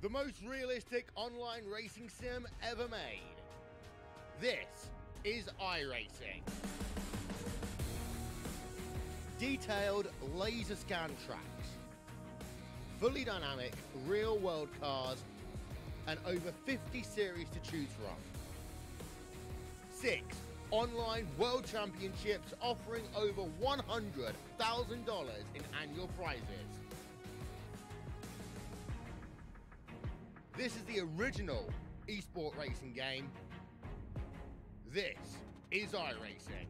the most realistic online racing sim ever made. This is iRacing. Detailed laser scan tracks, fully dynamic real world cars, and over 50 series to choose from. 6 online world championships offering over $100,000 in annual prizes. This is the original esport racing game. This is iRacing.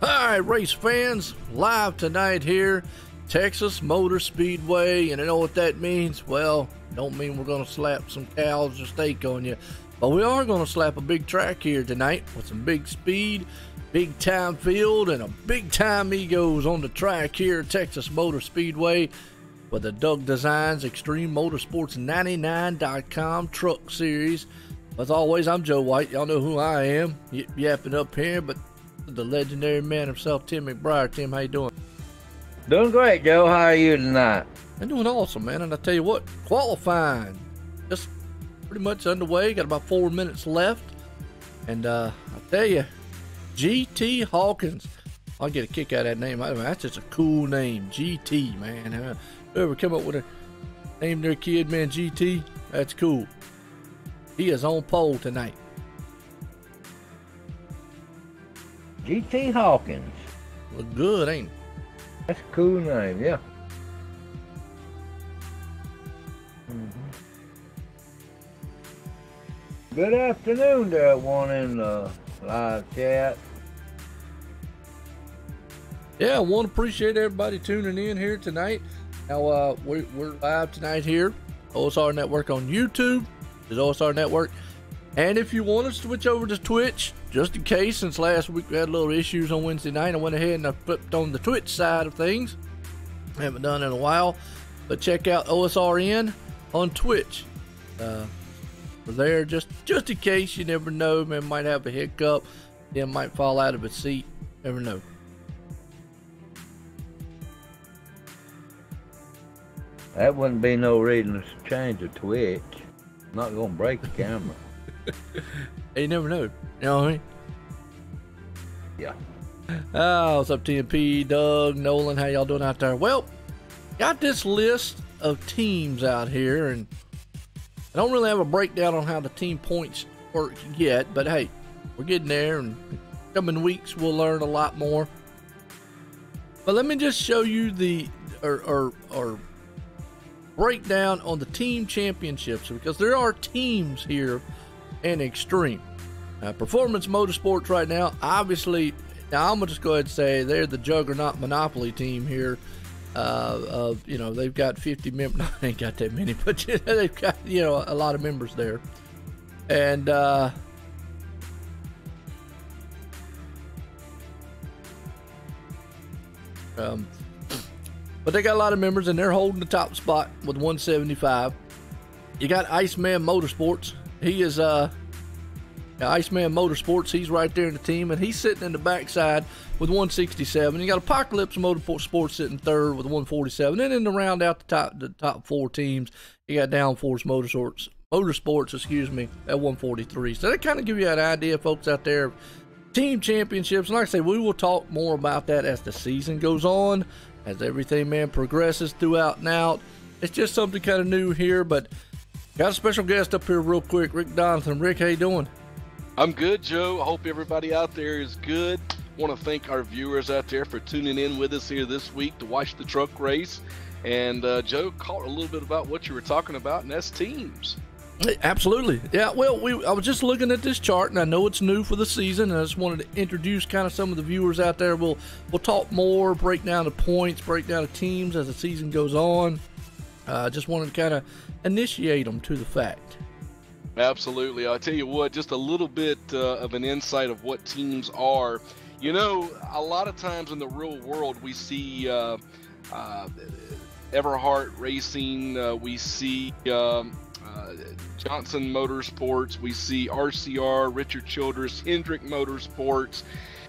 Alright, race fans, live tonight here, Texas Motor Speedway, and you know what that means? Well, don't mean we're going to slap some cows or steak on you, but we are going to slap a big track here tonight with some big speed, big time field, and a big time egos on the track here at Texas Motor Speedway with the Doug Designs Extreme Motorsports 99.com Truck Series. As always, I'm Joe White. Y'all know who I am, yapping up here, but the legendary man himself, Tim McBride. Tim, how you doing? Doing great, Joe. How are you tonight? I'm doing awesome, man. And I tell you what, qualifying just pretty much underway. Got about 4 minutes left. And I tell you, GT Hawkins. I'll get a kick out of that name. That's just a cool name, GT, man. Whoever come up with a name their kid, man, GT, that's cool. He is on pole tonight. GT Hawkins. Look good, ain't it? That's a cool name, yeah. Good afternoon to everyone in the live chat. Yeah, I want to appreciate everybody tuning in here tonight. Now, we're live tonight here, OSR Network on YouTube. Is OSR Network. And if you want to switch over to Twitch, just in case, since last week we had a little issues on Wednesday night, I went ahead and I flipped on the Twitch side of things. I haven't done it in a while, but check out OSRN on Twitch. We're there just in case. You never know, man, might have a hiccup, then might fall out of its seat. Never know. That wouldn't be no reason to change the Twitch. I'm not gonna break the camera. You never know. You know what I mean? Yeah. Oh, what's up, TMP, Doug, Nolan? How y'all doing out there? Well, got this list of teams out here, and I don't really have a breakdown on how the team points work yet, but hey, we're getting there, and coming weeks we'll learn a lot more. But let me just show you the breakdown on the team championships, because there are teams here in Extreme. Performance Motorsports right now, obviously, now I'm gonna just go ahead and say they're the juggernaut monopoly team here. You know, they've got 50 members. No, they ain't got that many, but you know, they've got, you know, a lot of members there. And but they got a lot of members, and they're holding the top spot with 175. You got Iceman Motorsports. He is Iceman Motorsports. He's right there in the team, and he's sitting in the backside with 167. You got Apocalypse Motorsports sitting third with 147. And then to round out the top 4 teams, you got Downforce Motorsports, excuse me, at 143. So that kind of give you an idea, folks out there, team championships. And like I say, we will talk more about that as the season goes on, as everything, man, progresses throughout and out. It's just something kind of new here, but got a special guest up here real quick, Rick Donathan. Rick, how you doing? I'm good, Joe. I hope everybody out there is good. Want to thank our viewers out there for tuning in with us here this week to watch the truck race. And Joe, caught a little bit about what you were talking about, and that's teams. Absolutely. Yeah, well, I was just looking at this chart, and I know it's new for the season, and I just wanted to introduce kind of some of the viewers out there. We'll talk more, break down the points, break down the teams as the season goes on. Just wanted to kind of initiate them to the fact. Absolutely. I'll tell you what, just a little bit of an insight of what teams are. You know, a lot of times in the real world, we see Everhart Racing, we see Johnson Motorsports, we see RCR, Richard Childress, Hendrick Motorsports,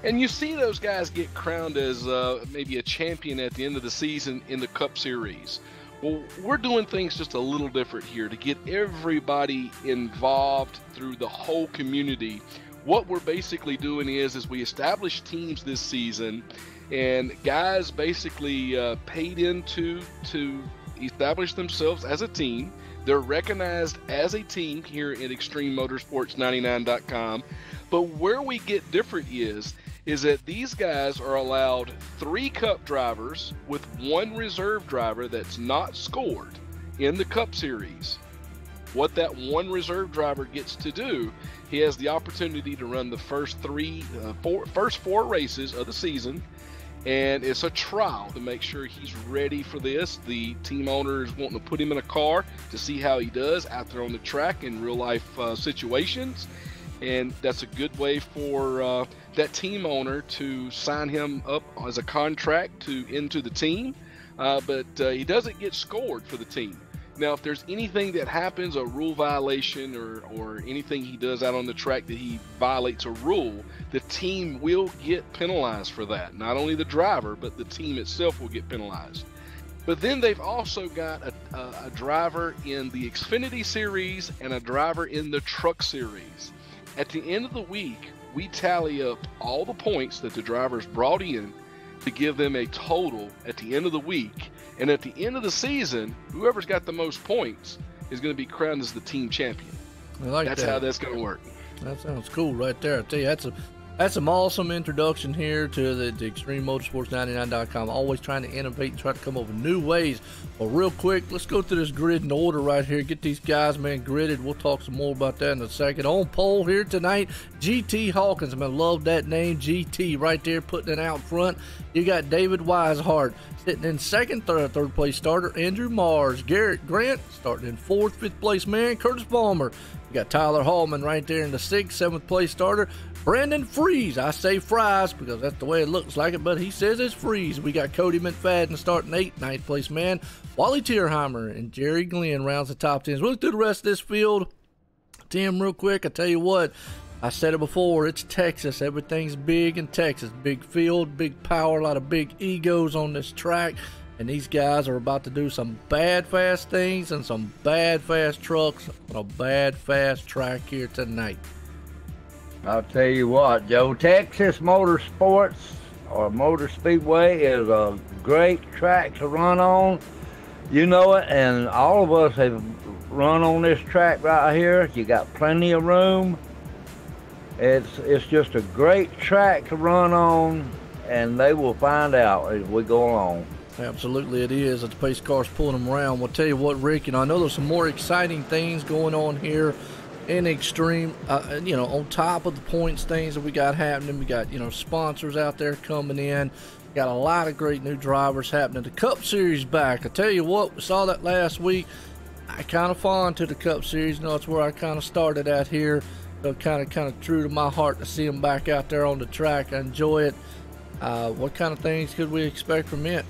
and you see those guys get crowned as maybe a champion at the end of the season in the Cup Series. Well, we're doing things just a little different here to get everybody involved through the whole community. What we're basically doing is we establish teams this season, and guys basically paid into to establish themselves as a team. They're recognized as a team here at ExtremeMotorsports99.com. But where we get different is that these guys are allowed 3 Cup drivers with 1 reserve driver that's not scored in the Cup Series. What that 1 reserve driver gets to do, he has the opportunity to run the first 4 races of the season, and it's a trial to make sure he's ready for this. The team owner is wanting to put him in a car to see how he does out there on the track in real life situations, and that's a good way for that team owner to sign him up as a contract into the team, but he doesn't get scored for the team. Now, if there's anything that happens, a rule violation or anything he does out on the track that he violates a rule, the team will get penalized for that. Not only the driver, but the team itself will get penalized. But then they've also got a driver in the Xfinity Series and a driver in the Truck Series. At the end of the week, we tally up all the points that the drivers brought in to give them a total at the end of the week. And at the end of the season, whoever's got the most points is going to be crowned as the team champion. That's how that's going to work. That sounds cool right there. I tell you, that's some awesome introduction here to the ExtremeMotorsports99.com. Always trying to innovate and try to come up with new ways. Well, real quick, let's go through this grid in order right here. Get these guys, man, gridded. We'll talk some more about that in a second. On pole here tonight, GT Hawkins. I love that name, GT, right there, putting it out front. You got David Weishart sitting in second, third place starter, Andrew Mars. Garrett Grant starting in fourth, fifth place man, Curtis Palmer. You got Tyler Hallman right there in the sixth, seventh place starter. Brandon Freeze, I say Fries because that's the way it looks like it, but he says it's Freeze. We got Cody McFadden starting eighth, ninth place man. Wally Tierheimer and Jerry Glenn rounds the top 10s. We'll look through the rest of this field. Tim, real quick, I tell you what, I said it before, it's Texas. Everything's big in Texas. Big field, big power, a lot of big egos on this track. And these guys are about to do some bad, fast things and some bad, fast trucks on a bad, fast track here tonight. I'll tell you what, Joe, Texas Motorsports or Motor Speedway is a great track to run on. You know it, and all of us have run on this track right here. You got plenty of room. It's just a great track to run on, and they will find out as we go along. Absolutely it is. The pace car's pulling them around. We'll tell you what, Rick, I know there's some more exciting things going on here in Extreme, on top of the points things that we got happening. We got, sponsors out there coming in. Got a lot of great new drivers happening. The Cup Series back. I tell you what, we saw that last week. I kind of fond to the Cup Series. It's where I kind of started at here. So kind of true to my heart to see them back out there on the track. I enjoy it. What kind of things could we expect from it?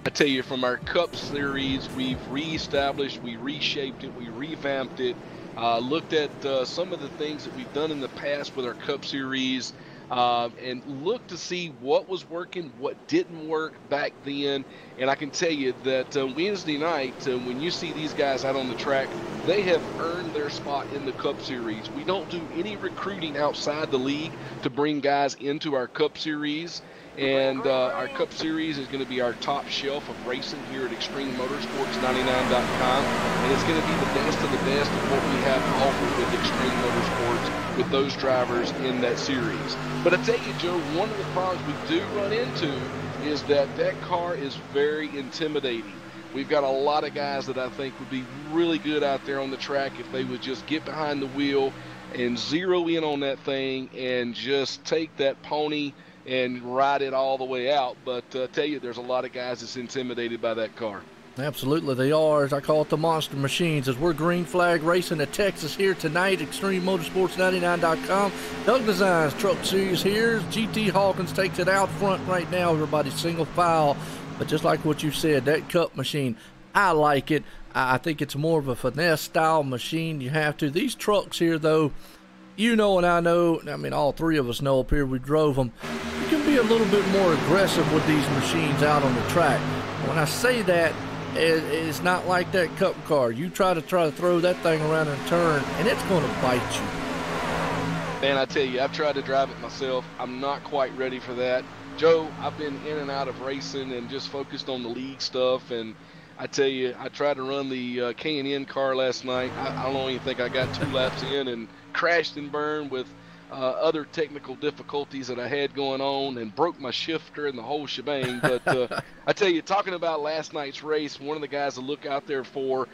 I tell you, from our Cup Series, we've reestablished, we reshaped it, we revamped it, looked at some of the things that we've done in the past with our Cup Series, and looked to see what was working, what didn't work back then. And I can tell you that Wednesday night, when you see these guys out on the track, they have earned their spot in the Cup Series. We don't do any recruiting outside the league to bring guys into our Cup Series. And our Cup Series is going to be our top shelf of racing here at ExtremeMotorsports99.com. And it's going to be the best of the best of what we have to offer with Extreme Motorsports with those drivers in that series. But I tell you, Joe, one of the problems we do run into is that car is very intimidating. We've got a lot of guys that I think would be really good out there on the track if they would just get behind the wheel and zero in on that thing and just take that pony and ride it all the way out. But I tell you, there's a lot of guys that's intimidated by that car. Absolutely, they are. As I call it, the monster machines. As we're green flag racing at Texas here tonight, ExtremeMotorsports99.com. Doug Designs Truck Series here. GT Hawkins takes it out front right now. Everybody's single file. But just like what you said, that cup machine, I like it. I think it's more of a finesse style machine. You have to. These trucks here, though, you know and I know, I mean, all three of us know up here, we drove them. You can be a little bit more aggressive with these machines out on the track. When I say that, it's not like that cup car. You try to throw that thing around and turn, and it's going to bite you. Man, I tell you, I've tried to drive it myself. I'm not quite ready for that. Joe, I've been in and out of racing and just focused on the league stuff, and I tell you, I tried to run the K&N car last night. I don't even think I got 2 laps in and crashed and burned with other technical difficulties that I had going on and broke my shifter and the whole shebang. But I tell you, talking about last night's race, one of the guys to look out there for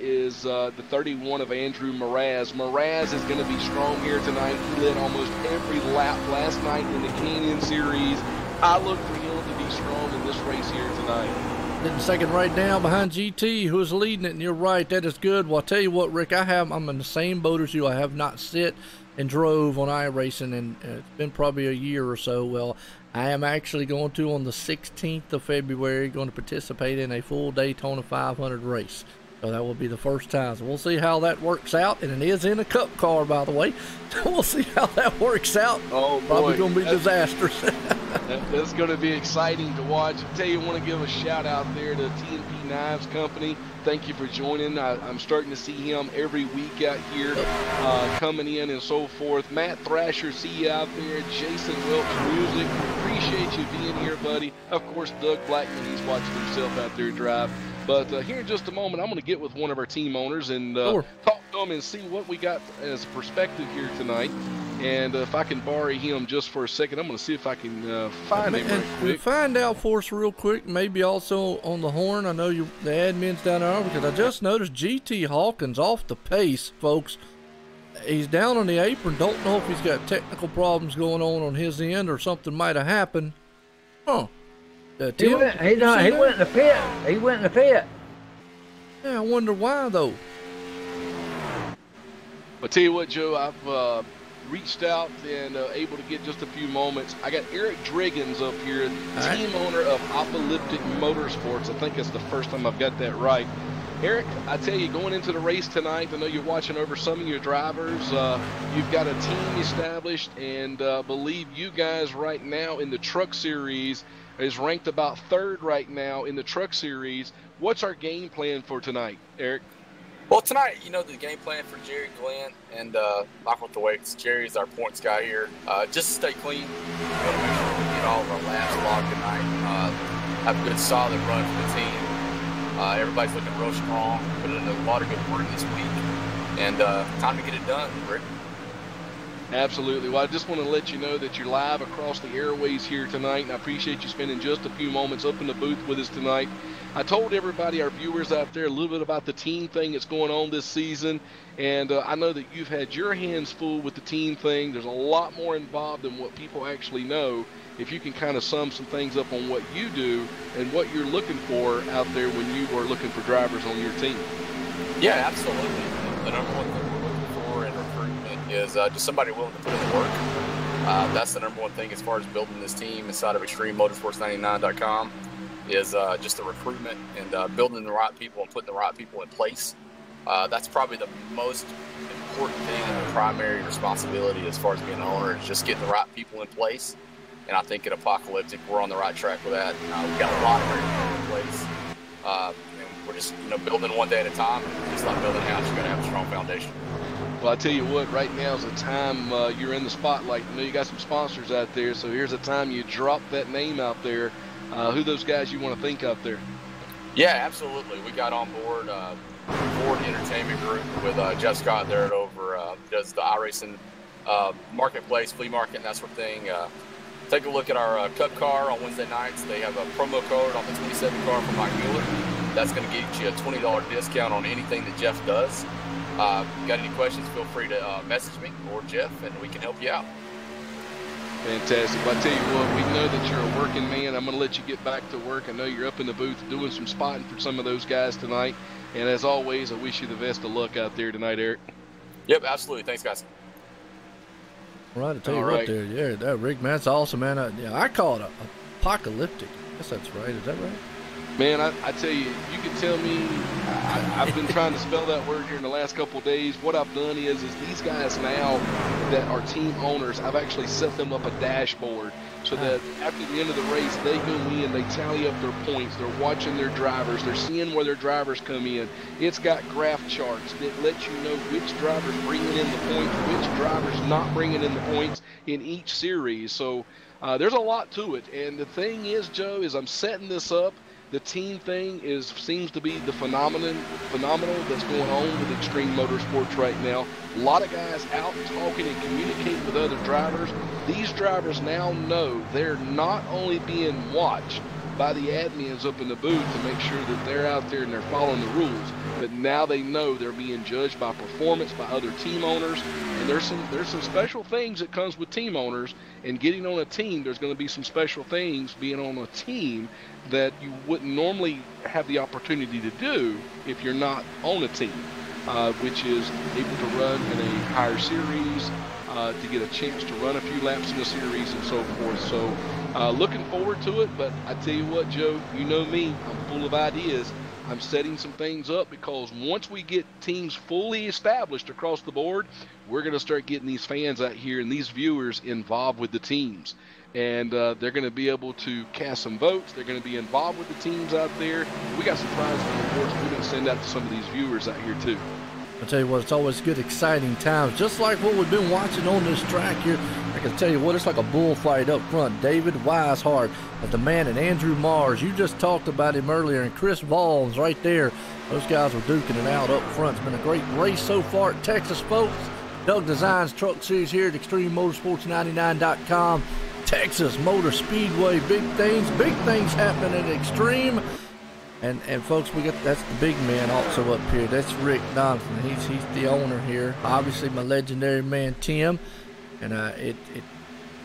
is the 31 of Andrew Mraz. Mraz is going to be strong here tonight. He led almost every lap last night in the Canyon Series. I look for him to be strong in this race here tonight. In second right now behind GT, who is leading it, and you're right, that is good. Well, I'll tell you what, Rick, I'm in the same boat as you. I have not sit and drove on iRacing, and it's been probably a year or so. Well, I am actually going to, on the 16th of February, going to participate in a full Daytona 500 race. So that will be the first time. So we'll see how that works out. And it is in a cup car, by the way. So we'll see how that works out. Oh, boy. Probably going to be disastrous. That's going to be exciting to watch. I tell you, I want to give a shout out there to TNP Knives Company. Thank you for joining. I'm starting to see him every week out here coming in and so forth. Matt Thrasher, see you out there. Jason Welch Music, appreciate you being here, buddy. Of course, Doug Blackman, he's watching himself out there drive. But here in just a moment, I'm going to get with one of our team owners and talk to him and see what we got as a perspective here tonight. And if I can borrow him just for a second, I'm going to see if I can find him real quick. Find out for us real quick, maybe also on the horn. I know the admin's down there, because I just noticed GT Hawkins off the pace, folks. He's down on the apron. Don't know if he's got technical problems going on his end or something might have happened. Huh. He went in the pit. He went in the pit. Yeah, I wonder why, though. I'll tell you what, Joe, I've reached out and able to get just a few moments. I got Eric Driggins up here, team owner of Apocalyptic Motorsports. I think it's the first time I've got that right. Eric, I tell you, going into the race tonight, I know you're watching over some of your drivers. You've got a team established, and believe you guys right now in the Truck Series is ranked about 3rd right now in the Truck Series. What's our game plan for tonight, Eric? Well, tonight, the game plan for Jerry, Glenn, and Michael Thwaites. Jerry's our points guy here. Just to stay clean. We want to make sure we get all of our laps logged tonight. Have a good, solid run for the team. Everybody's looking real strong. Put in a lot of good work this week. And time to get it done, Rick. Absolutely. Well, I just want to let you know that you're live across the airways here tonight, and I appreciate you spending just a few moments up in the booth with us tonight. I told everybody, our viewers out there, a little bit about the team thing that's going on this season, and I know that you've had your hands full with the team thing. There's a lot more involved than what people actually know. If you can kind of sum some things up on what you do and what you're looking for out there when you are looking for drivers on your team. Yeah, absolutely. The number one thing we're looking for in recruitment is just somebody willing to put in the work. That's the number one thing as far as building this team inside of ExtremeMotorsports99.com is just the recruitment and building the right people and putting the right people in place. That's probably the most important thing and the primary responsibility as far as being an owner is just getting the right people in place. And I think at Apocalyptic, we're on the right track with that. We've got a lot of great people in place. And we're just building one day at a time. It's like building a house. You've got to have a strong foundation. Well, I tell you what, right now is the time you're in the spotlight. I know you got some sponsors out there, so here's the time you drop that name out there. Who those guys you want to think out there? Yeah, absolutely. We got on board Ford Entertainment Group with Jeff Scott there at over does the iRacing marketplace, flea market, and that sort of thing. Take a look at our Cup car on Wednesday nights. They have a promo code on the 27 car for Mike Mueller. That's going to get you a $20 discount on anything that Jeff does. Got any questions, feel free to message me or Jeff, and we can help you out. Fantastic. Well, I tell you what, we know that you're a working man. I'm going to let you get back to work. I know you're up in the booth doing some spotting for some of those guys tonight. And as always, I wish you the best of luck out there tonight, Eric. Yep, absolutely. Thanks, guys. All right, I tell you what, there, yeah, that rig, man, that's awesome, man. I call it apocalyptic. I guess that's right. Is that right? Man, I tell you, you can tell me, I've been trying to spell that word here in the last couple of days. What I've done is these guys now that are team owners, I've actually set them up a dashboard so that after the end of the race, they go in, they tally up their points, they're watching their drivers, they're seeing where their drivers come in. It's got graph charts that let you know which drivers bringing in the points, which drivers not bringing in the points in each series. So there's a lot to it. And the thing is, Joe, is I'm setting this up. The team thing seems to be the phenomenal that's going on with Extreme Motorsports right now. A lot of guys out talking and communicating with other drivers. These drivers now know they're not only being watched by the admins up in the booth to make sure that they're out there and they're following the rules, but now they know they're being judged by performance by other team owners. And there's some special things that comes with team owners, and getting on a team, there's going to be some special things being on a team that you wouldn't normally have the opportunity to do if you're not on a team, which is able to run in a higher series, to get a chance to run a few laps in the series and so forth. So looking forward to it, but I tell you what, Joe, you know me, I'm full of ideas. I'm setting some things up because once we get teams fully established across the board, we're going to start getting these fans out here and these viewers involved with the teams. And they're going to be able to cast some votes. They're going to be involved with the teams out there. We got some prizes and rewards we're going to send out to some of these viewers out here too. I'll tell you what, it's always good, exciting times, just like what we've been watching on this track here. I can tell you what, it's like a bullfight up front. David Weishart, the man, and Andrew Mars. You just talked about him earlier, and Chris Valls right there. Those guys are duking it out up front. It's been a great race so far at Texas, folks. Doug Designs Truck Series here at ExtremeMotorsports99.com. Texas Motor Speedway, big things happening at Extreme. And folks, we got, that's the big man also up here. That's Rick Donovan. He's the owner here. Obviously my legendary man Tim. And it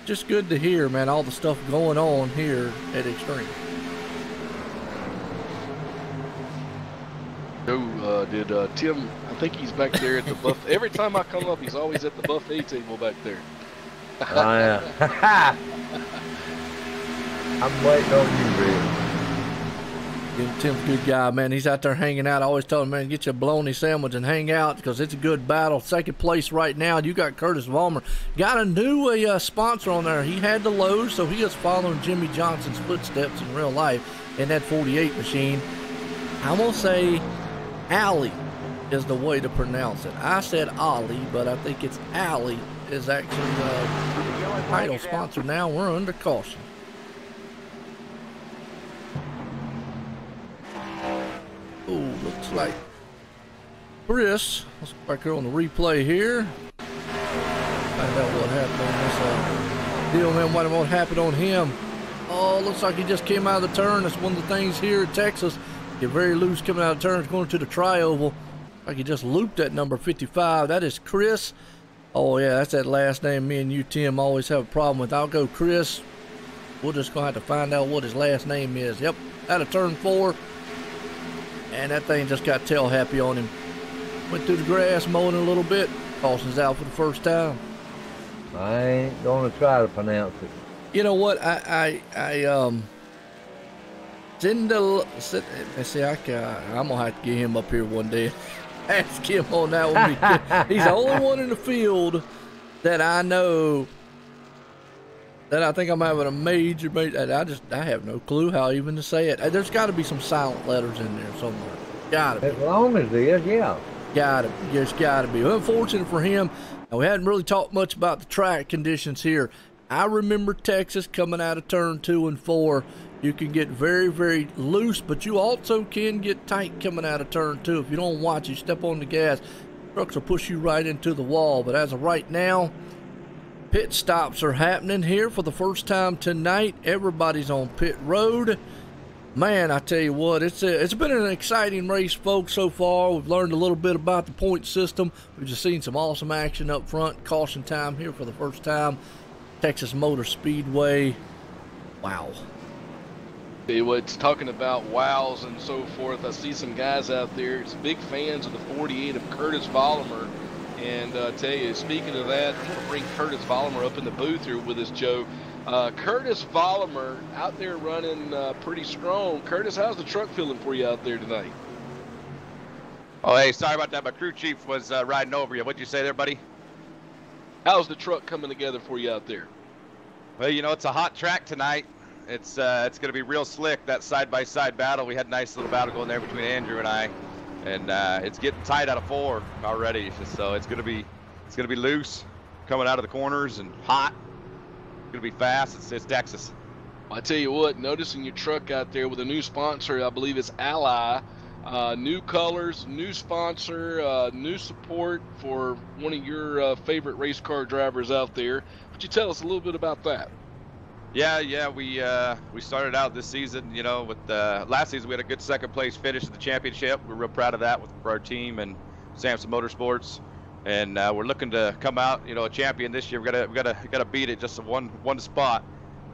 just good to hear, man, all the stuff going on here at Extreme. Did Tim, I think he's back there at the buffet. Every time I come up, he's always at the buffet table back there. Oh, yeah. I'm waiting on you, Rick. Tim's a good guy, man. He's out there hanging out. I always tell him, man, get you a bologna sandwich and hang out because it's a good battle. Second place right now, you got Curtis Vollmer. Got a new sponsor on there. He had the Lowe's, so he is following Jimmy Johnson's footsteps in real life in that 48 machine. I'm going to say Alley is the way to pronounce it. I said Ollie, but I think it's Alley is actually the title sponsor now. We're under caution. Oh, looks like Chris. Let's go back here on the replay here. Find out what happened on this deal, man. What happened on him? Oh, looks like he just came out of the turn. That's one of the things here in Texas. Get very loose coming out of turns, going to the tri-oval. Like he just looped that number 55. That is Chris. Oh, yeah, that's that last name me and you, Tim, always have a problem with. I'll go Chris. We're just going to have to find out what his last name is. Yep, out of turn 4. And that thing just got tail happy on him. Went through the grass, mowing a little bit. Caution's out for the first time. I ain't gonna try to pronounce it. You know what? I'm gonna have to get him up here one day. Ask him on that one. He's the only one in the field that I know that I think I'm having a major. I have no clue how even to say it. There's got to be some silent letters in there somewhere. Gotta be. As long as there is, yeah. There's gotta be. Unfortunate for him. Now, we hadn't really talked much about the track conditions here. I remember Texas coming out of turn 2 and 4. You can get very, very loose, but you also can get tight coming out of turn 2. If you don't watch, you step on the gas, trucks will push you right into the wall. But as of right now, pit stops are happening here for the first time tonight. Everybody's on pit road. Man, I tell you what, it's been an exciting race, folks, so far. We've learned a little bit about the point system. We've just seen some awesome action up front. Caution time here for the first time. Texas Motor Speedway. Wow. What's talking about wows and so forth. I see some guys out there, some big fans of the 48 of Curtis Vollmer. And I tell you, speaking of that, I'm going to bring Curtis Vollmer up in the booth here with us, Joe. Curtis Vollmer out there running pretty strong. Curtis, how's the truck feeling for you out there tonight? Oh, hey, sorry about that. My crew chief was riding over you. What'd you say there, buddy? How's the truck coming together for you out there? Well, you know, it's a hot track tonight. It's going to be real slick, that side-by-side battle. We had a nice little battle going there between Andrew and I. And it's getting tight out of 4 already. So it's going to be loose coming out of the corners and hot. It's going to be fast. It's Texas. I tell you what, noticing your truck out there with a new sponsor, I believe it's Ally. New colors, new sponsor, new support for one of your favorite race car drivers out there. Would you tell us a little bit about that? Yeah, we started out this season, you know, with last season we had a good second place finish at the championship. We're real proud of that for our team and Samson Motorsports, and we're looking to come out, you know, a champion this year. We gotta beat it just one spot,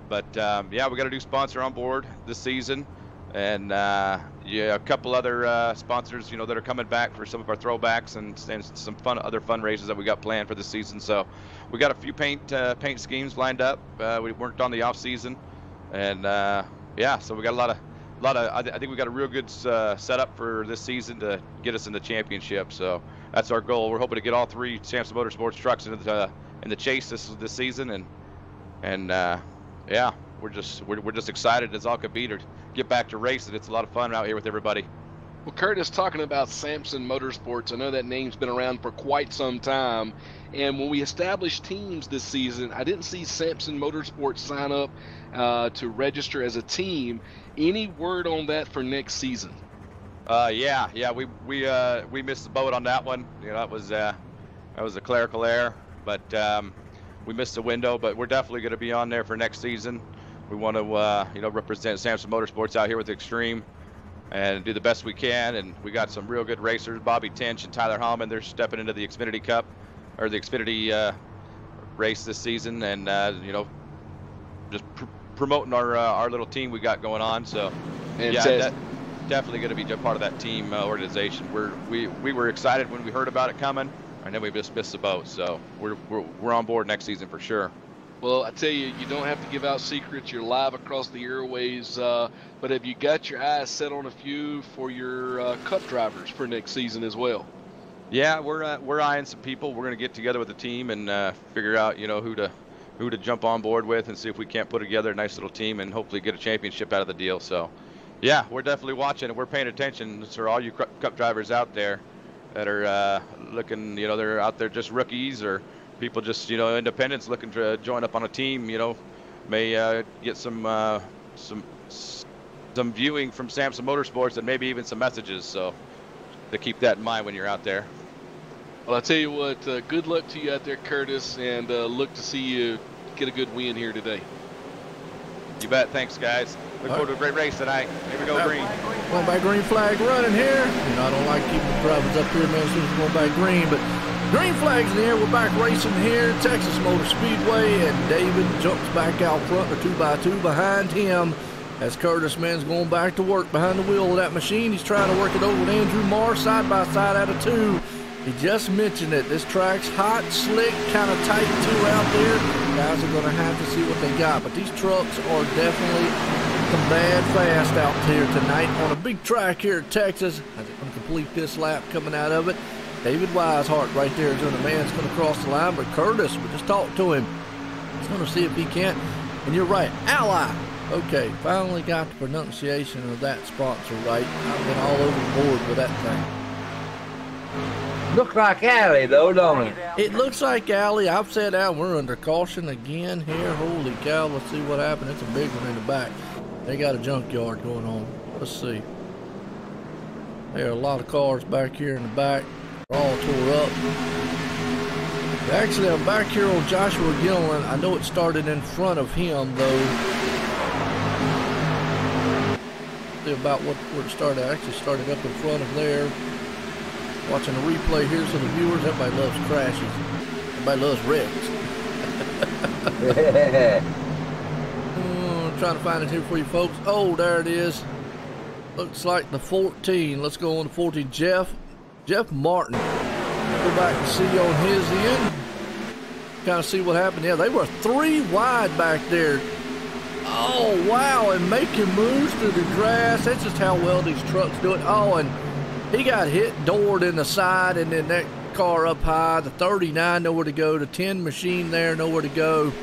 but yeah, we got a new sponsor on board this season, and yeah, a couple other sponsors, you know, that are coming back for some of our throwbacks and some other fundraisers that we got planned for this season. So we got a few paint schemes lined up. We worked on the off season, and yeah, so we got a lot of. I think we got a real good setup for this season to get us in the championship. So that's our goal. We're hoping to get all 3 Samson Motorsports trucks in the chase this season, and yeah, we're just excited as all could be to get back to racing. It's a lot of fun out here with everybody. Well, Curtis, talking about Samson Motorsports, I know that name's been around for quite some time. And when we established teams this season, I didn't see Samson Motorsports sign up to register as a team. Any word on that for next season? Yeah, we missed the boat on that one. You know, that was a clerical error, but we missed the window. But we're definitely going to be on there for next season. We want to, you know, represent Samson Motorsports out here with Extreme and do the best we can. And we got some real good racers, Bobby Tinch and Tyler Hallman. They're stepping into the Xfinity Cup, or the Xfinity race this season, and you know, just promoting our little team we got going on. So yeah, definitely going to be a part of that team organization. We were excited when we heard about it coming, and then we just missed the boat. So we're on board next season for sure. Well, I tell you, you don't have to give out secrets. You're live across the airways. But have you got your eyes set on a few for your Cup drivers for next season as well? Yeah, we're eyeing some people. We're going to get together with the team and figure out, you know, who to jump on board with, and see if we can't put together a nice little team and hopefully get a championship out of the deal. So, yeah, we're definitely watching and we're paying attention. So all you Cup drivers out there that are looking, you know, they're out there just rookies or people just, you know, independents looking to join up on a team, you know, may get some viewing from Samson Motorsports and maybe even some messages. So to keep that in mind when you're out there. Well, I'll tell you what, good luck to you out there, Curtis, and look to see you get a good win here today. You bet. Thanks, guys. Look forward to a great race tonight. Here we go, green. Going by green flag running here. You know, I don't like keeping the drivers up here, man, as soon as we're going by green, but green flag's in the air. We're back racing here, Texas Motor Speedway, and David jumps back out front, or 2x2 behind him. As Curtis, man's going back to work behind the wheel of that machine. He's trying to work it over with Andrew Marr, side by side out of 2. He just mentioned it. This track's hot, slick, kind of tight too out there. Guys are going to have to see what they got. But these trucks are definitely some bad fast out here tonight on a big track here in Texas. As they're going to complete this lap coming out of it. David Weishart right there is doing the man's going to cross the line. But Curtis, we just talked to him. He's going to see if he can't. And you're right, Ally. Okay, finally got the pronunciation of that sponsor right. I've been all over the board with that thing. Looks like Alley, though, don't it? It looks like Alley. I've said out. We're under caution again here. Holy cow, let's see what happened. It's a big one in the back. They got a junkyard going on. Let's see. There are a lot of cars back here in the back. They're all tore up. Actually, I'm back here on Joshua Gillen. I know it started in front of him, though. See about where it started. I actually started up in front of there. Watching the replay here, so the viewers, everybody loves crashes. Everybody loves wrecks. I'm trying to find it here for you folks. Oh, there it is. Looks like the 14. Let's go on to 14. Jeff Martin. Go back and see on his end. Kind of see what happened. Yeah, they were 3 wide back there. Oh, wow, and making moves through the grass. That's just how well these trucks do it. Oh, and he got hit, doored in the side, and then that car up high. The 39, nowhere to go. The 10 machine there, nowhere to go.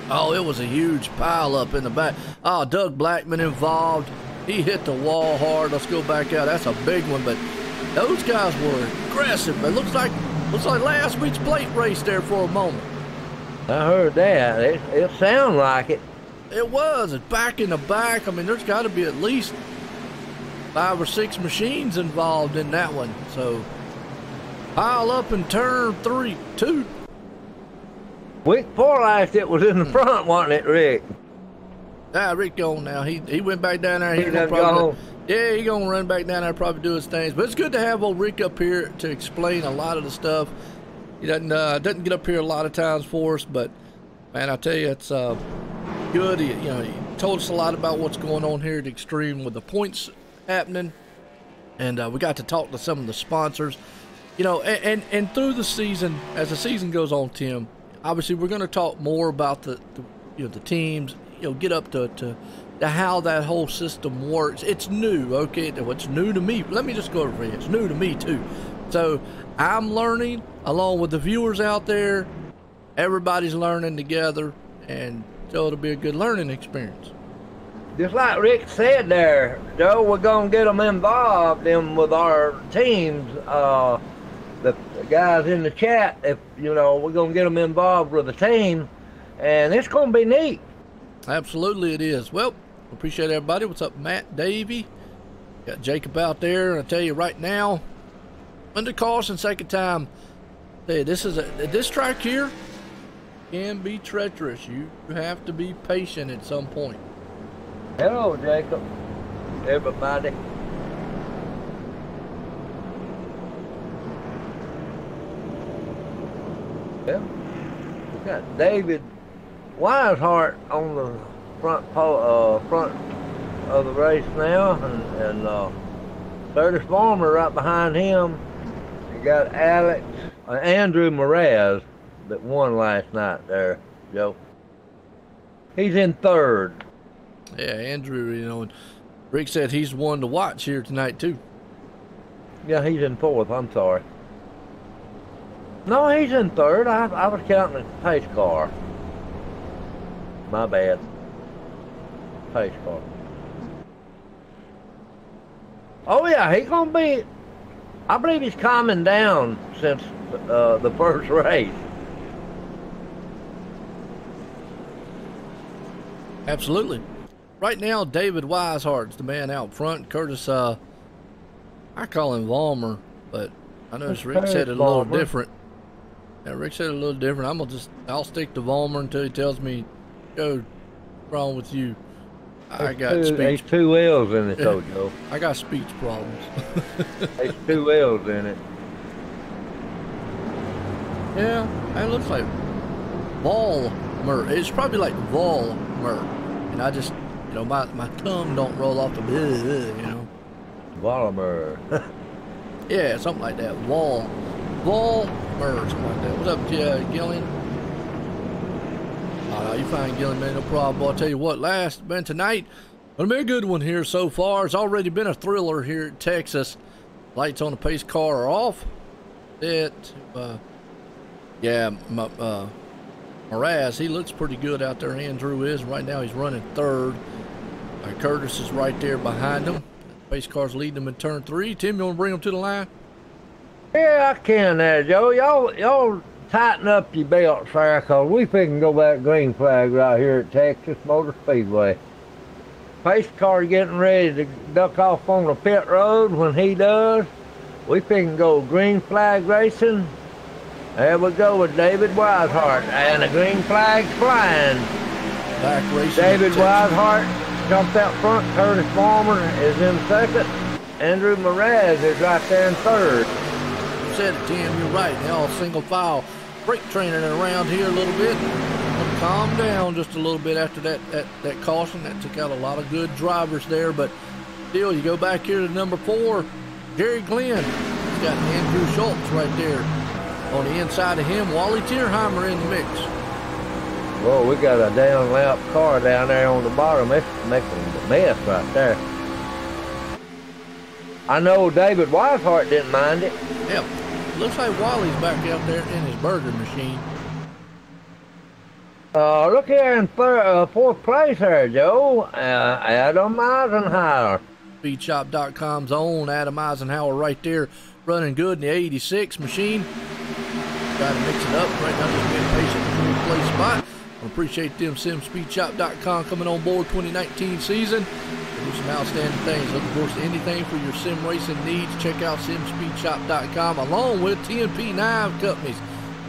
Oh, it was a huge pile up in the back. Oh, Doug Blackman involved. He hit the wall hard. Let's go back out. That's a big one, but those guys were aggressive. But looks like last week's plate race there for a moment. I heard that. It sounded like it. It was. It's back in the back. I mean, there's got to be at least 5 or 6 machines involved in that one. So, pile up in turn 2. Week 4 last, it was in the front, wasn't it, Rick? Rick gone now. He went back down there. He done gone. Yeah, he gonna run back down there, probably do his things. But it's good to have old Rick up here to explain a lot of the stuff. He doesn't get up here a lot of times for us, but man, I tell you, it's good. He told us a lot about what's going on here at Extreme with the points happening, and we got to talk to some of the sponsors. And through the season, as the season goes on, Tim, obviously we're going to talk more about the teams. Get up to how that whole system works. It's new, okay? It's new to me. Let me just go over it. It's new to me too. So I'm learning along with the viewers out there. Everybody's learning together, and so it'll be a good learning experience. Just like Rick said there, Joe, we're going to get them involved with our teams. The guys in the chat, we're going to get them involved with the team, and it's going to be neat. Absolutely it is. Well, appreciate everybody. What's up, Matt, Davey? Got Jacob out there, and I tell you right now, under caution, second time. Hey, this track here can be treacherous. You have to be patient at some point. Hello, Jacob. Everybody. Yeah, we got David Wisehart on the front of the race now, and Curtis Farmer right behind him. You got Andrew Mraz that won last night there, Joe. He's in 3rd. Yeah, Andrew, and Rick said he's one to watch here tonight too. Yeah, he's in 4th, I'm sorry. No, he's in 3rd. I was counting the pace car. My bad. Pace car. Oh yeah, he's gonna be. I believe he's calming down since the first race. Absolutely. Right now, David Wisehart's the man out front. Curtis, I call him Vollmer, but I know Rick said it a little different. Yeah, Rick said it a little different. I'll stick to Vollmer until he tells me, "Go, what's wrong with you?" There's 2 L's in it, though, Joe. I got speech problems. There's 2 L's in it. Yeah, it looks like Vollmer. It's probably like Vollmer, and I just, my tongue don't roll off the Vollmer. Yeah, something like that. Vollmer, something like that. What's up, Gillian? You fine, Gillian, man, no problem. Boy, I'll tell you what, tonight, gonna be a good one here so far. It's already been a thriller here at Texas. Lights on the pace car are off. Mraz, he looks pretty good out there. Andrew is. Right now he's running 3rd. Curtis is right there behind him. Pace car's leading him in turn 3. Tim, you want to bring him to the line? Yeah, I can there, Joe. Y'all tighten up your belts there, because we can go back green flag right here at Texas Motor Speedway. Pace car getting ready to duck off on the pit road. When he does, we can go green flag racing. There we go with David Wisehart, and the green flag's flying. Back racing. David Wisehart jumped out front. Curtis Farmer is in second. Andrew Mraz is right there in third. You said it, Tim. You're right. They all single file brake training around here a little bit. Calm down just a little bit after that caution. That took out a lot of good drivers there, but still, you go back here to number 4, Jerry Glenn. He's got Andrew Schultz right there. On the inside of him, Wally Tierheimer in the mix. Well, we got a down lap car down there on the bottom. It's making a mess right there. I know David Weishart didn't mind it. Yeah, looks like Wally's back out there in his burger machine. Look here in fourth place there, Joe. Adam Eisenhower. Speedshop.com's own Adam Eisenhower right there, running good in the 86 machine. Got to mix it up right now, just being patient in the place spot. I appreciate them SimSpeedShop.com coming on board 2019 season. Do some outstanding things. Looking forward to anything for your sim racing needs. Check out SimSpeedShop.com along with TNP Knife Companies.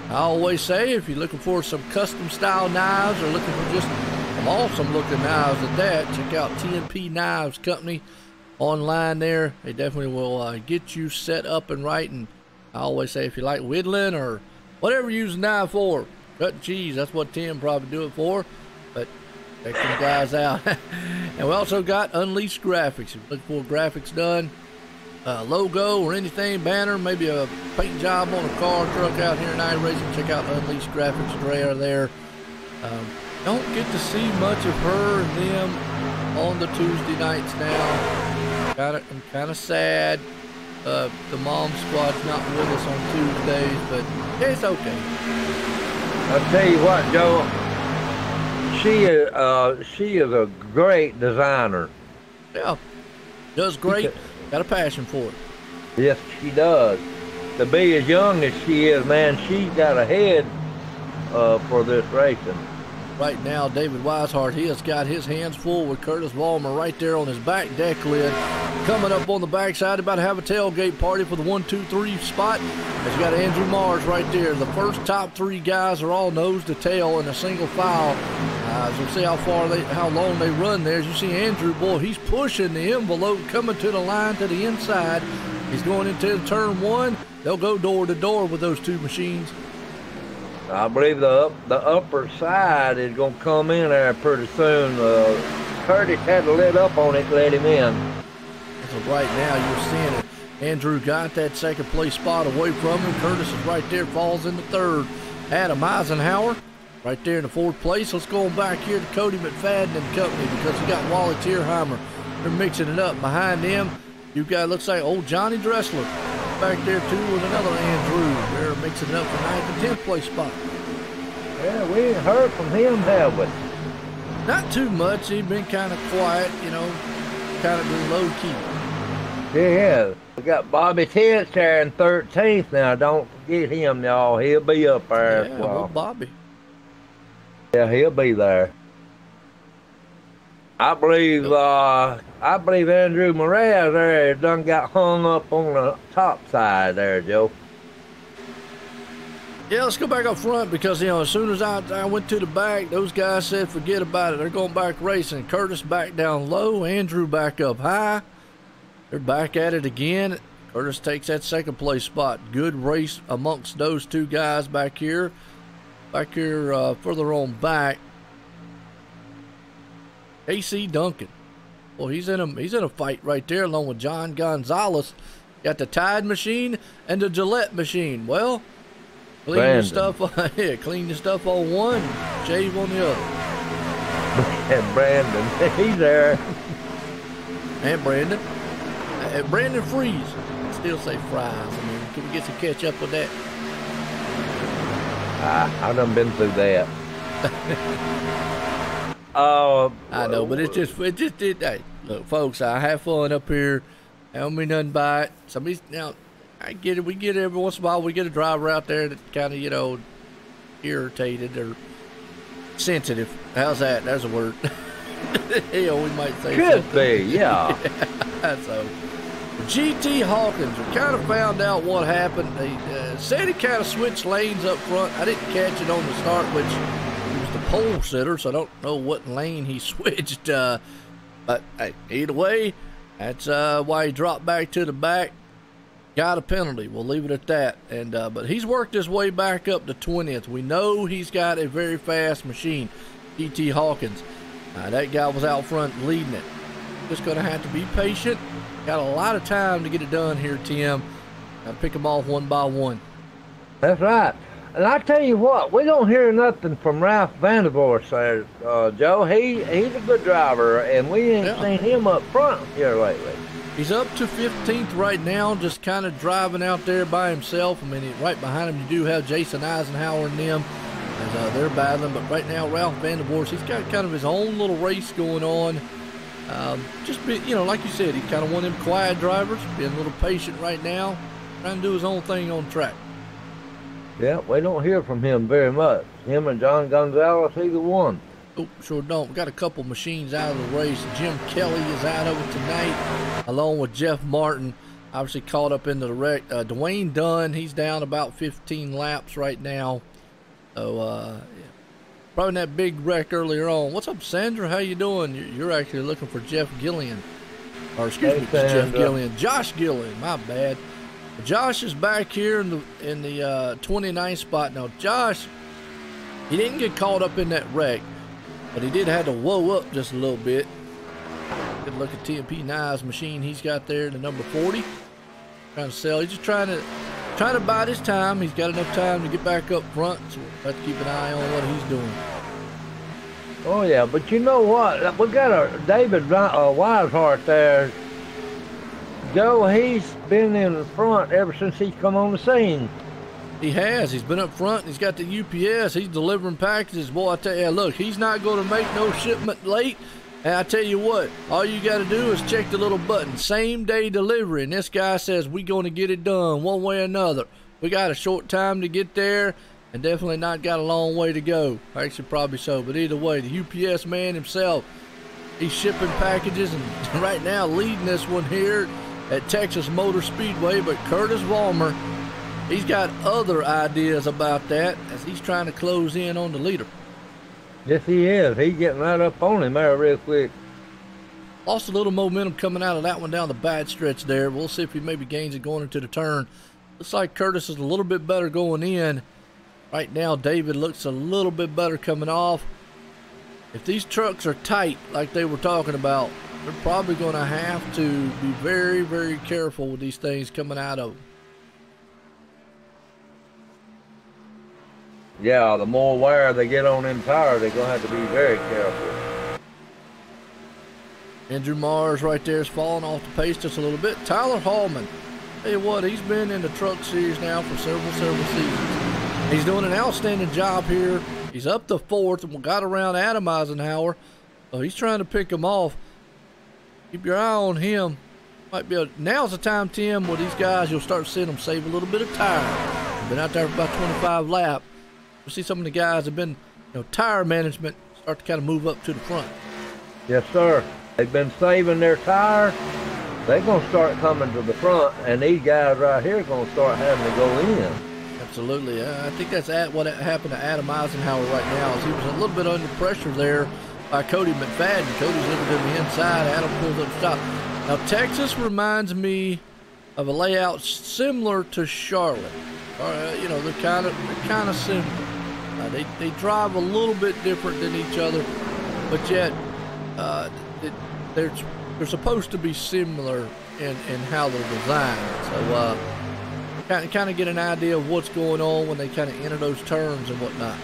I always say if you're looking for some custom style knives or looking for just some awesome looking knives at that, check out TNP Knives Company online there. They definitely will get you set up and right. And I always say if you like whittling or whatever you use a knife for, cut cheese, that's what Tim probably do it for. But check them guys out. And we also got Unleashed Graphics. If you're looking for graphics done, logo or anything, banner, maybe a paint job on a car, truck out here in iRacing, check out Unleashed Graphics. Drea there. Don't get to see much of her and them on the Tuesday nights now. I'm kind of sad. The mom squad's not with us on Tuesdays, but it's okay. I'll tell you what, Joe. She is a great designer. Yeah, does great. Got a passion for it. Yes, she does. To be as young as she is, man, she's got a head for this racing. Right now, David Weishart, he has got his hands full with Curtis Vollmer right there on his back deck lid. Coming up on the backside, about to have a tailgate party for the 1-2-3 spot. He's got Andrew Mars right there. The first top 3 guys are all nose to tail in a single file. As we'll see how long they run there. As you see Andrew, boy, he's pushing the envelope, coming to the line to the inside. He's going into turn 1. They'll go door to door with those 2 machines. I believe the upper side is going to come in there pretty soon. Curtis had to let up on it to let him in. So right now you're seeing it. Andrew got that second place spot away from him. Curtis is right there, falls into third. Adam Eisenhower right there in the 4th place. Let's go on back here to Cody McFadden and company because you got Wally Tierheimer. They're mixing it up. Behind them, you've got, looks like old Johnny Dressler back there too with another Andrew. They're mixing it up for 9th and 10th place spot. Yeah, we ain't heard from him, have we? Not too much. He's been kind of quiet, you know, kind of been low key. Yeah, we got Bobby Titch there in 13th now. Don't forget him, y'all. He'll be up there. Yeah, well, Bobby. Yeah, he'll be there. I believe Andrew Mraz there done got hung up on the top side there, Joe. Yeah, let's go back up front because, you know, as soon as I went to the back, those guys said forget about it. They're going back racing. Curtis back down low. Andrew back up high. They're back at it again. Curtis takes that 2nd place spot. Good race amongst those 2 guys back here. Back here further on back. AC Duncan. Well, he's in a fight right there along with John Gonzalez. Got the Tide machine and the Gillette machine. Well, clean your stuff on one, shave on the other. And Brandon, he's there. And Brandon. Brandon Freeze. Still say fries. I mean, can we get some ketchup with that? I done been through that. I know, but hey, look, folks, I have fun up here. I don't mean nothing by it. Somebody's, now, I get it. We get it every once in a while. We get a driver out there that kind of, you know, irritated or sensitive. How's that? There's a word. You know, we might say could something. be, yeah. So, GT Hawkins, we kind of found out what happened. They said he kind of switched lanes up front. I didn't catch it on the start, which he was the pole sitter, so I don't know what lane he switched. But hey, either way, that's why he dropped back to the back. Got a penalty. We'll leave it at that. And but he's worked his way back up to 20th. We know he's got a very fast machine, E.T. Hawkins. That guy was out front leading it. Just going to have to be patient. Got a lot of time to get it done here, Tim. Got to pick them off one by one. That's right. And I tell you what, we don't hear nothing from Ralph Vandervorst there, Joe. He's a good driver, and we ain't seen him up front here lately. He's up to 15th right now, just kind of driving out there by himself. I mean, right behind him, you do have Jason Eisenhower and them as they're battling. But right now, Ralph Vandervorst, he's got kind of his own little race going on. Just be, like you said, he's kind of one of them quiet drivers, being a little patient right now, trying to do his own thing on track. Yeah, we don't hear from him very much. Him and John Gonzalez, either one. Oh, sure don't. We got a couple machines out of the race. Jim Kelly is out of it tonight, along with Jeff Martin. Obviously caught up into the wreck. Dwayne Dunn, he's down about 15 laps right now. So, probably that big wreck earlier on. What's up, Sandra? How you doing? You're actually looking for Jeff Gillian. Or excuse me, Jeff Gillian. Josh Gillian, my bad. Josh is back here in the 29th spot. Now, Josh, he didn't get caught up in that wreck, but he did have to whoa up just a little bit. Good look at TMP Nye's machine he's got there, the number 40. Trying to sell. He's just trying to bide his time. He's got enough time to get back up front, so we'll have to keep an eye on what he's doing. Oh, yeah, but you know what? We got a David Weishart there. Joe, he's been in the front ever since he's come on the scene. He has. He's been up front. He's got the UPS. He's delivering packages. Boy, I tell you, look, he's not going to make no shipment late. And I tell you what, all you got to do is check the little button, same day delivery. And this guy says we're going to get it done one way or another. We got a short time to get there and definitely not got a long way to go. Actually, probably so. But either way, the UPS man himself, he's shipping packages and right now leading this one here at Texas Motor Speedway. But Curtis Vollmer, he's got other ideas about that as he's trying to close in on the leader. Yes, he is. He's getting right up on him there real quick. Lost a little momentum coming out of that one down the bad stretch there. We'll see if he maybe gains it going into the turn. Looks like Curtis is a little bit better going in. Right now, David looks a little bit better coming off. If these trucks are tight like they were talking about, they're probably going to have to be very, very careful with these things coming out of them. Yeah, the more wear they get on them tires, they're going to have to be very careful. Andrew Mars right there is falling off the pace just a little bit. Tyler Hallman, tell you what, he's been in the Truck Series now for several seasons. He's doing an outstanding job here. He's up to 4th and got around Adam Eisenhower. So he's trying to pick him off. Keep your eye on him. Might be now's the time, Tim, with these guys, you'll start seeing them save a little bit of tire. Been out there for about 25 laps. You see some of the guys have been, tire management start to kind of move up to the front. Yes, sir. They've been saving their tire. They're going to start coming to the front, and these guys right here are going to start having to go in. Absolutely. I think that's what happened to Adam Eisenhower right now. Is he was a little bit under pressure there by Cody McFadden. Cody's looking to the inside. Adam pulls up top. Now, Texas reminds me of a layout similar to Charlotte. They're kind of similar. They drive a little bit different than each other, but yet they're supposed to be similar in how they're designed. So kind of get an idea of what's going on when they kind of enter those turns and whatnot.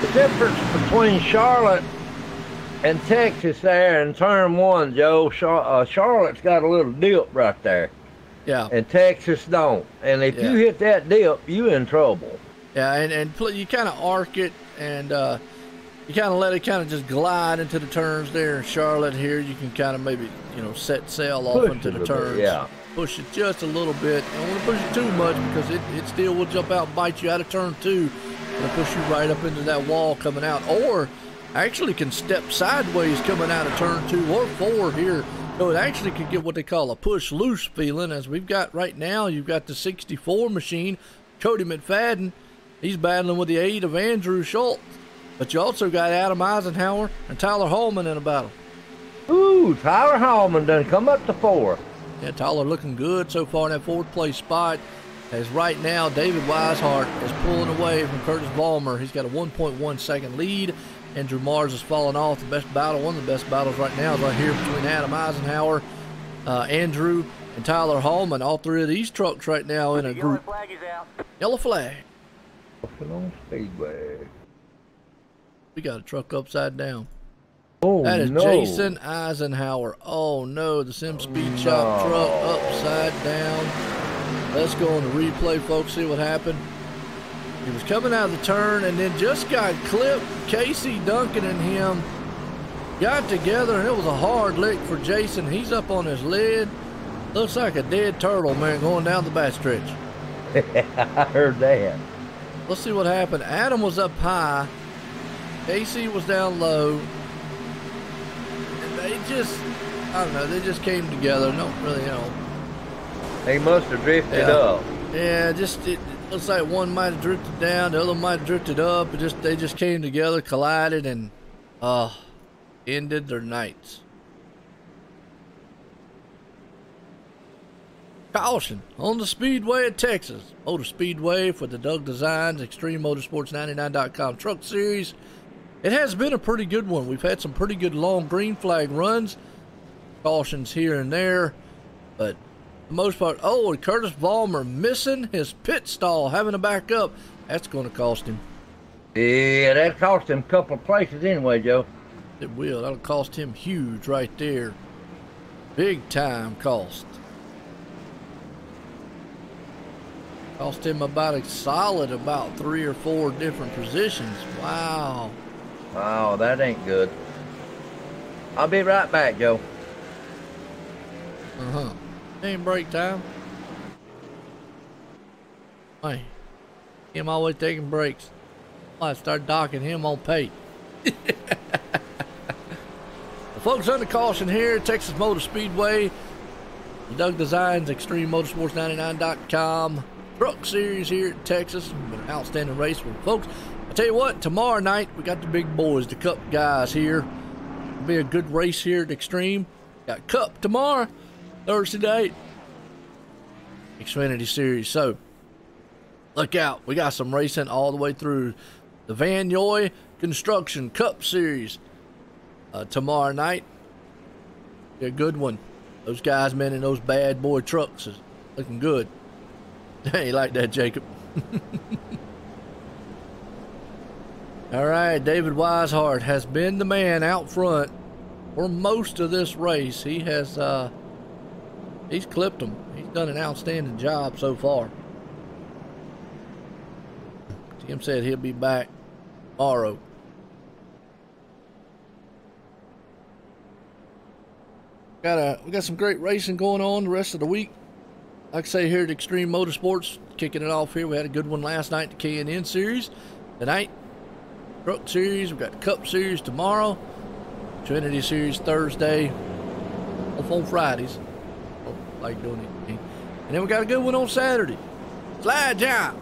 The difference between Charlotte and Texas there in turn 1, Joe, Charlotte's got a little dip right there. Yeah. And Texas don't. And if you hit that dip, you in trouble. Yeah, and you kind of arc it, and you kind of let it kind of just glide into the turns there. In Charlotte here, you can kind of maybe, set sail off into the turns. Yeah. Push it just a little bit. Don't want to push it too much because it still will jump out and bite you out of turn 2 and push you right up into that wall coming out. Or actually can step sideways coming out of turn 2 or 4 here. So it actually could get what they call a push loose feeling, as we've got right now. You've got the 64 machine, Cody McFadden. He's battling with the aid of Andrew Schultz. But you also got Adam Eisenhower and Tyler Hallman in a battle. Ooh, Tyler Hallman done come up to 4. Yeah, Tyler looking good so far in that 4th place spot. As right now, David Weishart is pulling away from Curtis Vollmer. He's got a 1.1 second lead. Andrew Mars has fallen off. The best battle, one of the best battles right now is right here between Adam Eisenhower, Andrew, and Tyler Hallman. All 3 of these trucks right now in a group. Yellow flag is out. Yellow flag. On Speedway. We got a truck upside down. Oh, That is no. Jason Eisenhower. Oh no, the Sim Speed Shop truck upside down. Let's go on the replay, folks, see what happened. He was coming out of the turn and then just got clipped. Casey Duncan and him got together, and it was a hard lick for Jason. He's up on his lid. Looks like a dead turtle, man, going down the backstretch. I heard that. Let's see what happened. Adam was up high. Casey was down low. And they just, I don't know, they just came together. No, really, you know. They must have drifted up. Yeah, just it looks like one might have drifted down, the other might have drifted up. They just came together, collided, and ended their nights. Caution on the Speedway at Texas. Motor Speedway for the Doug Designs Extreme Motorsports 99.com Truck Series. It has been a pretty good one. We've had some pretty good long green flag runs. Cautions here and there, but for the most part, and Curtis Vollmer missing his pit stall, having to back up. That's going to cost him. Yeah, that cost him a couple of places anyway, Joe. It will. That'll cost him huge right there. Big time cost. Cost him about a solid 3 or 4 different positions. Wow. Wow, that ain't good. I'll be right back, Joe. Ain't break time. Hey, him always taking breaks. I start docking him on pay. The folks under caution here at Texas Motor Speedway. Doug Designs Extreme Motorsports 99.com Truck Series here in Texas. Been an outstanding race for folks. I tell you what, tomorrow night we got the big boys, the Cup guys here. It'll be a good race here at Extreme. Got Cup tomorrow, Thursday night, Xfinity Series. So look out, we got some racing all the way through the Van Yoy Construction Cup Series tomorrow night. Be a good one. Those guys, man, in those bad boy trucks is looking good. Hey, like that, Jacob. All right, David Weishart has been the man out front for most of this race. He has, he's clipped them. He's done an outstanding job so far. Tim said he'll be back tomorrow. We got some great racing going on the rest of the week. Like I say, here at Extreme Motorsports, kicking it off here. We had a good one last night, the K&N Series. Tonight, Truck Series. We've got the Cup Series tomorrow. Trinity Series Thursday. Off on Fridays. Don't like doing anything. And then we got a good one on Saturday. Slide Job.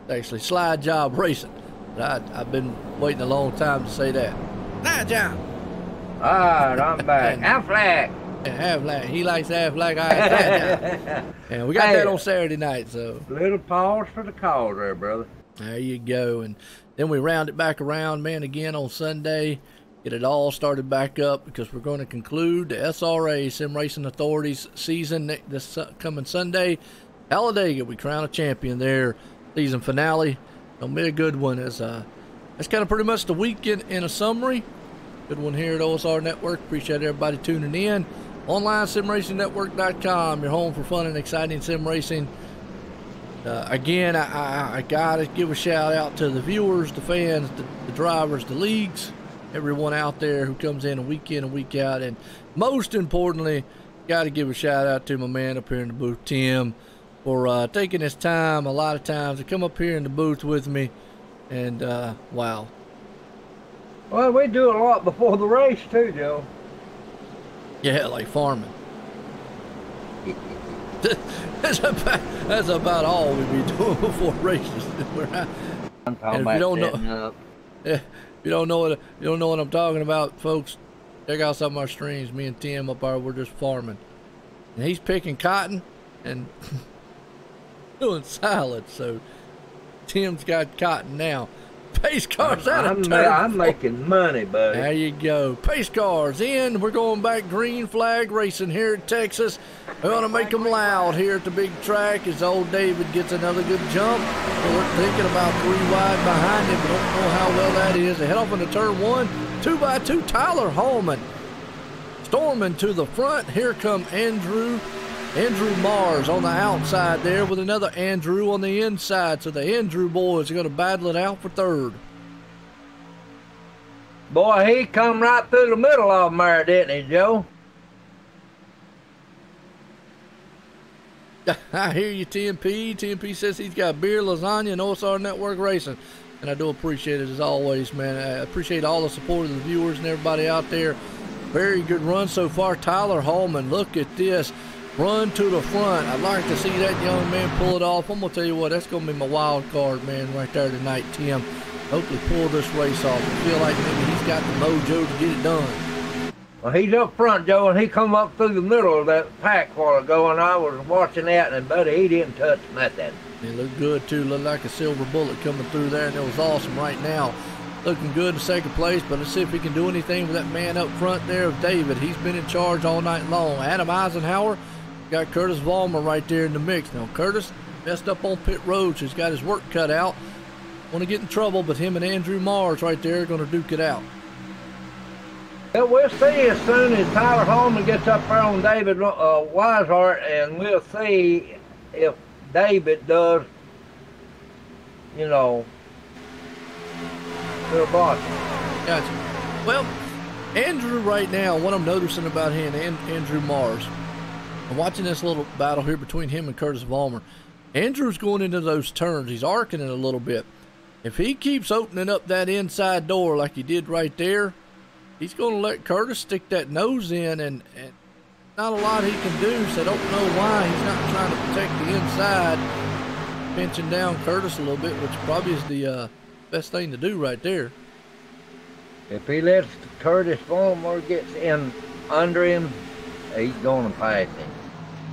Actually, Slide Job Racing. But I've been waiting a long time to say that. Slide Job. All right, I'm back. Affleck. Yeah, Affleck. He likes Affleck. And we got that on Saturday night. So Little pause for the cause there, brother. there you go. And then we round it back around, man, again on Sunday. Get it all started back up because we're going to conclude the SRA, Sim Racing Authority's season this coming Sunday. Talladega, we crown a champion there. Season finale. Gonna be a good one. That's kind of pretty much the weekend in a summary. Good one here at OSR Network. Appreciate everybody tuning in. Online simracingnetwork.com, your home for fun and exciting sim racing. Again, I gotta give a shout out to the viewers, the fans, the drivers, the leagues, everyone out there who comes in week and week out. And most importantly, gotta give a shout out to my man up here in the booth, Tim, for taking his time a lot of times to come up here in the booth with me. And wow. Well, we do a lot before the race too, Joe. Yeah, like farming. That's about all we be doing before races. I'm talking And if about you don't setting know, up. yeah, if you don't know what I'm talking about, folks, Check out some of our streams. Me and Tim up there, we're just farming. And he's picking cotton and doing salad. So Tim's got cotton now. Pace cars out of turn. I'm making money, buddy. There you go. Pace cars in. We're going back green flag racing here in Texas. We're going to make them loud here at the big track as old David gets another good jump. We're thinking about 3 wide behind him. We don't know how well that is. They head off into turn 1. 2x2, Tyler Hallman storming to the front. Here come Andrew Mars on the outside there with another Andrew on the inside. So the Andrew boys are going to battle it out for third. Boy, he come right through the middle of them there, didn't he, Joe? I hear you, TMP. TMP says he's got beer, lasagna, and OSR Network Racing. And I do appreciate it as always, man. I appreciate all the support of the viewers and everybody out there. Very good run so far. Tyler Hallman, look at this. Run to the front. I'd like to see that young man pull it off. I'm going to tell you what, that's going to be my wild card, man, right there tonight, Tim. Hopefully pull this race off. I feel like maybe he's got the mojo to get it done. Well, he's up front, Joe, and he come up through the middle of that pack a while ago, and I was watching that, and buddy, he didn't touch nothing. It looked good, too. Looked like a silver bullet coming through there, and it was awesome right now. Looking good in second place, but let's see if he can do anything with that man up front there of David. He's been in charge all night long. Adam Eisenhower got Curtis Vollmer right there in the mix. Now, Curtis messed up on pit road, so he's got his work cut out. Want to get in trouble, but him and Andrew Mars right there are going to duke it out. Well, we'll see as soon as Tyler Hallman gets up there on David Weishart, and we'll see if David does, you know, to the boss. Gotcha. Well, Andrew right now, what I'm noticing about him and Andrew Mars, I'm watching this little battle here between him and Curtis Vollmer. Andrew's going into those turns. He's arcing it a little bit. If he keeps opening up that inside door like he did right there, he's going to let Curtis stick that nose in, and not a lot he can do, so I don't know why he's not trying to protect the inside, pinching down Curtis a little bit, which probably is the best thing to do right there. If he lets Curtis Vollmer get in under him, he's going to pass him.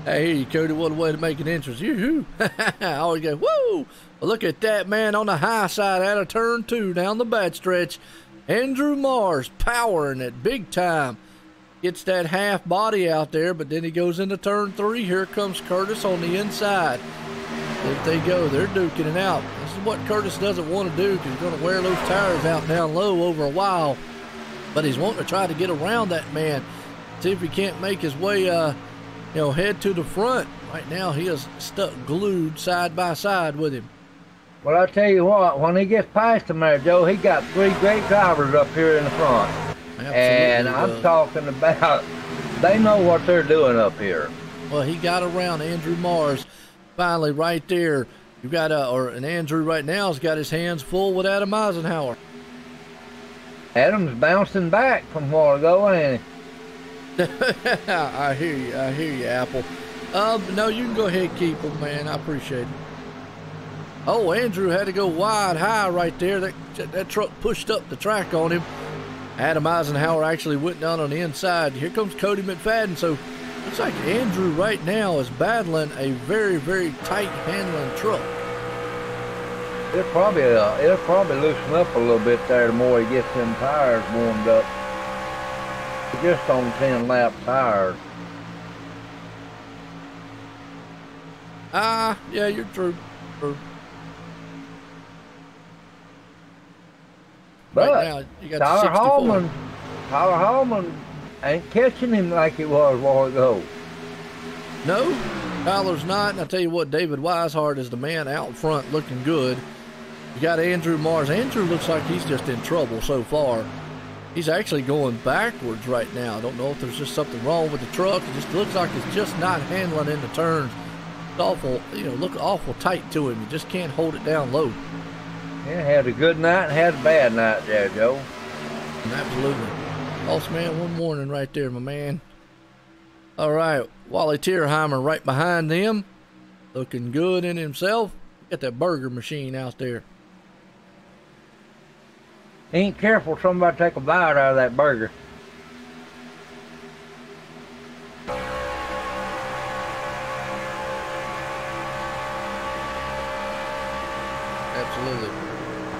I hear you, Cody. What a way to make an entrance. Yoo-hoo. I always go, woo! Well, look at that, man, on the high side out of turn 2 down the back stretch. Andrew Mars powering it big time. Gets that half body out there, but then he goes into turn 3. Here comes Curtis on the inside. If they go, they're duking it out. This is what Curtis doesn't want to do, because he's going to wear those tires out down low over a while. But he's wanting to try to get around that man. See if he can't make his way, head to the front. Right now, he is stuck glued side by side with him. Well, I tell you what, when he gets past him there, Joe, he got 3 great drivers up here in the front. Absolutely, and I'm talking about, they know what they're doing up here. Well, he got around Andrew Mars finally right there. You've got and Andrew right now has got his hands full with Adam Eisenhower. Adam's bouncing back from a while ago, ain't he? I hear you, Apple. No, you can go ahead and keep him, man. I appreciate it. Oh, Andrew had to go wide high right there. That truck pushed up the track on him. Adam Eisenhower actually went down on the inside. Here comes Cody McFadden. So looks like Andrew right now is battling a very, very tight handling truck. It'll probably loosen up a little bit there the more he gets them tires warmed up. Just on 10 lap tires. Yeah, you're true. But right now, you got Tyler Hallman ain't catching him like he was a while ago. No, Tyler's not. And I tell you what, David Weishart is the man out front looking good. You got Andrew Mars. Andrew looks like he's just in trouble so far. He's actually going backwards right now. I don't know if there's just something wrong with the truck. It just looks like it's just not handling in the turns. It's awful, look awful tight to him. You just can't hold it down low. Yeah, had a good night and had a bad night there, Joe. Absolutely. Boss man, one morning right there, my man. All right, Wally Tierheimer right behind them. Looking good in himself. Got that burger machine out there. Ain't careful, somebody take a bite out of that burger. Absolutely.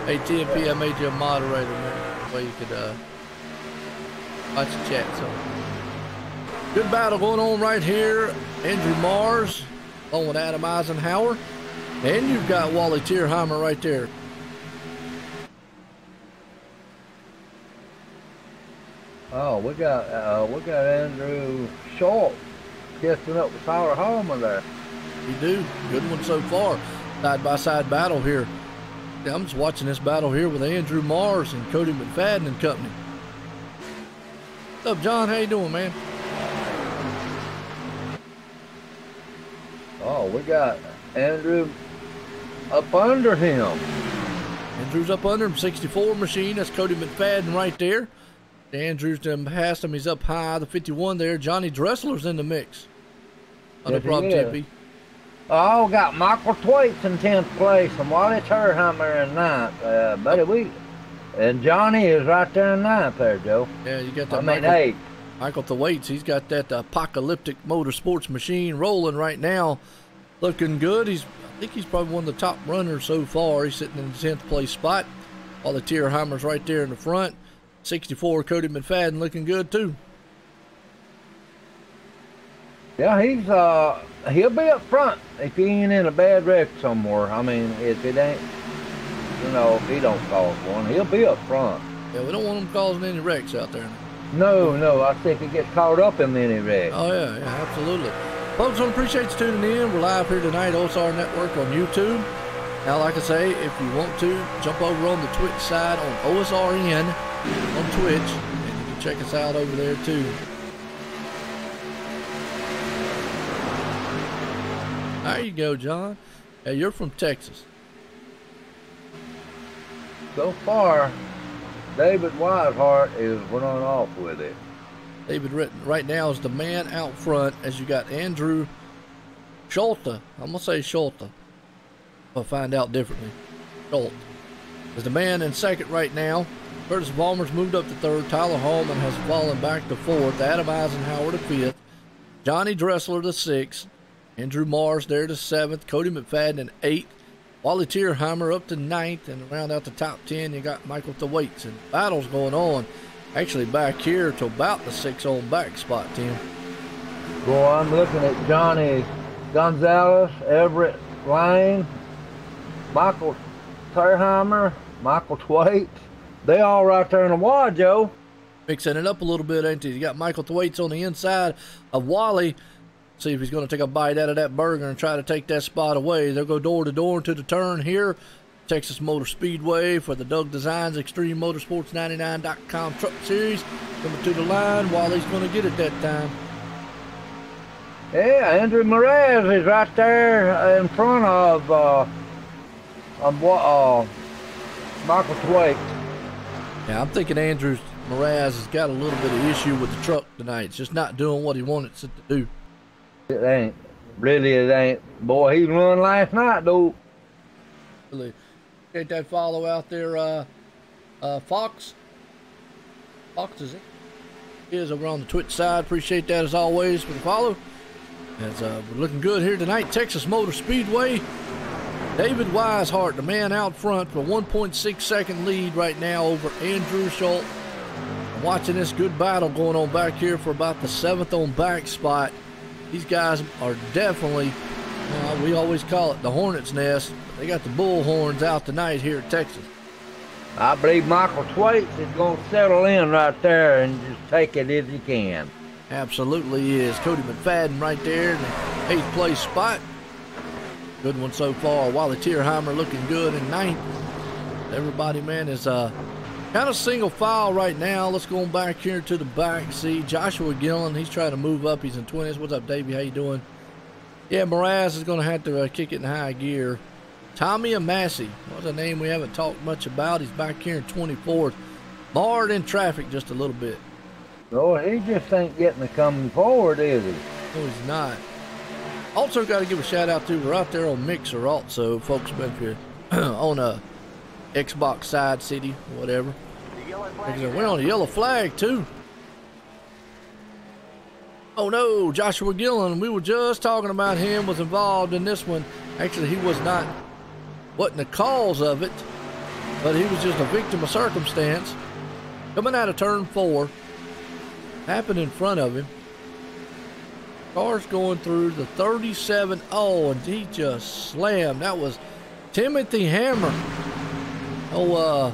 Hey, TMP, I made you a moderator, man. That way you could watch the chat. So, good battle going on right here. Andrew Mars along with Adam Eisenhower. And you've got Wally Tierheimer right there. Oh, we got Andrew Schultz kissing up with Tyler Hallman there. You do. Good one so far. Side-by-side battle here. Yeah, I'm just watching this battle here with Andrew Mars and Cody McFadden and company. What's up, John? How you doing, man? Oh, we got Andrew up under him. Andrew's up under him. 64 machine. That's Cody McFadden right there. Andrew's done past him. He's up high. The 51 there. Johnny Dressler's in the mix. On the prop TP. Oh, got Michael Thwaites in 10th place and Wally Tierheimer in 9th. Buddy, and Johnny is right there in 9th there, Joe. Yeah, you got that. Michael Thwaites. He's got that apocalyptic motorsports machine rolling right now. Looking good. I think he's probably one of the top runners so far. He's sitting in the 10th place spot. All the Tierheimers right there in the front. 64 Cody McFadden looking good too. Yeah, he'll be up front if he ain't in a bad wreck somewhere. I mean, if it ain't, if he don't cause one, he'll be up front. Yeah, we don't want him causing any wrecks out there. No, I think he gets caught up in any wreck. Oh yeah, absolutely. Folks, I appreciate you tuning in. We're live here tonight, OSR Network on YouTube. Now, like I say, if you want to, jump over on the Twitch side on OSRN on Twitch, and you can check us out over there too. There you go, John. Hey, you're from Texas. So far, David Whitehart is running off with it. David right now is the man out front, as you got Andrew Schulte. I'm going to say Schulte. I'll find out differently. Schulte is the man in second right now. Curtis Vollmer's moved up to third. Tyler Hallman has fallen back to fourth. Adam Eisenhower to fifth. Johnny Dressler to sixth. Andrew Mars there to seventh. Cody McFadden in eighth. Wally Tierheimer up to ninth. And around out the top 10, you got Michael Thwaites. And battles going on actually back here to about the 6 on back spot, Tim. Boy, I'm looking at Johnny Gonzalez, Everett Lane, Michael Tierheimer, Michael Thwaites. They all right there in the wad, Joe. Mixing it up a little bit, ain't he? You got Michael Thwaites on the inside of Wally. See if he's going to take a bite out of that burger and try to take that spot away. They'll go door to door into the turn here. Texas Motor Speedway for the Doug Designs Extreme Motorsports 99.com Truck Series. Coming to the line. Wally's going to get it that time. Yeah, Andrew Mraz is right there in front of Michael Thwaites. Yeah, I'm thinking Andrew Mraz has got a little bit of issue with the truck tonight. It's just not doing what he wanted it to do. It ain't. Really, it ain't. Boy, he run last night, though. Really. Get that follow out there, Fox. Fox is it? He is over on the Twitch side. Appreciate that as always for the follow. As we're looking good here tonight. Texas Motor Speedway. David Weishart, the man out front for 1.6 second lead right now over Andrew Schultz. Watching this good battle going on back here for about the 7th on back spot. These guys are definitely, we always call it the hornet's nest. They got the bull horns out tonight here in Texas. I believe Michael Thwaites is going to settle in right there and just take it as he can. Absolutely is. Cody McFadden right there in the 8th place spot. Good one so far. Wally Tierheimer looking good in 9th. Everybody, man, is kind of single file right now. Let's go back here to the back. See Joshua Gillen. He's trying to move up. He's in 20th. What's up, Davey? How you doing? Yeah, Mraz is going to have to kick it in high gear. Tommy Amassey. What's a name we haven't talked much about? He's back here in 24th. Marred in traffic just a little bit. No, he just ain't getting to coming forward, is he? No, he's not. Also got to give a shout out to, we're out there on Mixer also, folks, if you're on a Xbox Side City, whatever. We're on the yellow flag too. Oh no, Joshua Gillen, we were just talking about him, was involved in this one. Actually, he was not wasn't the cause of it, but he was just a victim of circumstance. Coming out of turn 4, happened in front of him. Car's going through the 37. Oh, and he just slammed. That was Timothy Hammer. Oh,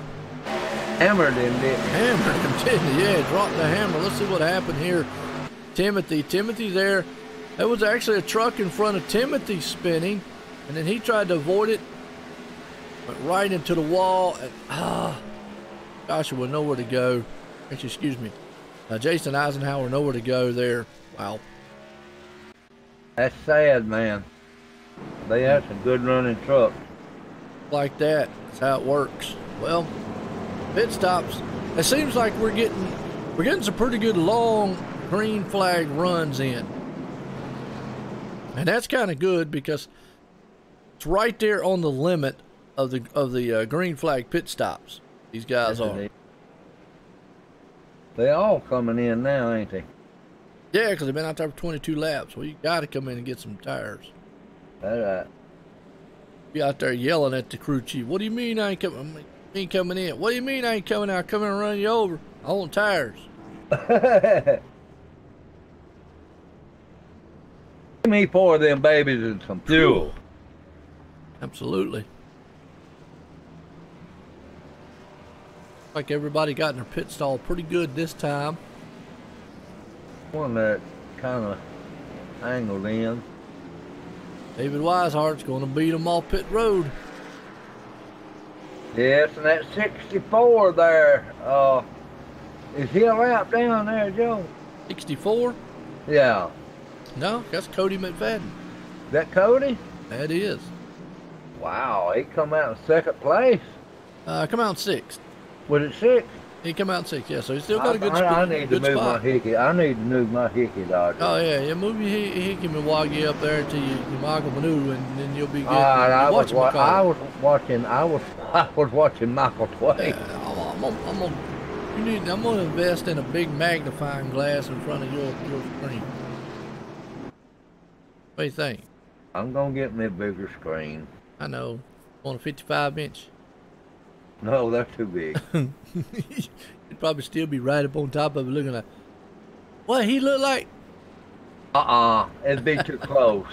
Hammered him, didn't he? hammered him, didn't he? Yeah, dropped the hammer. Let's see what happened here. Timothy there. There was actually a truck in front of Timothy spinning, and then he tried to avoid it. Went right into the wall, and Joshua nowhere to go. Actually, excuse me. Jason Eisenhower nowhere to go there. Wow. That's sad, man. They had some good running trucks. Like that. That's how it works. Well, pit stops. It seems like we're getting some pretty good long green flag runs in. And that's kind of good because it's right there on the limit of the green flag pit stops. These guys are. They all coming in now, ain't they? Yeah, because they've been out there for 22 laps. Well, you got to come in and get some tires. All right. Be out there yelling at the crew chief. What do you mean I ain't coming? Ain't coming in? What do you mean I ain't coming out? Come in and run you over. I want tires. Give me 4 of them babies and some fuel. Absolutely. Like everybody got in their pit stall pretty good this time. One that kind of angled in. David Wisehart's going to beat them off pit road. Yes, and that 64 there. Is he a lap down there, Joe? 64? Yeah. No, that's Cody McFadden. Is that Cody? That is. Wow, he come out in 2nd place. Come out in 6th. Was it 6th? He come out in 6th, yeah. So he's still got a good spot. I need to move my hickey. I need to move my hickey, Dodger. Oh yeah, move your hickey Milwaukee up there to your Michael Manu, and then you'll be good. I was watching Michael Twain. Yeah, I'm gonna invest in a big magnifying glass in front of your screen. What do you think? I'm gonna get me a bigger screen. I know. On a 55-inch. No, that's too big. You'd probably still be right up on top of it looking like, what he look like? It'd be too close.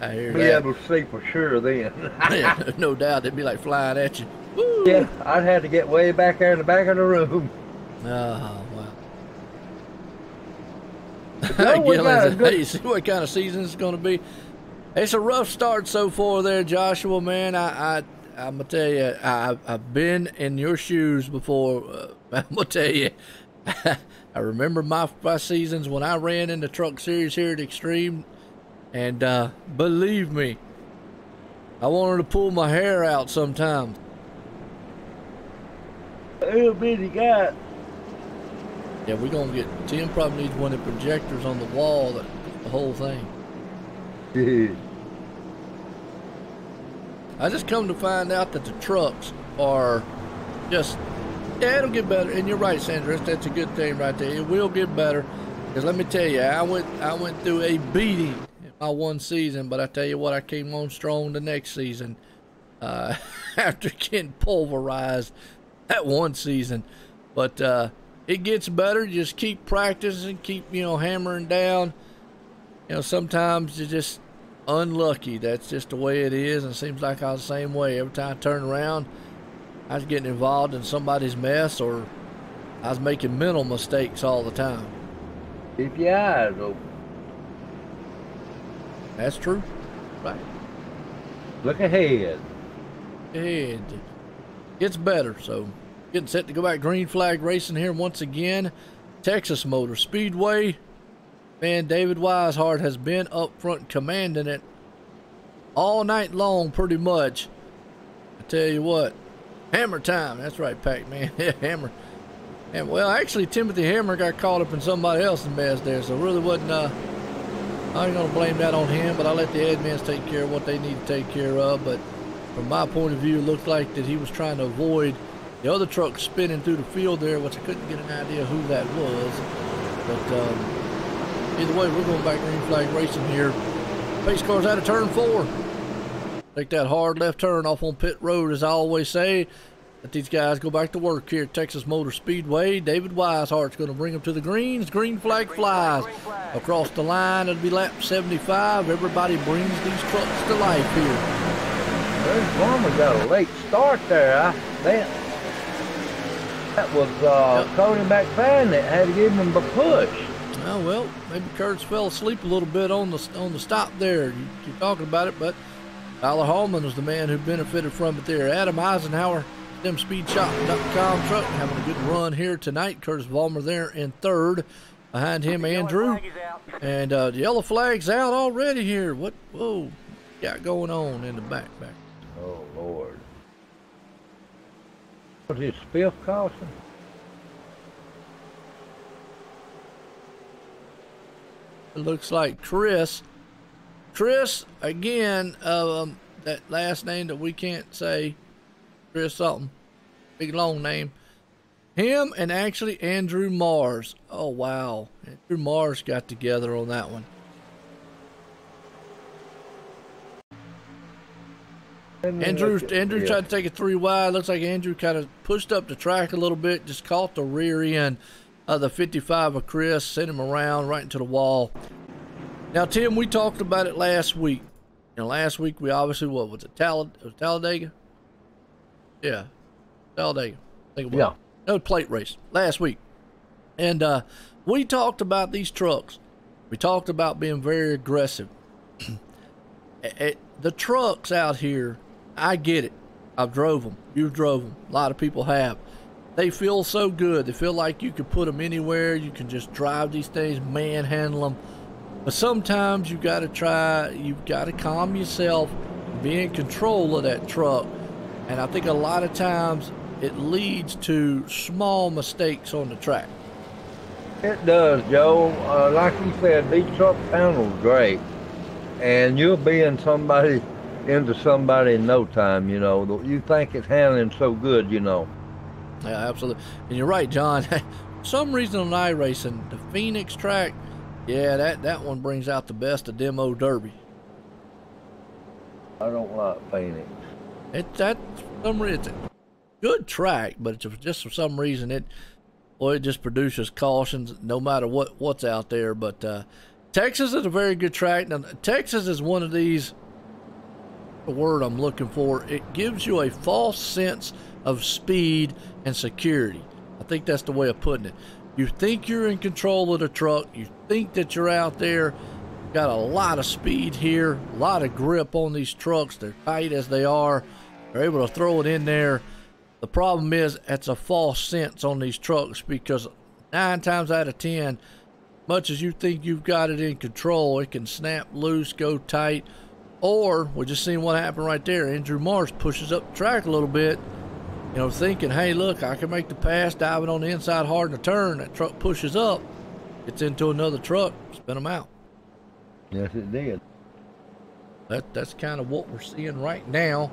I hear Be that. able to see for sure then. Yeah, no doubt they'd be like flying at you. Woo! Yeah, I'd have to get way back there in the back of the room. Oh, wow. No, we got a Gillen, good- hey, you see what kind of season it's going to be? It's a rough start so far there, Joshua, man. I'm going to tell you, I've been in your shoes before. I'm going to tell you, I remember my seasons when I ran in the Truck Series here at Extreme, and believe me, I wanted to pull my hair out sometimes. Little bitty guy. Yeah, we're going to get, Tim probably needs one of the projectors on the wall, that the whole thing. Yeah. I just come to find out that the trucks are just, yeah, it'll get better. And you're right, Sandra, that's a good thing right there. It will get better. Because let me tell you, I went through a beating in my one season, but I tell you what, I came on strong the next season after getting pulverized that one season. But it gets better. Just keep practicing, keep, hammering down. Sometimes you just unlucky. That's just the way it is, and it seems like I was the same way. Every time I turned around, I was getting involved in somebody's mess, or I was making mental mistakes all the time. Keep your eyes open. That's true. Right. Look ahead. It gets better, so getting set to go back green flag racing here once again. Texas Motor Speedway. Man, David Weishart has been up front commanding it all night long, pretty much. I tell you what, hammer time. That's right, Pac-Man. Hammer. And well, actually, Timothy Hammer got caught up in somebody else's mess there, so it really wasn't. I ain't gonna blame that on him, but I let the admins take care of what they need to take care of. But from my point of view, it looked like that he was trying to avoid the other truck spinning through the field there, which I couldn't get an idea who that was. But either way, we're going back green flag racing here. Pace car's out of turn 4. Take that hard left turn off on pit road, as I always say. Let these guys go back to work here at Texas Motor Speedway. David Weishart's going to bring them to the greens. Green flag flies across the line. It'll be lap 75. Everybody brings these trucks to life here. There's Farmer got a late start there. I bet that was Cody McFadden that had to give him a push. Oh, well, maybe Curtis fell asleep a little bit on the stop there. You're talking about it, but Tyler Hallman was the man who benefited from it there. Adam Eisenhower, StemSpeedShop.com truck, having a good run here tonight. Curtis Vollmer there in third. Behind him, Andrew. And the yellow flag's out already here. Whoa, got going on in the back? Oh, Lord. Was his fifth caution? It looks like Chris, again, that last name that we can't say, Chris something, big long name. Him and actually Andrew Mars. Oh, wow. Andrew Mars got together on that one. Andrew tried to take it 3 wide. Looks like Andrew kind of pushed up the track a little bit, just caught the rear end of the 55 of Chris, sent him around right into the wall. Now, Tim, we talked about it last week. Last week we obviously, what was it, Talladega? Yeah, Talladega. I think it was. Yeah. No, plate race last week. And we talked about these trucks. We talked about being very aggressive. The trucks out here, I get it. I've drove them. You've drove them. A lot of people have. They feel so good. They feel like you can put them anywhere. You can just drive these things, manhandle them. But sometimes you've got to calm yourself, be in control of that truck. And I think a lot of times it leads to small mistakes on the track. It does, Joe. Like you said, these trucks handle great. And you'll be into somebody in no time, You think it's handling so good, Yeah, absolutely. And you're right, John. For some reason on iRacing, the Phoenix track, yeah, that one brings out the best of Demo Derby. I don't like Phoenix. It's a good track, but it's just for some reason it just produces cautions no matter what's out there. But Texas is a very good track. Now, Texas is one of these, the word I'm looking for, it gives you a false sense of speed and security. I think that's the way of putting it. You think you're in control of the truck. You think that you're out there. Got a lot of speed here, a lot of grip on these trucks. They're tight as they are. They're able to throw it in there. The problem is it's a false sense on these trucks because 9 times out of 10, much as you think you've got it in control, it can snap loose, go tight, or we just seen what happened right there. Andrew Mars pushes up the track a little bit, thinking, hey, look, I can make the pass, diving on the inside hard in the turn. That truck pushes up, gets into another truck, spin them out. Yes, it did. That's kind of what we're seeing right now.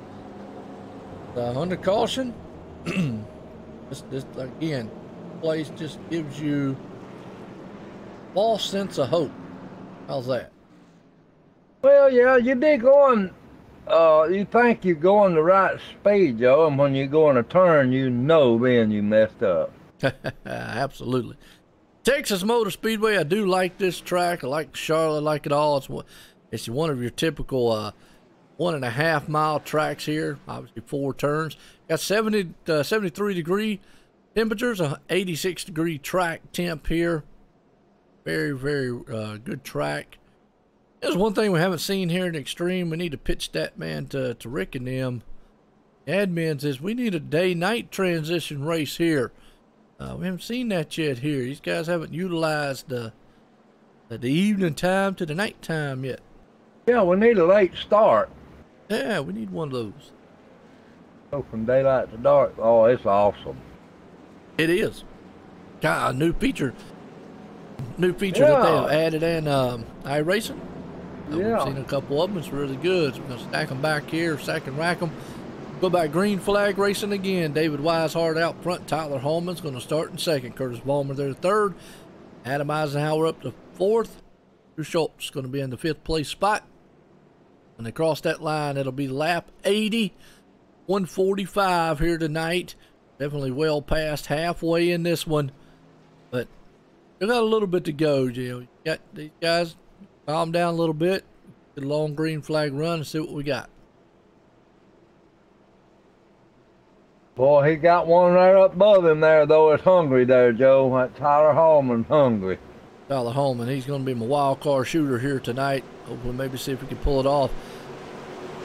Under caution, this again, place just gives you false sense of hope. How's that? Well, yeah, you be going, you think you're going the right speed, Joe, and when you go in a turn, then you messed up. Absolutely. Texas Motor Speedway, I do like this track. I like Charlotte, I like it all. It's one of your typical 1.5 mile tracks here, obviously 4 turns. Got 73 degree temperatures, a 86 degree track temp here. Very, very good track. There's one thing we haven't seen here in Extreme. We need to pitch that, man, to Rick and them. Admins is we need a day-night transition race here. We haven't seen that yet here. These guys haven't utilized the evening time to the night time yet. Yeah, we need a late start. Yeah, we need one of those. Go from daylight to dark. Oh, it's awesome. It is. Got a new feature that they have added in iRacing. Yeah. We've seen a couple of them. It's really good. So we're going to stack them back here, stack and rack them. Go back green flag racing again. David Weishart out front. Tyler Hallman's going to start in second. Curtis Vollmer there third. Adam Eisenhower up to fourth. Drew Schultz going to be in the 5th place spot. When they cross that line, it'll be lap 80, 145 here tonight. Definitely well past halfway in this one, but we got a little bit to go. You got these guys calm down a little bit, get a long green flag run, and see what we got. Boy, he got one right up above him there, though. It's hungry there, Joe. That Tyler Hallman's hungry. Tyler Hallman, he's going to be my wild card shooter here tonight. Hopefully, maybe see if we can pull it off.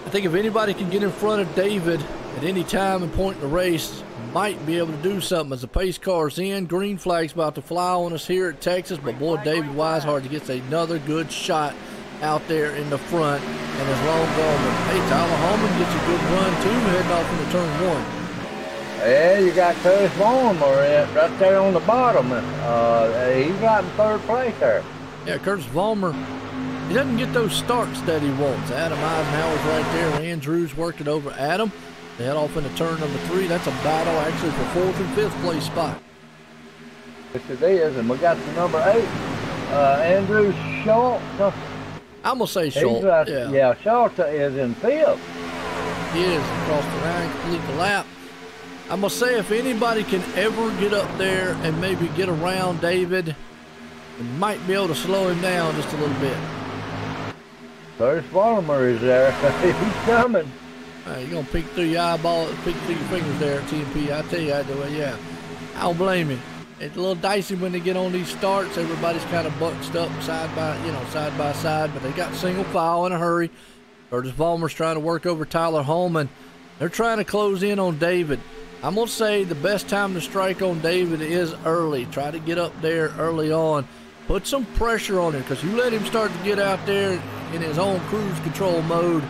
I think if anybody can get in front of David at any time and point in the race, might be able to do something. As the pace car's in, green flag's about to fly on us here at Texas, but boy, David Weishart gets another good shot out there in the front, and is long gone. But hey, Tyler Hallman gets a good run too, heading off into turn 1. Yeah, you got Curtis Vollmer right there on the bottom. He's right in third place there. Yeah, Curtis Vollmer, he doesn't get those starts that he wants. Adam Eisenhower's right there. Andrews worked it over Adam. They head off into turn number 3. That's a battle actually for 4th and 5th place spot. Yes, it is, and we got the number 8, Andrew Schultz. I'm going to say Schultz. Right, yeah, Schultz is in 5th. He is across the line, complete the lap. I'm going to say if anybody can ever get up there and maybe get around David, we might be able to slow him down just a little bit. Curtis Vollmer is there. He's coming. You're going to peek through your eyeball, peek through your fingers there at TMP. I tell you, I do it, yeah. I don't blame him. It's a little dicey when they get on these starts. Everybody's kind of bunched up side by side, but they got single file in a hurry. Curtis Vollmer's trying to work over Tyler Hallman. They're trying to close in on David. I'm going to say the best time to strike on David is early. Try to get up there early on. Put some pressure on him, because you let him start to get out there in his own cruise control mode.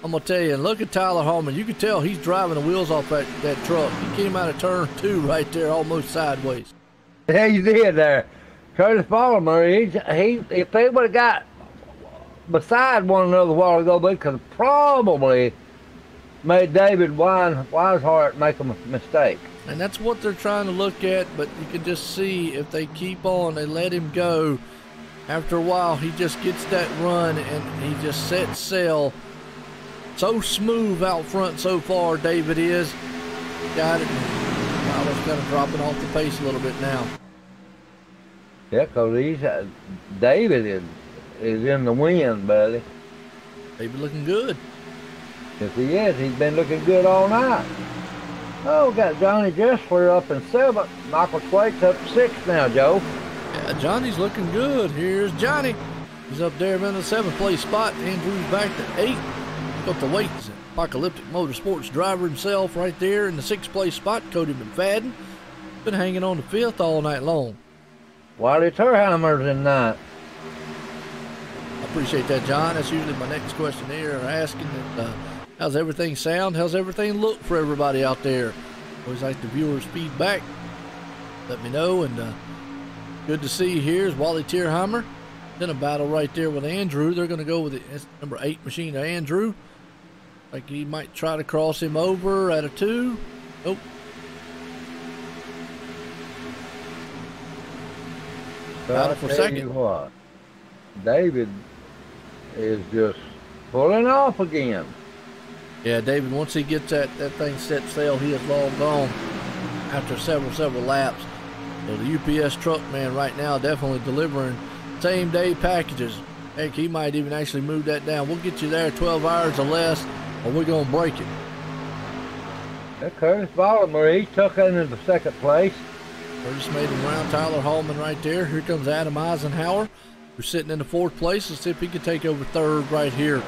I'm going to tell you, and look at Tyler Hallman. You can tell he's driving the wheels off that truck. He came out of turn 2 right there, almost sideways. Yeah, you did there. Curtis Vollmer, if they would have got beside one another a while ago, they could have probably made David Weishart make a mistake. And that's what they're trying to look at, but you can just see if they keep on, they let him go. After a while, he just gets that run, and he just sets sail. So smooth out front so far, David is. Got it. Tyler's kind of dropping off the pace a little bit now. Yeah, because David is in the wind, buddy. David looking good. Yes, he is. He's been looking good all night. Oh, we got Johnny Dressler up in 7th. Michael Swait's up 6th now, Joe. Yeah, Johnny's looking good. Here's Johnny. He's up there in the 7th place spot. Andrew's back to 8. Got the weights. Apocalyptic Motorsports driver himself right there in the 6th place spot. Cody McFadden. Been hanging on the 5th all night long. Wiley Turheimer's in 9th. I appreciate that, John. That's usually my next question there. Asking that, how's everything sound? How's everything look for everybody out there? Always like the viewers' feedback. Let me know. And good to see you here is Wally Tierheimer. Then a battle right there with Andrew. They're going to go with the number 8 machine of Andrew. Like he might try to cross him over at a 2. Nope. Battle for second. You what, David is just pulling off again. Yeah, David, once he gets that thing set sail, he is long gone after several laps. So the UPS truck man right now definitely delivering same day packages. Heck, he might even actually move that down. We'll get you there 12 hours or less, or we're going to break it. That Curtis Vollmer, he took into the 2nd place. Curtis made him around Tyler Hallman right there. Here comes Adam Eisenhower, who's sitting in the 4th place. Let's see if he can take over 3rd right here.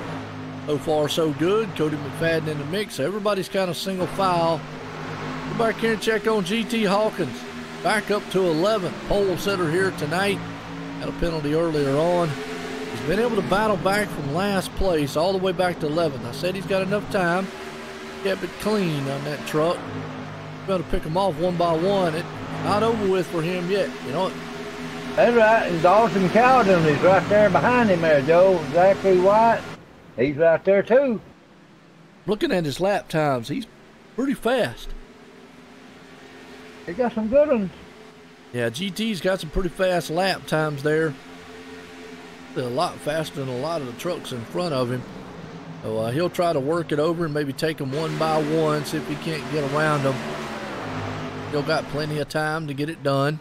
So far, so good. Cody McFadden in the mix. Everybody's kind of single file. Go back here and check on GT Hawkins. Back up to 11th. Pole sitter here tonight. Had a penalty earlier on. He's been able to battle back from last place all the way back to 11th. I said he's got enough time. Kept it clean on that truck. Got to pick them off one by one. It's not over with for him yet. You know what? That's right. And Dawson Cowden is right there behind him there, Joe. Zachary White. He's right there too. Looking at his lap times, he's pretty fast. He got some good ones. Yeah, GT's got some pretty fast lap times there. They're a lot faster than a lot of the trucks in front of him. So he'll try to work it over and maybe take them one by one, see if he can't get around them. Still got plenty of time to get it done.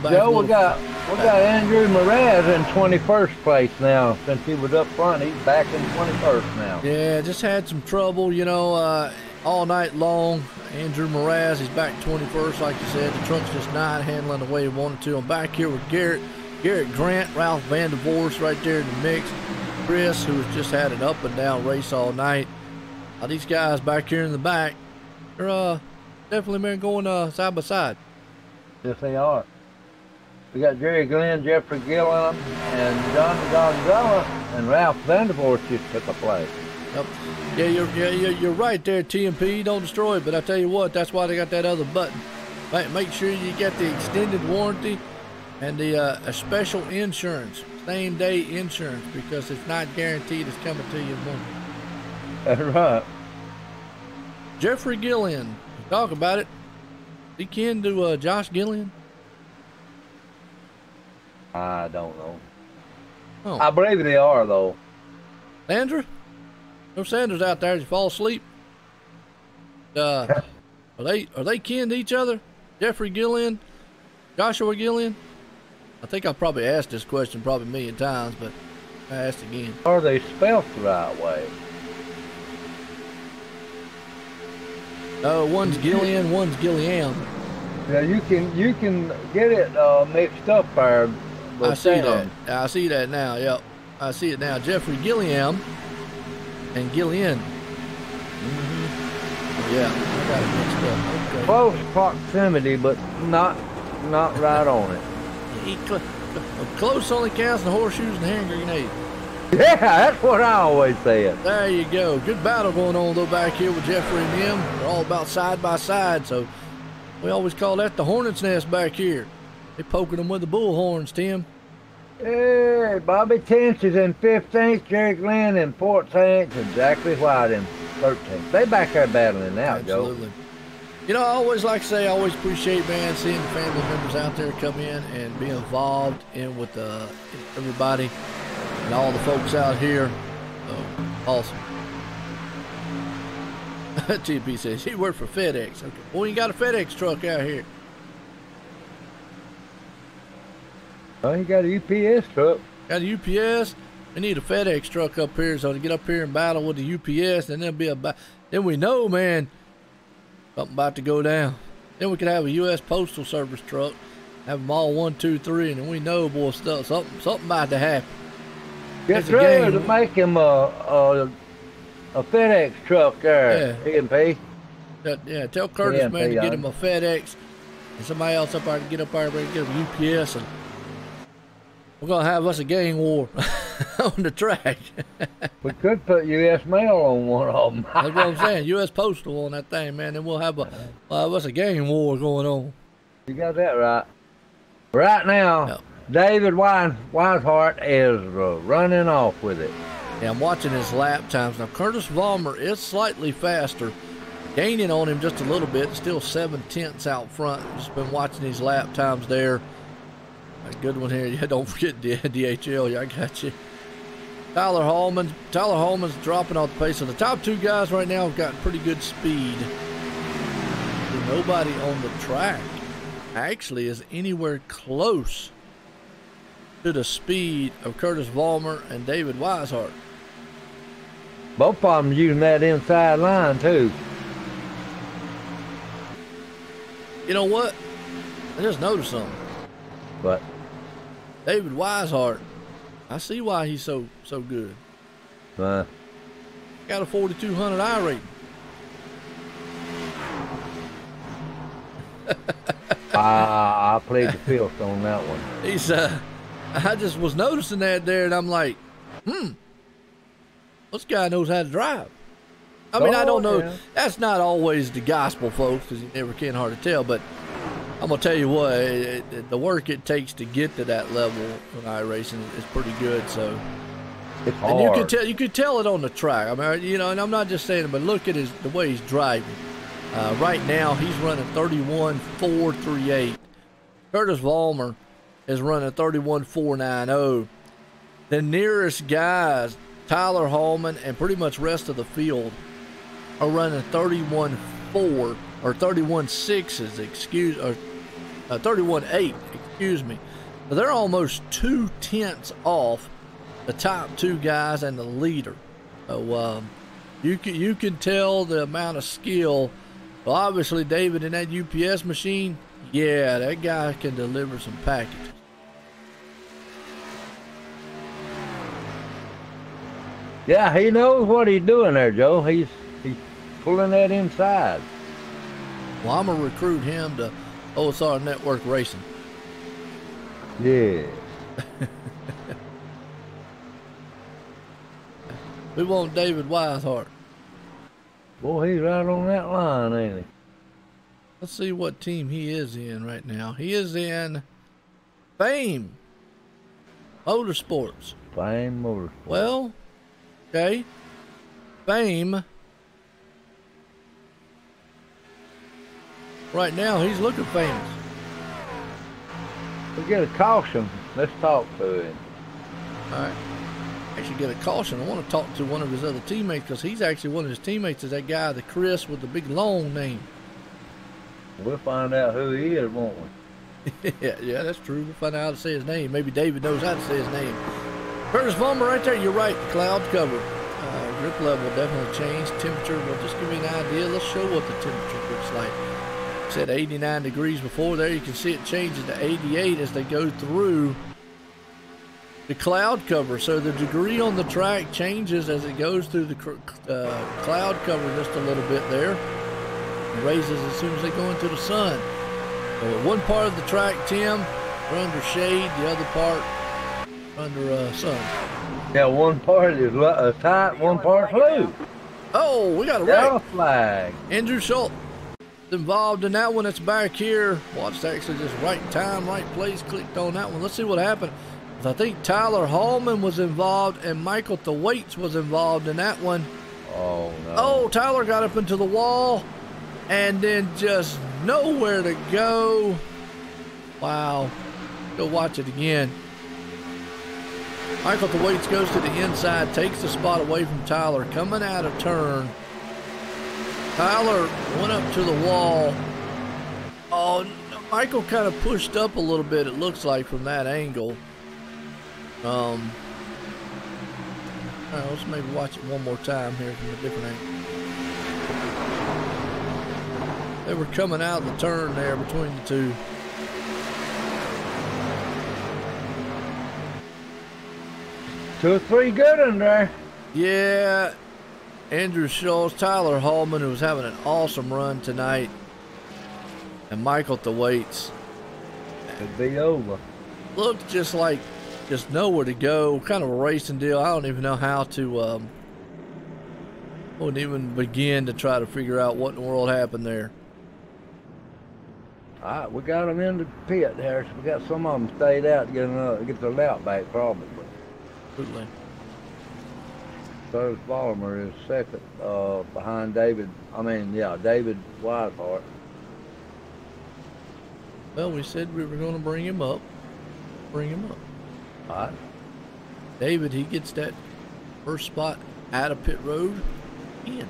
Joe, we got Andrew Mraz in 21st place now. Since he was up front, he's back in 21st now. Yeah, just had some trouble, you know, all night long. Andrew Mraz, he's back 21st, like you said. The truck's just not handling the way he wanted to. I'm back here with Garrett Grant, Ralph Vandervorst right there in the mix. Chris, who's just had an up and down race all night. These guys back here in the back, they're definitely been going side by side. Yes, they are. We got Jerry Glenn, Jeffrey Gilliam, and John Gonzalez, and Ralph Vandervorst just took a place. Yep. Yeah, you're right there, TMP. Don't destroy it, but I tell you what, that's why they got that other button. Make sure you get the extended warranty and the special insurance, same-day insurance, because it's not guaranteed it's coming to you in one. That's right. Jeffrey Gillian, talk about it. He kin to Josh Gillian? I don't know. Oh. I believe they are, though. Sandra? No Sanders out there. Did you fall asleep? Are they kin to each other? Jeffrey Gillian? Joshua Gillian? I think I've probably asked this question probably a million times, but I asked again. Are they spelled the right way? One's Gillian, one's Gilliam. Yeah, you can get it mixed up there. I see that. I see that now. Yep, I see it now. Jeffrey Gilliam and Gillian. Mm-hmm. Yeah, I got it mixed up. Okay. Close proximity, but not right on it. Close only counts the horseshoes and hand grenades. Yeah, that's what I always said. There you go. Good battle going on though back here with Jeffrey and them. They're all about side by side, so we always call that the hornet's nest back here. They're poking them with the bullhorns, Tim. Hey, Bobby Tench is in 15th, Jerry Glenn in 14th, and Zachary White in 13th. They back there battling now, Absolutely. Joe. You know, I always like to say, I always appreciate, man, seeing the family members out there come in and be involved in with everybody and all the folks out here. So, awesome. TP says, he worked for FedEx. Okay. Well, you got a FedEx truck out here. Oh, you got a UPS truck. Got a UPS. We need a FedEx truck up here, so to get up here and battle with the UPS, and then we know, man, something about to go down. Then we could have a U.S. Postal Service truck, have them all 1, 2, 3, and then we know, boy, something about to happen. Get ready to make him a FedEx truck there, EMP. Yeah, tell Curtis, EMP, man, to get him a FedEx, and somebody else up there to get up there and get him a UPS, and we're going to have us a gang war on the track. We could put U.S. Mail on one of them. That's what I'm saying, U.S. Postal on that thing, man, and we'll have us a gang war going on. You got that right. Right now, David Weishart is running off with it. Yeah, I'm watching his lap times. Now, Curtis Vollmer is slightly faster, gaining on him just a little bit, still 7/10 out front. Just been watching his lap times there. A good one here. Yeah, don't forget DHL. Yeah, I got you. Tyler Hallman's dropping off the pace. So the top two guys right now have got pretty good speed. Nobody on the track actually is anywhere close to the speed of Curtis Vollmer and David Weishart. Both of them using that inside line too. You know what? I just noticed something. But David Weishart, I see why he's so good. Got a 4,200 I rating. I played the filth on that one. He's I just was noticing that there, and I'm like, this guy knows how to drive. I mean, I don't know. Yeah. That's not always the gospel, folks, because you never can hardly tell. But I'm gonna tell you what, the work it takes to get to that level in iRacing is pretty good. So, it's hard. And you could tell it on the track. I mean, you know, and I'm not just saying it, but look at the way he's driving. Right now, he's running 31.438. Curtis Vollmer is running 31.490. The nearest guys Tyler Hallman, and pretty much rest of the field are running 31.4 or 31.6s, or 31.8, excuse me. So they're almost 2/10 off the top two guys and the leader. So you can tell the amount of skill. Well, obviously, David, in that UPS machine, yeah, that guy can deliver some packages. Yeah, he knows what he's doing there, Joe. He's pulling that inside. Well, I'm going to recruit him to OSR Network Racing. Yeah. We want David Weishart. Boy, he's right on that line, ain't he? Let's see what team he is in right now. He is in Fame Motorsports. Fame Motorsports. Well, okay. Fame. Right now, he's looking famous. We get a caution. Let's talk to him. All right. Actually get a caution. I want to talk to one of his other teammates because he's actually one of his teammates is that guy, the Chris with the big long name. We'll find out who he is, won't we? yeah, that's true. We'll find out how to say his name. Maybe David knows how to say his name. Curtis Vollmer right there. You're right. The cloud cover. Grip level will definitely change. Temperature will just give you an idea. Let's show what the temperature looks like. It said 89 degrees before. There you can see it changes to 88 as they go through the cloud cover. So the degree on the track changes as it goes through the cloud cover just a little bit there. It raises as soon as they go into the sun. So one part of the track, Tim, are under shade. The other part under sun. Yeah, one part is tight, one part blue. Oh, we got a Yellow wreck. flag. Andrew Schultz involved in that one. It's back here. Watched actually just right time, right place, clicked on that one. Let's see what happened. I think Tyler Hallman was involved and Michael Thwaites was involved in that one. Oh, no. Oh, Tyler got up into the wall and then just nowhere to go. Wow. Go watch it again. Michael Thwaites goes to the inside, takes the spot away from Tyler, coming out of turn. Tyler went up to the wall. Oh, Michael kind of pushed up a little bit, it looks like, from that angle. All right, let's maybe watch it one more time here from a different angle. They were coming out of the turn there between the two. Two or three good in there. Yeah, Andrew Schultz, Tyler Hallman, who was having an awesome run tonight, and Michael Thwaites. Could be over. Looked just like just nowhere to go, kind of a racing deal. I don't even know how to, wouldn't even begin to try to figure out what in the world happened there. All right, we got them in the pit there. So we got some of them stayed out to get their lap back probably. Absolutely. Curtis Vollmer is second behind David Weishart. Well, we said we were going to bring him up. Bring him up. All right. David, he gets that first spot out of pit road in.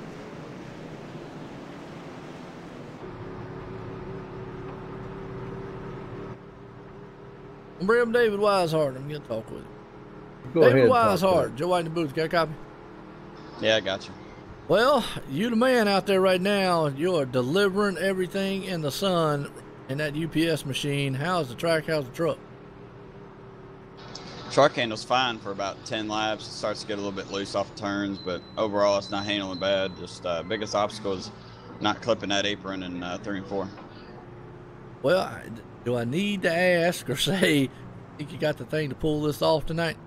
I'm bring up David Weishart. I'm going to talk with him. Go David ahead. Weishart, Joe White in the booth. Got a copy? Yeah, I got you. Well, you the man out there right now. You're delivering everything in the sun in that UPS machine. How's the track? How's the truck? Truck handles fine for about 10 laps. It starts to get a little bit loose off the turns, but overall it's not handling bad. Just biggest obstacle is not clipping that apron in 3 and 4. Well, do I need to ask or say, think you got the thing to pull this off tonight?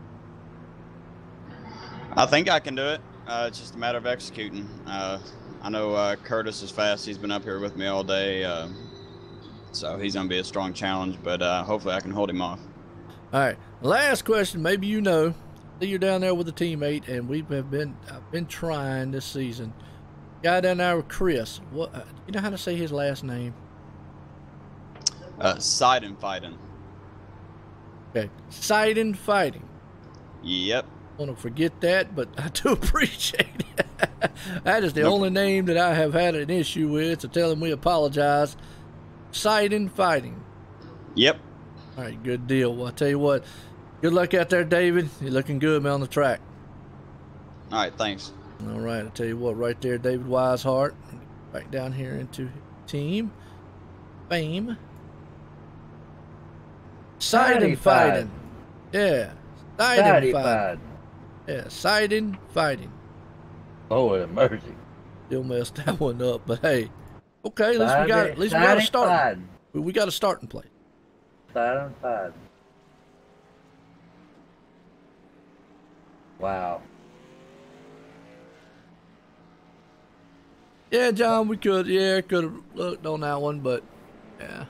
I think I can do it. It's just a matter of executing. I know Curtis is fast. He's been up here with me all day, so he's going to be a strong challenge, but hopefully I can hold him off. All right, last question. Maybe you know. See, you're down there with a teammate, and I've been trying this season. Guy down there with Chris. What? You know how to say his last name? Side and fighting. Okay, Sidon Fighting. Yep. want to forget that, but I do appreciate it. That is the only name that I have had an issue with, so tell him we apologize. Sighting Fighting. Yep. All right, good deal. Well, I'll tell you what, good luck out there, David. You're looking good, man, on the track. All right, thanks. All right, I'll tell you what, right there, David Weishart. Back down here into team fame. Sighting Fighting. Yeah. Sighting Fighting. Yeah, Sighting Fighting. Lord have mercy. Still messed that one up, but hey. Okay, at least we got a start. We got a starting place. Sighting Fighting. Wow. Yeah, John, we could have looked on that one, but yeah.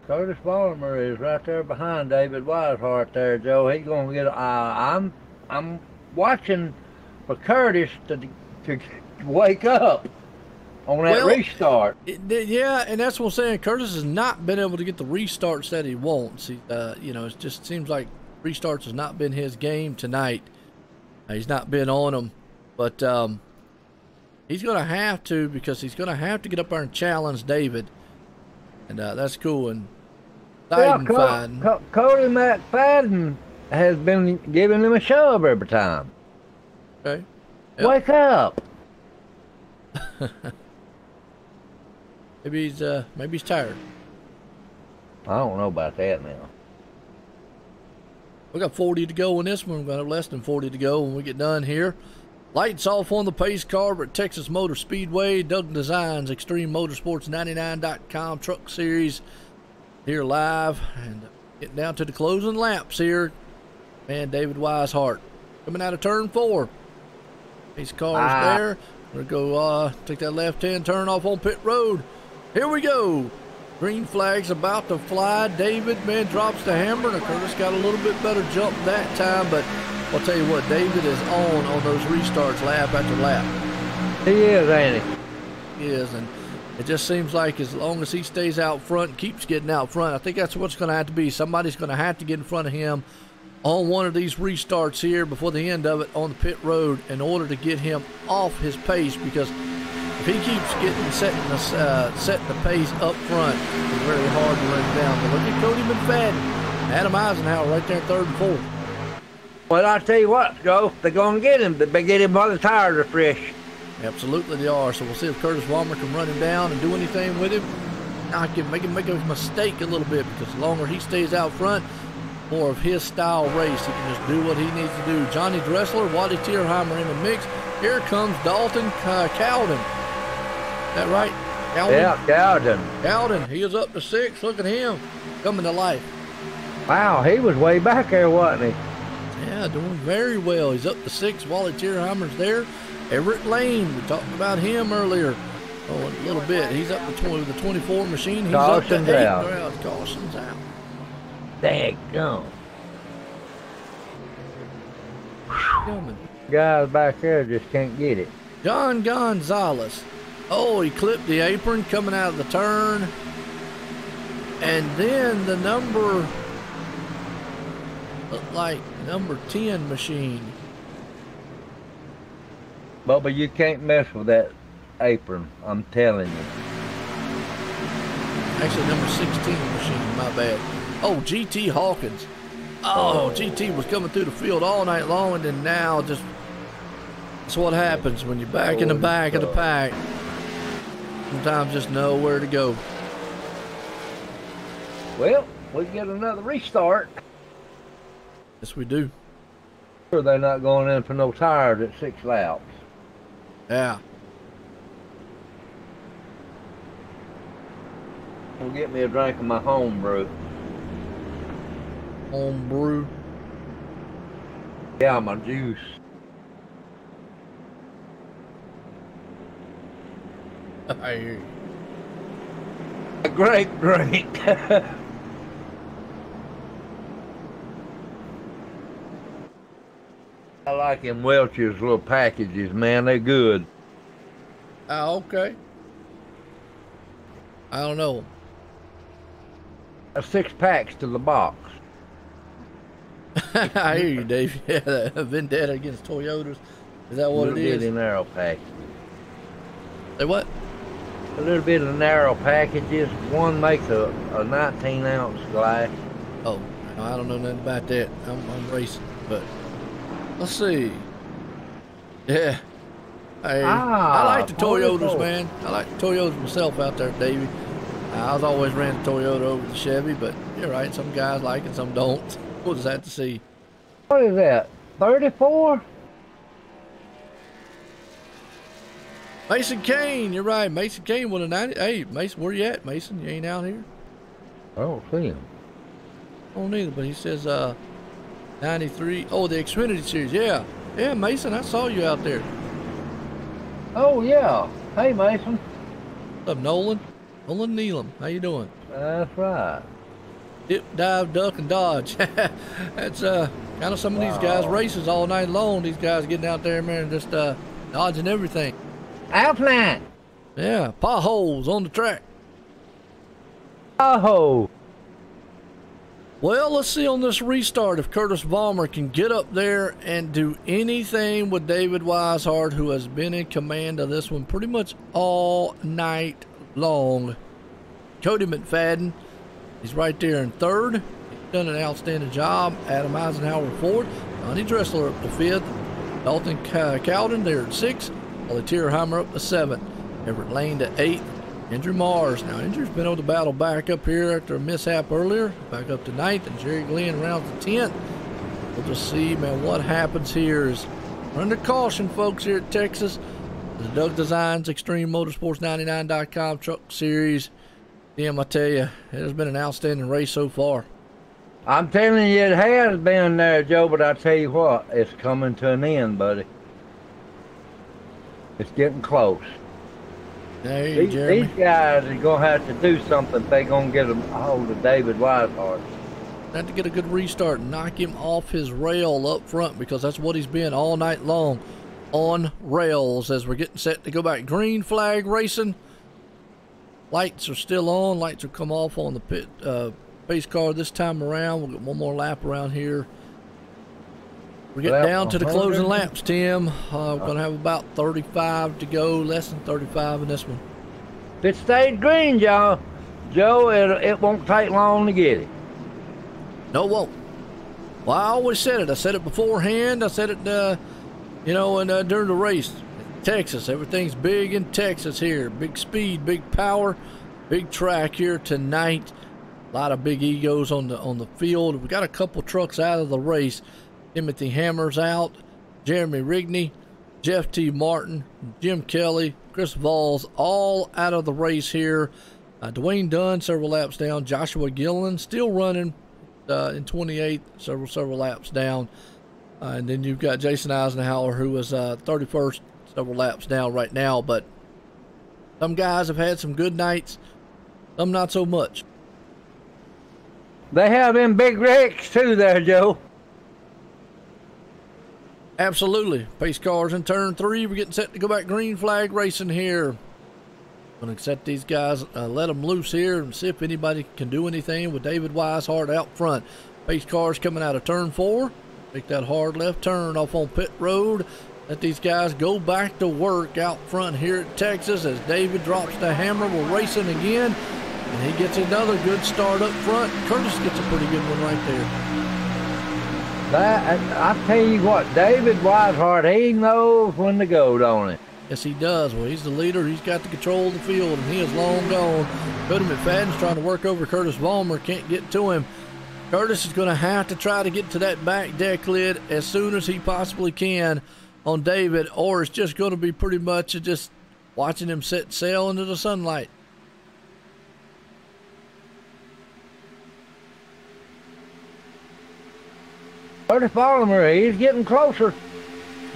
Curtis Balmer is right there behind David Weishart there, Joe. He's going to get. I'm watching for Curtis to wake up on that restart. Yeah, and that's what I'm saying. Curtis has not been able to get the restarts that he wants. It just seems like restarts has not been his game tonight. He's not been on them, but he's going to have to, because he's going to have to get up there and challenge David. And that's cool. And Cody McFadden has been giving him a shove every time. Okay. Yep. Wake up. Maybe he's tired. I don't know about that now. We got 40 to go in this one. We're going to have less than 40 to go when we get done here. Lights off on the pace car at Texas Motor Speedway. Doug Designs, Extreme Motorsports 99.com Truck Series here live. And getting down to the closing laps here. Man, David Weishart coming out of turn 4. Pace car is there. We're going to go take that left-hand turn off on pit road. Here we go. Green flag's about to fly. David, man, drops the hammer. And Curtis got a little bit better jump that time, but I'll tell you what, David is on those restarts lap after lap. He is, ain't he? He is, and it just seems like as long as he stays out front and keeps getting out front, I think that's what's going to have to be. Somebody's going to have to get in front of him on one of these restarts here before the end of it on the pit road in order to get him off his pace, because if he keeps setting the pace up front, it's very hard to run down. But look at Cody McFadden, Adam Eisenhower right there in 3rd and 4th. Well, I tell you what, Joe, they're going to get him. They get him while the tires are fresh. Absolutely they are. So we'll see if Curtis Walmer can run him down and do anything with him. I can make him make a mistake a little bit, because the longer he stays out front, more of his style race. He can just do what he needs to do. Johnny Dressler, Waddy Tierheimer in the mix. Here comes Dalton Cowden. Is that right? Cowden? Yeah, Cowden. Cowden, he is up to 6. Look at him coming to life. Wow, he was way back there, wasn't he? Yeah, doing very well. He's up to 6. Wally Tierheimer's there. Everett Lane, we talked about him earlier. A little bit. He's up to 20 with the 24 machine. He's Caution's up to 8. out. Caution's out. Daggone. Coming. Guys back there just can't get it. John Gonzalez. Oh, he clipped the apron coming out of the turn. And then the number, looked like number 10 machine. Bubba, you can't mess with that apron, I'm telling you. Actually, number 16 machine, my bad. Oh, GT Hawkins. Oh, GT was coming through the field all night long, and then now just, that's what happens when you're back in the back of the pack. Sometimes just know where to go. Well, we get another restart. Yes, we do. Sure, they're not going in for no tires at 6 laps. Yeah. We'll get me a drink of my home brew. Home brew. Yeah, my juice. I hear you. A great drink. I like them Welch's little packages, man. They're good. Okay. I don't know. 6 packs to the box. I hear you, Dave. Yeah, the vendetta against Toyotas. Is that what it is? A little bit of narrow package. Say what? A little bit of narrow packages. One makes a 19-ounce glass. Oh, I don't know nothing about that. I'm racing, but let's see. Yeah. Hey, I like the Toyotas, man. I like the Toyotas myself out there, Davey. I was always ran the Toyota over the Chevy, but you're right. Some guys like it, some don't. We'll just have to see. What is that? 34? Mason Kane, you're right. Mason Kane with a 90. Hey, Mason, where you at, Mason? You ain't out here? I don't see him. I don't either, but he says 93. Oh, the Xfinity Series. Yeah. Yeah, Mason, I saw you out there. Oh, yeah. Hey, Mason. What's up, Nolan? Nolan Neelam. How you doing? That's right. Dip, dive, duck, and dodge. That's kind of some of these guys' races all night long. These guys getting out there, man, just dodging everything. Outline. Yeah, potholes on the track. Oh. Well, let's see on this restart if Curtis Vollmer can get up there and do anything with David Weishart, who has been in command of this one pretty much all night long. Cody McFadden, he's right there in third. He's done an outstanding job. Adam Eisenhower fourth. Johnny Dressler up to fifth. Dalton Cowden there at sixth. Ollie Tierheimer up to seventh. Everett Lane to eighth. Andrew Mars. Now, Andrew's been able to battle back up here after a mishap earlier. Back up to ninth. And Jerry Glenn rounds to 10th. We'll just see, man, what happens here is under caution, folks, here at Texas. The Doug Designs Extreme Motorsports 99.com Truck Series. Tim, I tell you, it has been an outstanding race so far. I'm telling you, it has been there, Joe, but I tell you what, it's coming to an end, buddy. It's getting close. There you go, Jeremy. These guys are going to have to do something if they're going to get a hold of David Weishart. Have to get a good restart and knock him off his rail up front, because that's what he's been all night long, on rails. As we're getting set to go back green flag racing. Lights are still on. Lights will come off on the pit pace car this time around. We'll get one more lap around here. We're getting down to the closing laps, Tim. We're going to have about 35 to go, less than 35 in this one. If it stayed green, Joe, it won't take long to get it. No, it won't. Well, I always said it. I said it beforehand. I said it, during the race. Texas, everything's big in Texas here. Big speed, big power, big track here tonight. A lot of big egos on the field. We got a couple trucks out of the race. Timothy Hammer's out, Jeremy Rigney, Jeff T. Martin, Jim Kelly, Chris Valls, all out of the race here. Dwayne Dunn, several laps down. Joshua Gillen still running in 28th, several laps down. And then you've got Jason Eisenhower, who was 31st, several laps down right now. But some guys have had some good nights, some not so much. They have them big wrecks too there, Joe. Absolutely. Pace cars in turn 3. We're getting set to go back green flag racing here. Going to set these guys, let them loose here and see if anybody can do anything with David Weishart out front. Pace cars coming out of turn 4. Make that hard left turn off on pit road. Let these guys go back to work out front here at Texas as David drops the hammer. We're racing again. And he gets another good start up front. Curtis gets a pretty good one right there. I tell you what, David Weishart, he knows when to go, don't he? Yes, he does. Well, he's the leader. He's got the control of the field, and he is long gone. Cody McFadden's trying to work over Curtis Vollmer. Can't get to him. Curtis is going to have to try to get to that back deck lid as soon as he possibly can on David, or it's just going to be pretty much just watching him set sail into the sunlight. Curtis Vollmer, he's getting closer.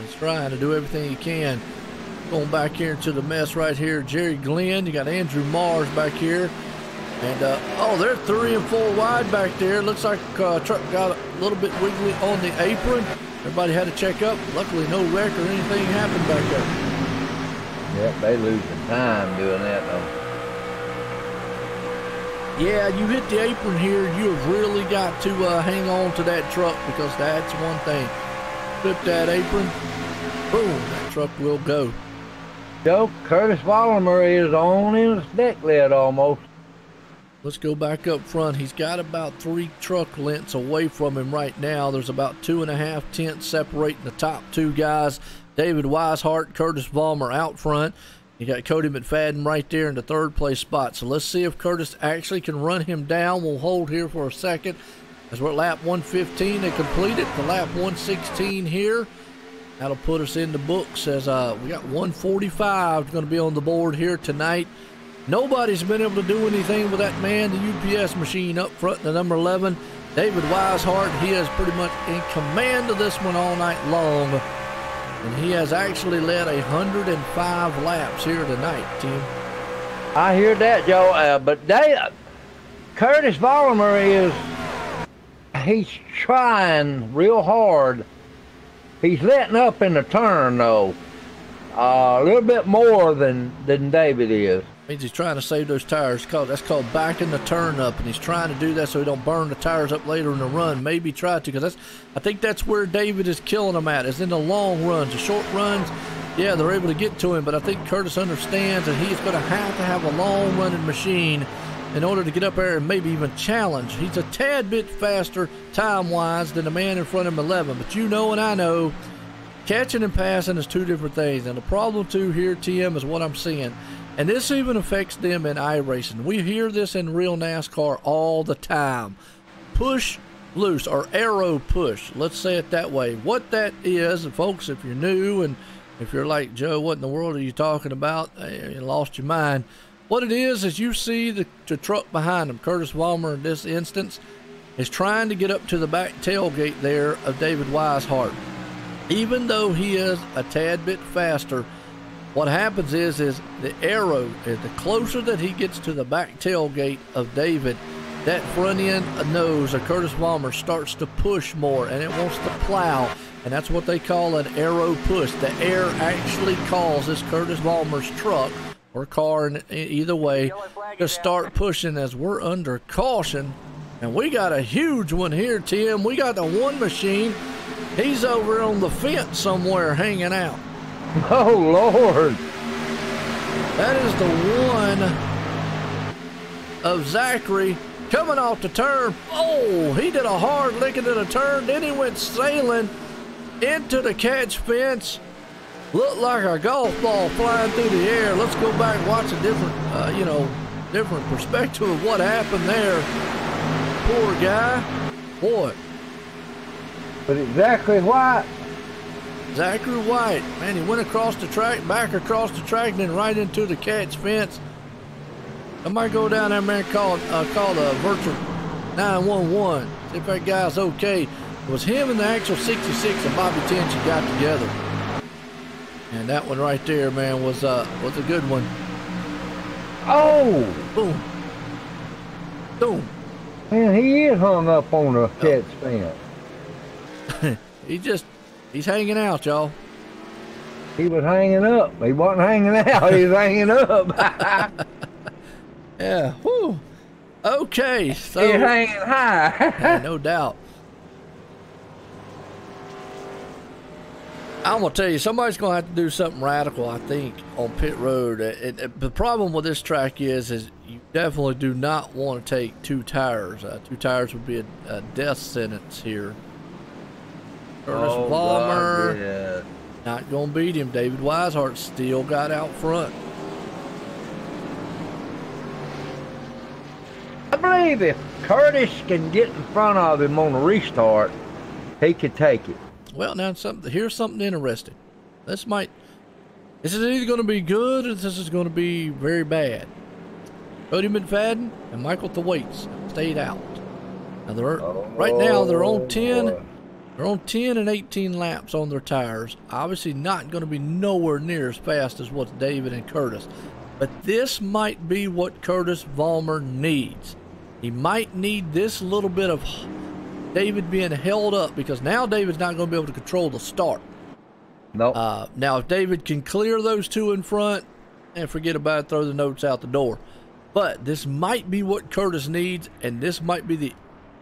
He's trying to do everything he can. Going back here into the mess right here. Jerry Glenn, you got Andrew Mars back here. And, they're 3 and 4 wide back there. Looks like truck got a little bit wiggly on the apron. Everybody had to check up. Luckily, no wreck or anything happened back there. Yep, they losing time doing that, though. Yeah, you hit the apron here, you have really got to hang on to that truck, because that's one thing. Flip that apron, boom, that truck will go. Joe, Curtis Vollmer is on his deck lid almost. Let's go back up front. He's got about 3 truck lengths away from him right now. There's about 2.5 tenths separating the top 2 guys. David Weishart, Curtis Vollmer out front. You got Cody McFadden right there in the 3rd place spot. So let's see if Curtis actually can run him down. We'll hold here for a second. As we're at lap 115, they completed the lap 116 here. That'll put us in the books as we got 145 going to be on the board here tonight. Nobody's been able to do anything with that man, the UPS machine up front, the number 11, David Weishart. He is pretty much in command of this one all night long. And he has actually led 105 laps here tonight, Tim. I hear that, Joe. But Curtis Vollmer he's trying real hard. He's letting up in the turn, though. A little bit more than David is. Means he's trying to save those tires. That's called backing the turn up, and he's trying to do that so he don't burn the tires up later in the run. Maybe try to, because I think that's where David is killing them at, is in the long runs. The short runs, yeah, they're able to get to him, but I think Curtis understands that he's going to have a long running machine in order to get up there and maybe even challenge. He's a tad bit faster time-wise than the man in front of him, 11, but you know and I know catching and passing is 2 different things. And the problem, too, here, TM, is what I'm seeing. And this even affects them in iRacing. We hear this in real NASCAR all the time. Push loose, or arrow push. Let's say it that way. What that is, and folks, if you're new and if you're like, Joe, what in the world are you talking about? You lost your mind. What it is you see the truck behind him, Curtis Vollmer in this instance, is trying to get up to the back tailgate there of David Weishart. Even though he is a tad bit faster, what happens is the arrow, the closer that he gets to the back tailgate of David, that front end nose of Curtis Vollmer starts to push more, and it wants to plow, and that's what they call an arrow push. The air actually causes Curtis Vollmer's truck or car, in either way, to start pushing as we're under caution. And we got a huge one here, Tim. We got the one machine. He's over on the fence somewhere hanging out. Oh, Lord. That is the one of Zachary coming off the turn. Oh, he did a hard licking to the turn. Then he went sailing into the catch fence. Looked like a golf ball flying through the air. Let's go back and watch a different, different perspective of what happened there. Poor guy. Boy. But it's Zachary White. Zachary White, man, he went across the track, back across the track, and then right into the catch fence. I might go down there, man, call the virtual 911, see if that guy's okay. It was him and the actual 66 and Bobby Tension got together. And that one right there, man, was a good one. Oh! Boom. Boom. Man, he is hung up on the catch fence. He's hanging out, y'all. He was hanging up. He wasn't hanging out. He was hanging up. Yeah. Whew. Okay. So he's hanging high. yeah, no doubt. I'm going to tell you, somebody's going to have to do something radical, I think, on pit road. The problem with this track is you definitely do not want to take 2 tires. 2 tires would be a death sentence here. Curtis Vollmer, yeah. Not going to beat him. David Weishart still got out front. I believe if Curtis can get in front of him on the restart, he could take it. Well, now here's something interesting. This is either going to be good or this is going to be very bad. Cody McFadden and Michael Thwaites stayed out. Now right now they're on 10. Boy. They're on 10 and 18 laps on their tires. Obviously not going to be nowhere near as fast as what's David and Curtis. But this might be what Curtis Vollmer needs. He might need this little bit of David being held up, because now David's not going to be able to control the start. No. Nope. Now, if David can clear those 2 in front, and forget about it, throw the notes out the door. But this might be what Curtis needs, and this might be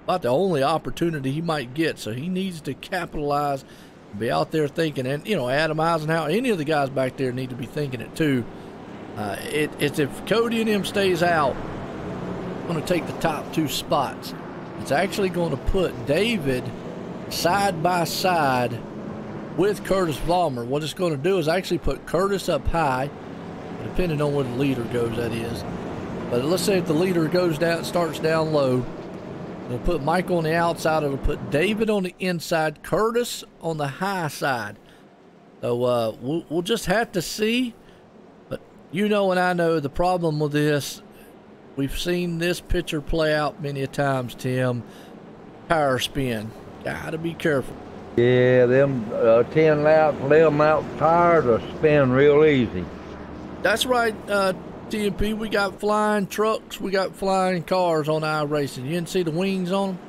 about the only opportunity he might get. So he needs to capitalize, be out there thinking. And, you know, Adam Eisenhower, any of the guys back there need to be thinking it too. It's if Cody and him stays out, going to take the top 2 spots. It's actually going to put David side by side with Curtis Vollmer. What it's going to do is actually put Curtis up high, depending on where the leader goes, that is. But let's say if the leader goes down, starts down low, it'll put Mike on the outside. It'll put David on the inside, Curtis on the high side. So we'll just have to see. But you know and I know the problem with this, we've seen this picture play out many a times, Tim. Tire spin. Got to be careful. Yeah, them 10 laps, 11 lap tires will spin real easy. That's right, TMP. We got flying trucks. We got flying cars on iRacing. You didn't see the wings on them?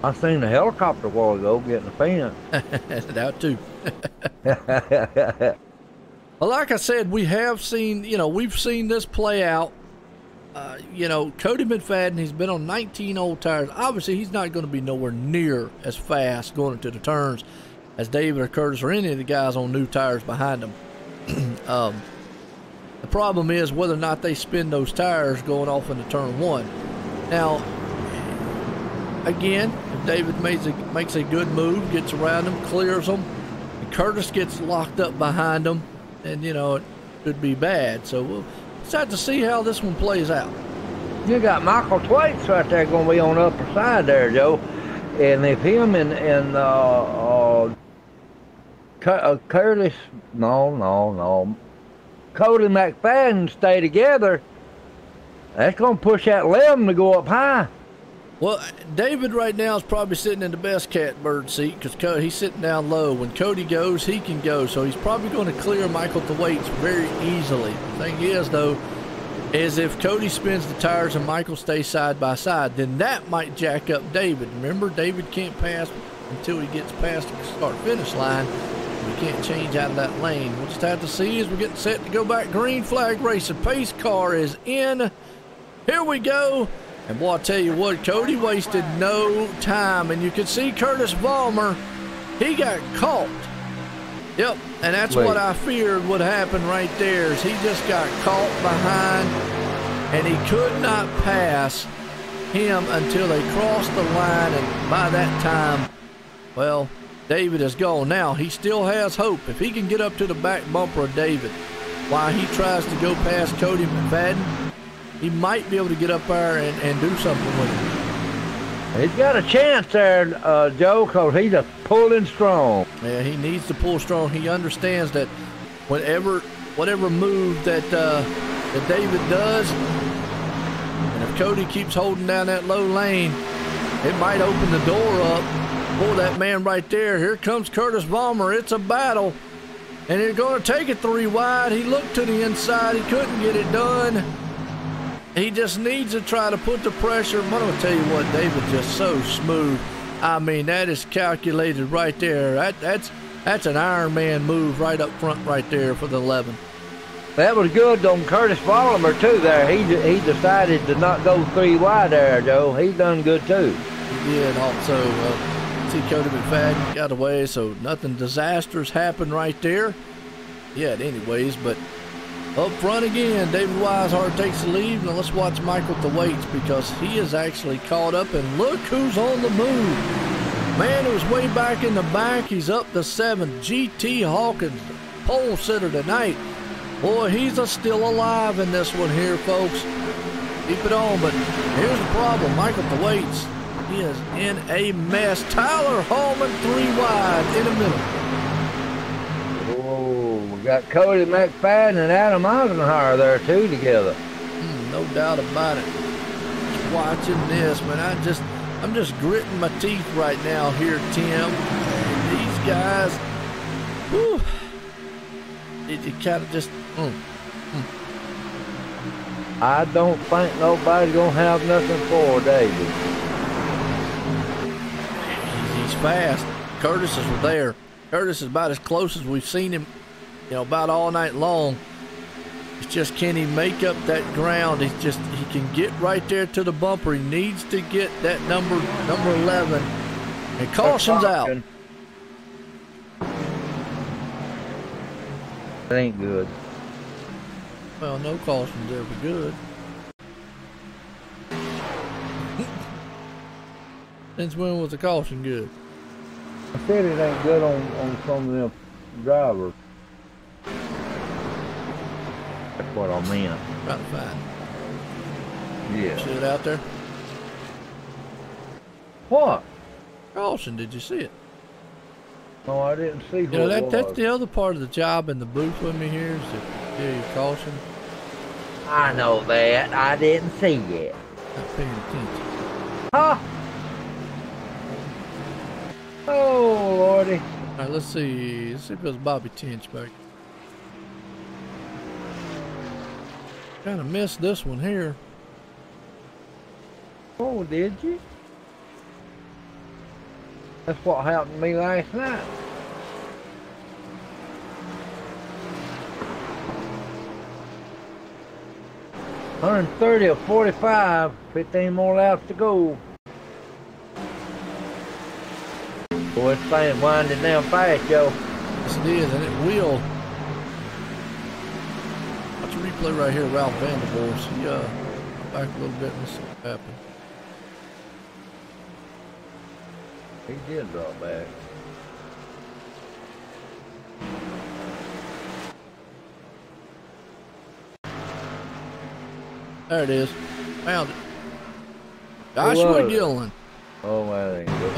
I seen the helicopter a while ago getting a fence. That too. Well, like I said, we have seen, you know, we've seen this play out. You know, Cody McFadden, he's been on 19 old tires. Obviously, he's not going to be nowhere near as fast going into the turns as David or Curtis or any of the guys on new tires behind him. The problem is whether or not they spin those tires going off into turn 1. Now, again, if David makes a good move, gets around him, clears them, and Curtis gets locked up behind him, and, you know, it could be bad. So we'll just have to see how this one plays out. You got Michael Thwaites right there going to be on the upper side there, Joe. And if him and Curtis, Cody McFadden stay together, that's going to push that 11 to go up high. Well, David right now is probably sitting in the best catbird seat because he's sitting down low. When Cody goes, he can go. So he's probably going to clear Michael Thwaites very easily. The thing is, though, is if Cody spins the tires and Michael stays side by side, then that might jack up David. Remember, David can't pass until he gets past the start-finish line. We can't change out of that lane. We'll just have to see as we're getting set to go back. Green flag racing. Pace car is in. Here we go. And boy, I tell you what, Cody wasted no time. And you can see Curtis Vollmer, he got caught. Yep, and that's what I feared would happen right there, is he just got caught behind, and he could not pass him until they crossed the line, and by that time, well, David is gone. Now, he still has hope. If he can get up to the back bumper of David while he tries to go past Cody McFadden, he might be able to get up there and do something with him. He's got a chance there, Joe, because he's a pulling strong. Yeah, he needs to pull strong. He understands that whatever move that David does, and if Cody keeps holding down that low lane, it might open the door up. Boy, that man right there, here comes Curtis Vollmer. It's a battle, and they're going to take it 3 wide. He looked to the inside. He couldn't get it done. He just needs to try to put the pressure. I'm going to tell you what, David just so smooth. I mean, that is calculated right there. That's an Iron Man move right up front right there for the 11. That was good on Curtis Vollmer, too, there. He decided to not go 3 wide there, Joe. He done good, too. He did also. See, Cody McFadden got away, so nothing disastrous happened right there. Yet, anyways, but up front again, David Weishart takes the lead. Now let's watch Michael Thwaites because he is actually caught up, and look who's on the move. Man who's way back in the back, he's up to 7th. GT Hawkins, pole sitter tonight. Boy, he's still alive in this one here, folks. Keep it on, but here's the problem. Michael Thwaites, he is in a mess. Tyler Hallman 3 wide in the middle. We got Cody McFadden and Adam Eisenhower there too together. No doubt about it. Just watching this, man, I'm just gritting my teeth right now here, Tim. And these guys, whew, it kind of just. I don't think nobody's gonna have nothing for David. He's fast. Curtis is there. Curtis is about as close as we've seen him you know, about all night long. It's just, can he make up that ground? He can get right there to the bumper. He needs to get that number 11. And caution's out. That ain't good. Well, no caution's ever good. Since when was the caution good? I said it ain't good on some of them drivers. That's what I meant. Right to find. Yeah. See it out there? What? Caution, did you see it? No, I didn't see You know, what it that's was. the other part of the job in the booth with me here is to give you caution. I know that. I didn't see it. Not paying attention. Huh? Oh, Lordy. All right, let's see. Let's see if there's Bobby Tinch back. Kind of missed this one here. Oh, did you? That's what happened to me last night. $130 or 45, 15 more laps to go. Boy, this thing's winding down fast, Joe. Yes, it is, and it will. Watch a replay right here, Ralph Vandervoort. He back a little bit and see what happened. He did drop back. There it is. Found it. Joshua Gillen. Oh, well, that ain't good.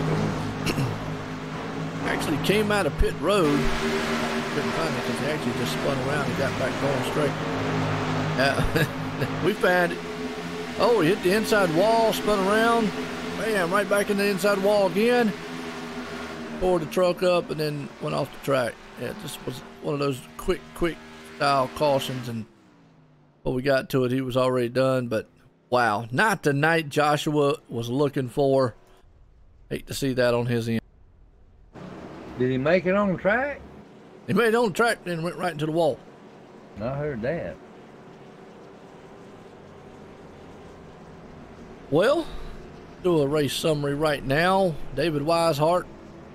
Actually came out of pit road. Couldn't find it because he actually just spun around and got back going straight. We found it. Oh, he hit the inside wall, spun around. Bam, right back in the inside wall again. Pulled the truck up and then went off the track. Yeah, it just was one of those quick style cautions, and when we got to it, he was already done. But wow, not the night Joshua was looking for. Hate to see that on his end. Did he make it on track? He made it on track and went right into the wall. I heard that. Well, do a race summary right now. David Weishart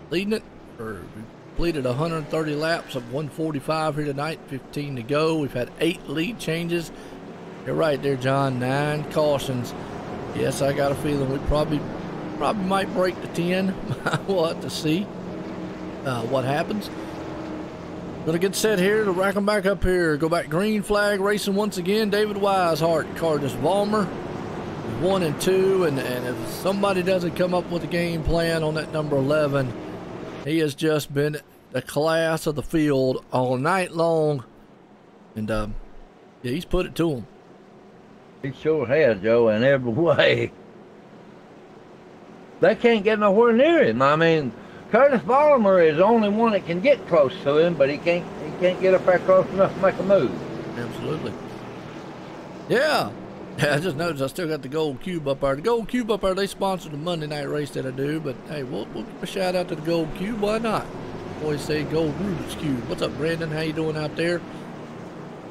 leading it. Completed 130 laps of 145 here tonight, 15 to go. We've had 8 lead changes. You're right there, John. 9 cautions. Yes, I got a feeling we probably might break the 10. We'll have to see what happens. Gonna get set here to rack them back up here. Go back green flag racing once again. David Weishart, Curtis Vollmer, 1 and 2, and if somebody doesn't come up with a game plan on that number 11, he has just been the class of the field all night long, and yeah, he's put it to him. He sure has, Joe, in every way. They can't get nowhere near him. I mean, Curtis Vollmer is the only one that can get close to him, but he can't get up there close enough to make a move. Absolutely. Yeah. I just noticed I still got the gold cube up there. The gold cube up there, they sponsored the Monday night race that I do, but hey, we'll give a shout out to the gold cube. Why not? Always say gold Rubik's cube. What's up, Brandon? How you doing out there?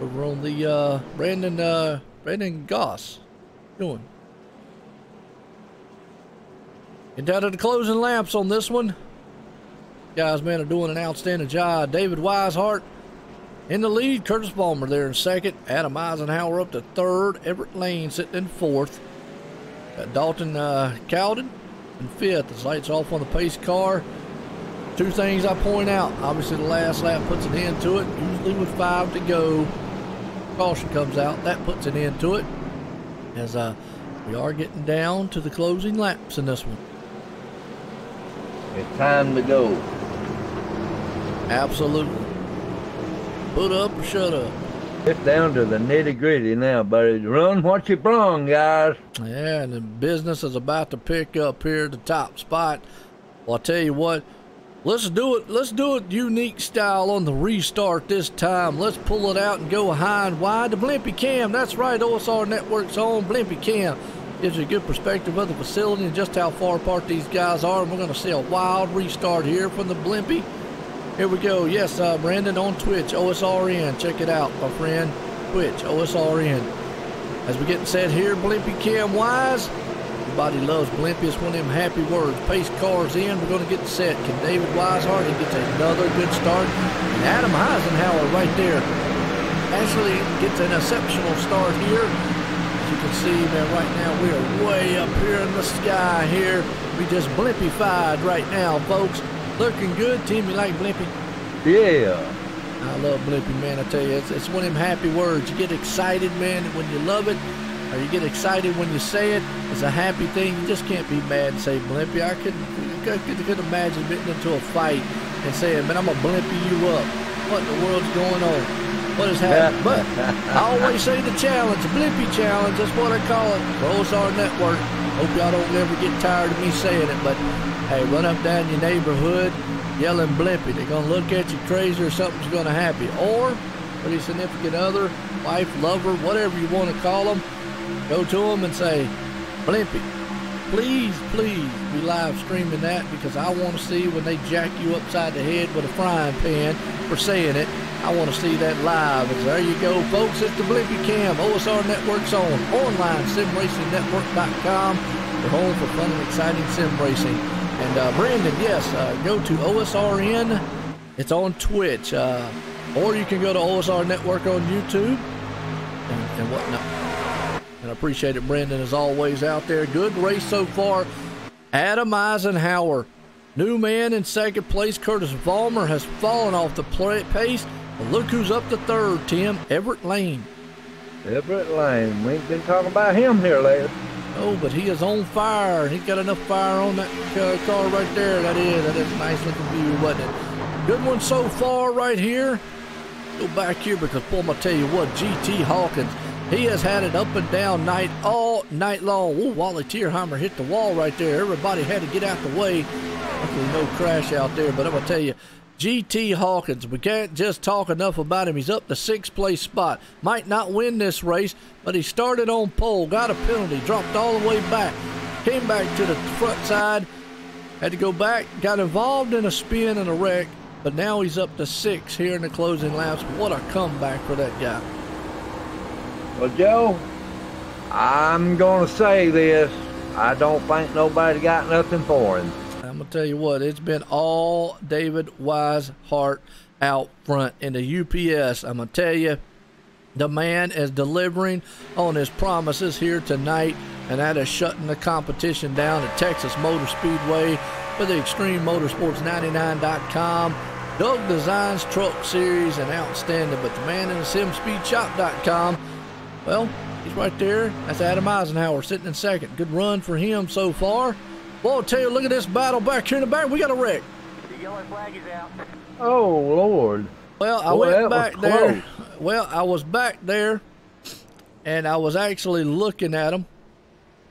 Over on the Brandon Goss. How you doing? And down to the closing laps on this one. Guys, man, are doing an outstanding job. David Weishart in the lead. Curtis Vollmer there in second. Adam Eisenhower up to third. Everett Lane sitting in fourth. Got Dalton Cowden in fifth. The lights off on the pace car. 2 things I point out. Obviously, the last lap puts an end to it. Usually with 5 to go, caution comes out. That puts an end to it. As we are getting down to the closing laps in this one. It's time to go. Absolutely. Put up or shut up. It's down to the nitty-gritty now, buddy. Run what you brung, guys. Yeah, and the business is about to pick up here at the top spot. Well, I'll tell you what. Let's do it. Let's do it unique style on the restart this time. Let's pull it out and go high and wide. The Blimpie Cam. That's right. OSR Network's own Blimpie Cam. Gives you a good perspective of the facility and just how far apart these guys are. And we're going to see a wild restart here from the Blimpie. Here we go. Yes, Brandon on Twitch, OSRN. Check it out, my friend. Twitch, OSRN. As we get set here, Blimpy Cam Wise. Everybody loves Blimpy. It's one of them happy words. Pace cars in. We're going to get set. Can David Weishart? He gets another good start. And Adam Eisenhower right there actually gets an exceptional start here. As you can see, man, right now we are way up here in the sky here. We just Blimpy-fied right now, folks. Looking good. Team, you like Blimpy? Yeah. I love Blimpy, man. I tell you, it's one of them happy words. You get excited, man, when you love it, or you get excited when you say it. It's a happy thing. You just can't be mad and say Blimpy. I couldn't imagine getting into a fight and saying, man, I'm going to Blimpy you up. What in the world's going on? What is happening? But I always say the challenge, Blimpy challenge. That's what I call it. For OSR Network. Hope y'all don't ever get tired of me saying it, but hey, run up down your neighborhood yelling Blimpy. They're going to look at you crazy or something's going to happen. Or, for your significant other, wife, lover, whatever you want to call them, go to them and say, Blimpy, please, please be live streaming that, because I want to see when they jack you upside the head with a frying pan for saying it. I want to see that live. And there you go, folks. It's the Blimpy Cam. OSR Network's on online, simracingnetwork.com. We're home for fun and exciting sim racing. And Brandon, yes, go to OSRN. It's on Twitch. Or you can go to OSR Network on YouTube and whatnot. And I appreciate it, Brandon, as always out there. Good race so far. Adam Eisenhower, new man in second place. Curtis Vollmer has fallen off the pace. But look who's up to third, Tim. Everett Lane. Everett Lane. We ain't been talking about him here lately. Oh, but he is on fire. He's got enough fire on that car right there. That is a nice looking view, wasn't it? Good one so far right here. Go back here because, boy, I'm going to tell you what, GT Hawkins, he has had it up and down all night long. Ooh, Wally Tierheimer hit the wall right there. Everybody had to get out the way. Luckily, no crash out there, but I'm going to tell you, GT Hawkins, we can't just talk enough about him. He's up to 6th place spot. Might not win this race, but he started on pole, got a penalty, dropped all the way back, came back to the front side, had to go back, got involved in a spin and a wreck, but now he's up to 6 here in the closing laps. What a comeback for that guy. Well, Joe, I'm going to say this. I don't think nobody got nothing for him. I'm going to tell you what, it's been all David Weishart out front in the UPS. I'm going to tell you, the man is delivering on his promises here tonight, and that is shutting the competition down at Texas Motor Speedway for the Extreme Motorsports 99.com. Doug Designs Truck Series, and outstanding. But the man in the SimSpeedShop.com, well, he's right there. That's Adam Eisenhower sitting in second. Good run for him so far. Well, I'll tell you, look at this battle back here in the back. We got a wreck. The yellow flag is out. Oh, Lord. Well, I went back there. Well, I was back there, and I was actually looking at them,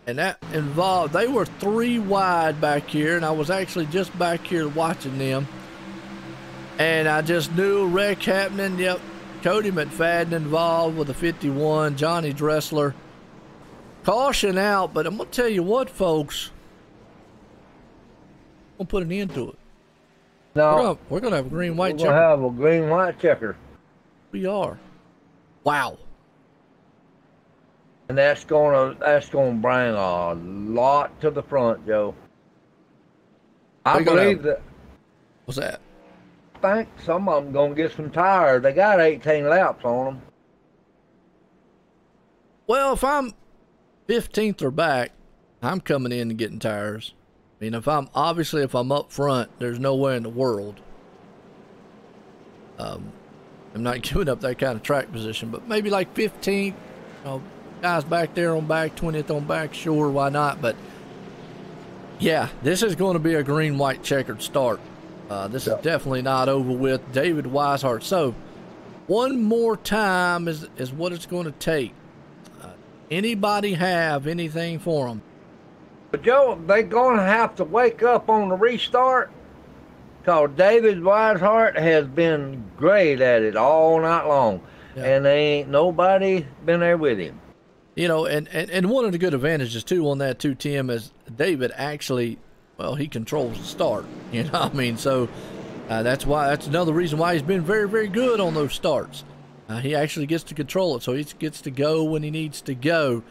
and that involved, they were 3 wide back here, and I was actually just back here watching them, and I just knew a wreck happening. Yep, Cody McFadden involved with a 51, Johnny Dressler. Caution out, but I'm going to tell you what, folks, I'm going to put an end to it. No, we're gonna have a green-white checker. We're gonna have a green-white checker. We are. Wow. And that's gonna bring a lot to the front, Joe. I believe that. What's that? I think some of them gonna get some tires. They got 18 laps on them. Well, if I'm 15th or back, I'm coming in and getting tires. I mean, if I'm up front, there's nowhere in the world. I'm not giving up that kind of track position, but maybe like 15th, you know, guys back there on back, 20th on back, sure, why not? But yeah, this is going to be a green-white checkered start. This is definitely not over with. David Weishart. So one more time is what it's going to take. Anybody have anything for them? But Joe, they're going to have to wake up on the restart, because David Weishart has been great at it all night long, and there ain't nobody been there with him. You know, and one of the good advantages, too, on that, too, Tim, is David actually, well, he controls the start. You know what I mean? So That's another reason why he's been very, very good on those starts. He actually gets to control it, so he gets to go when he needs to go.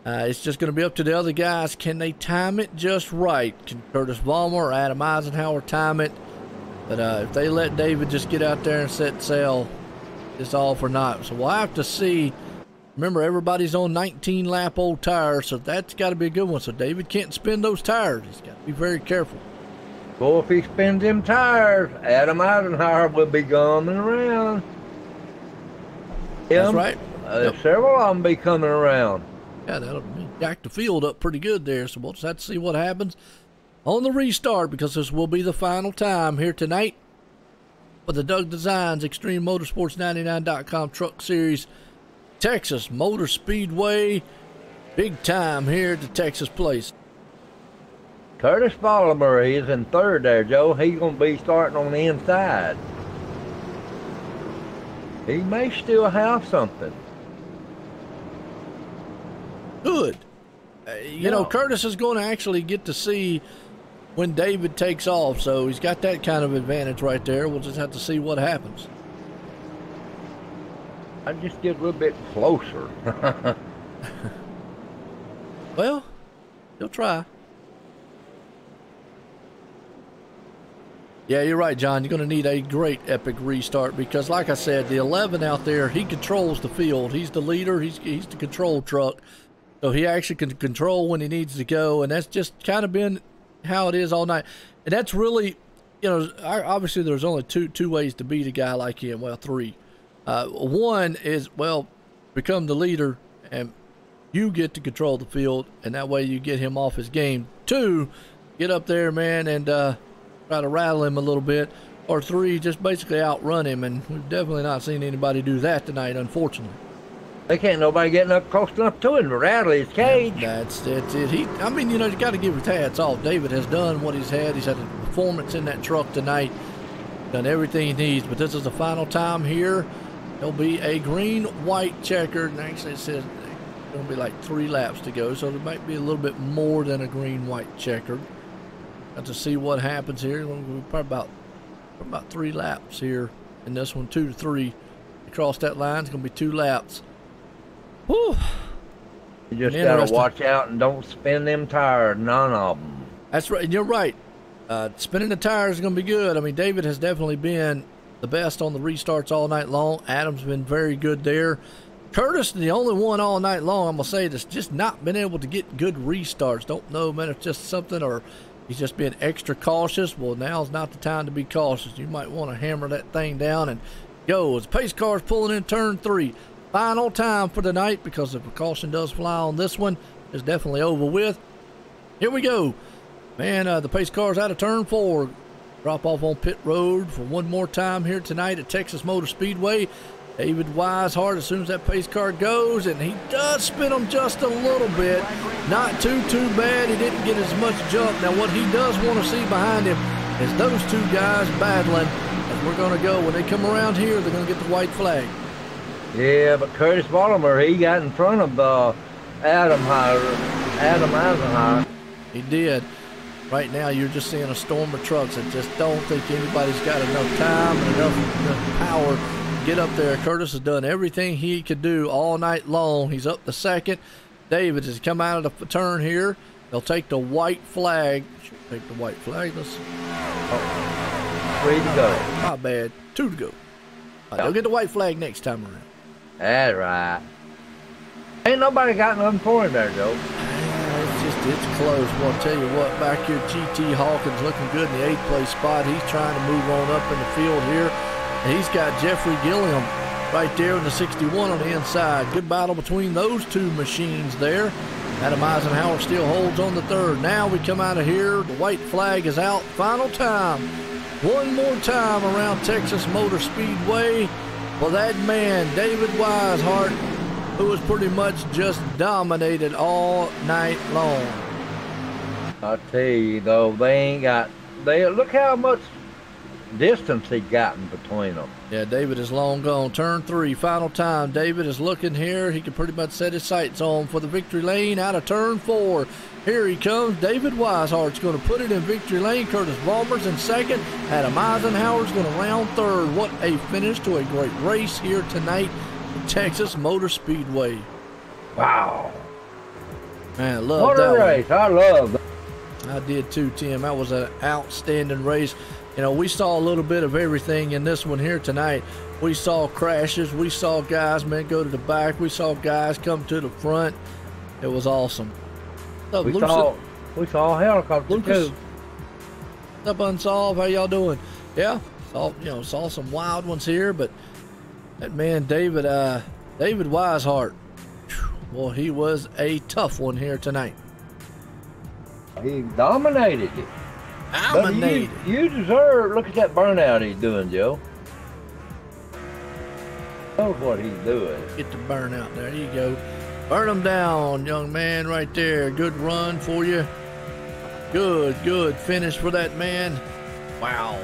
It's just going to be up to the other guys. Can they time it just right? Can Curtis Vollmer or Adam Eisenhower time it? But if they let David just get out there and set sail, it's all for naught. So we'll have to see. Remember, everybody's on 19-lap old tires, so that's got to be a good one. So David can't spin those tires. He's got to be very careful. Well, if he spins them tires, Adam Eisenhower will be coming around. That's right. Several of them be coming around. Yeah, that'll jack the field up pretty good there. So we'll just have to see what happens on the restart, because this will be the final time here tonight for the Doug Designs Extreme Motorsports 99.com Truck Series Texas Motor Speedway. Big time here at the Texas place. Curtis Vollmer, he's in third there, Joe. He's going to be starting on the inside. He may still have something. Good. You know, Curtis is going to actually get to see when David takes off, so he's got that kind of advantage right there. We'll just have to see what happens. I just get a little bit closer. Well, he'll try. Yeah, you're right, John. You're going to need a great epic restart because, like I said, the 11 out there, he controls the field. He's the leader. He's the control truck. So he actually can control when he needs to go, and that's just kind of been how it is all night. And that's really, you know, obviously there's only two ways to beat a guy like him. Well, three. One is, well, become the leader, and you get to control the field, and that way you get him off his game. Two, get up there, man, and try to rattle him a little bit. Or three, just basically outrun him, and we've definitely not seen anybody do that tonight, unfortunately. They can't nobody getting up close enough to him to rattle his cage. That's it. I mean, you know, you got to give his hats off. David has done what he's had. He's had a performance in that truck tonight. Done everything he needs. But this is the final time here. There'll be a green-white checkered, and actually it says it's going to be like 3 laps to go, so there might be a little bit more than a green-white checkered. Got to see what happens here. We'll probably about 3 laps here in this one, 2 to 3. Across that line, it's going to be 2 laps. Whew. You just got to watch out and don't spin them tires, none of them. That's right. You're right. Spinning the tires is going to be good. I mean, David has definitely been the best on the restarts all night long. Adam's been very good there. Curtis, the only one all night long, I'm going to say, that's just not been able to get good restarts. Don't know, man, if it's just something or he's just being extra cautious. Well, now's not the time to be cautious. You might want to hammer that thing down and go. As pace car's pulling in turn 3. Final time for the night, because if a caution does fly on this one, it's definitely over with. Here we go. Man, the pace car's out of turn 4. Drop off on pit road for one more time here tonight at Texas Motor Speedway. David Weishart, as soon as that pace car goes, and he does spin them just a little bit. Not too bad. He didn't get as much jump. Now, what he does want to see behind him is those 2 guys battling. As we're going to go, when they come around here, they're going to get the white flag. Yeah, but Curtis Vollmer, he got in front of Adam Eisenhower. He did. Right now, you're just seeing a storm of trucks. I just don't think anybody's got enough time and enough power to get up there. Curtis has done everything he could do all night long. He's up to second. David has come out of the turn here. They'll take the white flag. Should take the white flag. Let's see. 3 to go. My bad. 2 to go. They'll get the white flag next time around. That's right. Ain't nobody got nothing for him there, Joe. It's close. Well, I'll tell you what, back here, GT Hawkins looking good in the 8th place spot. He's trying to move on up in the field here. And he's got Jeffrey Gilliam right there in the 61 on the inside. Good battle between those 2 machines there. Adam Eisenhower still holds on the 3rd. Now we come out of here. The white flag is out. Final time. One more time around Texas Motor Speedway for that man, David Weishart, who was pretty much just dominated all night long. I tell you, though, they look how much distance he'd gotten between them. Yeah, David is long gone. Turn 3, final time. David is looking here. He can pretty much set his sights on for the victory lane out of turn 4. Here he comes. David Weisehart's going to put it in victory lane. Curtis Vollmer's in second. Adam Eisenhower's going to round third. What a finish to a great race here tonight at Texas Motor Speedway. Wow. Man, I love what that a race. I love that. I did too, Tim. That was an outstanding race. You know, we saw a little bit of everything in this one here tonight. We saw crashes. We saw guys, man, go to the back. We saw guys come to the front. It was awesome. What's up, we saw a helicopter Lucas? too. What's up, Unsolved? How y'all doing? Yeah, saw some wild ones here, but that man, David Weishart, well, he was a tough one here tonight. He dominated it. Dominated. You deserve. Look at that burnout he's doing, Joe. Knows what he's doing. Get the burnout. There you go. Burn him down, young man, right there. Good run for you. Good finish for that man. Wow.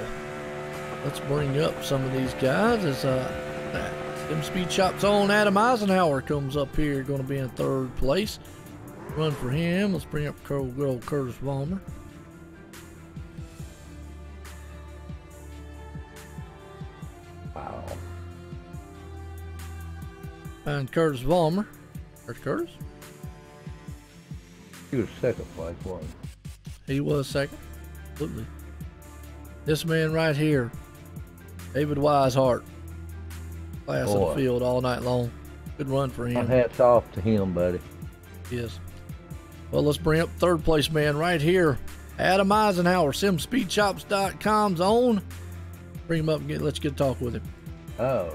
Let's bring up some of these guys. As them Speed Shop's own Adam Eisenhower comes up here, going to be in third place. Run for him. Let's bring up good old Curtis Vollmer. Wow. And Curtis Vollmer. There's Curtis. He was second place, wasn't He was second. Absolutely. This man right here, David Weishart. Class of the field all night long. Good run for him. Hats off to him, buddy. Yes. Well, let's bring up third place man right here. Adam Eisenhower, SimSpeedShops.com's own. Bring him up and let's get a talk with him. Oh.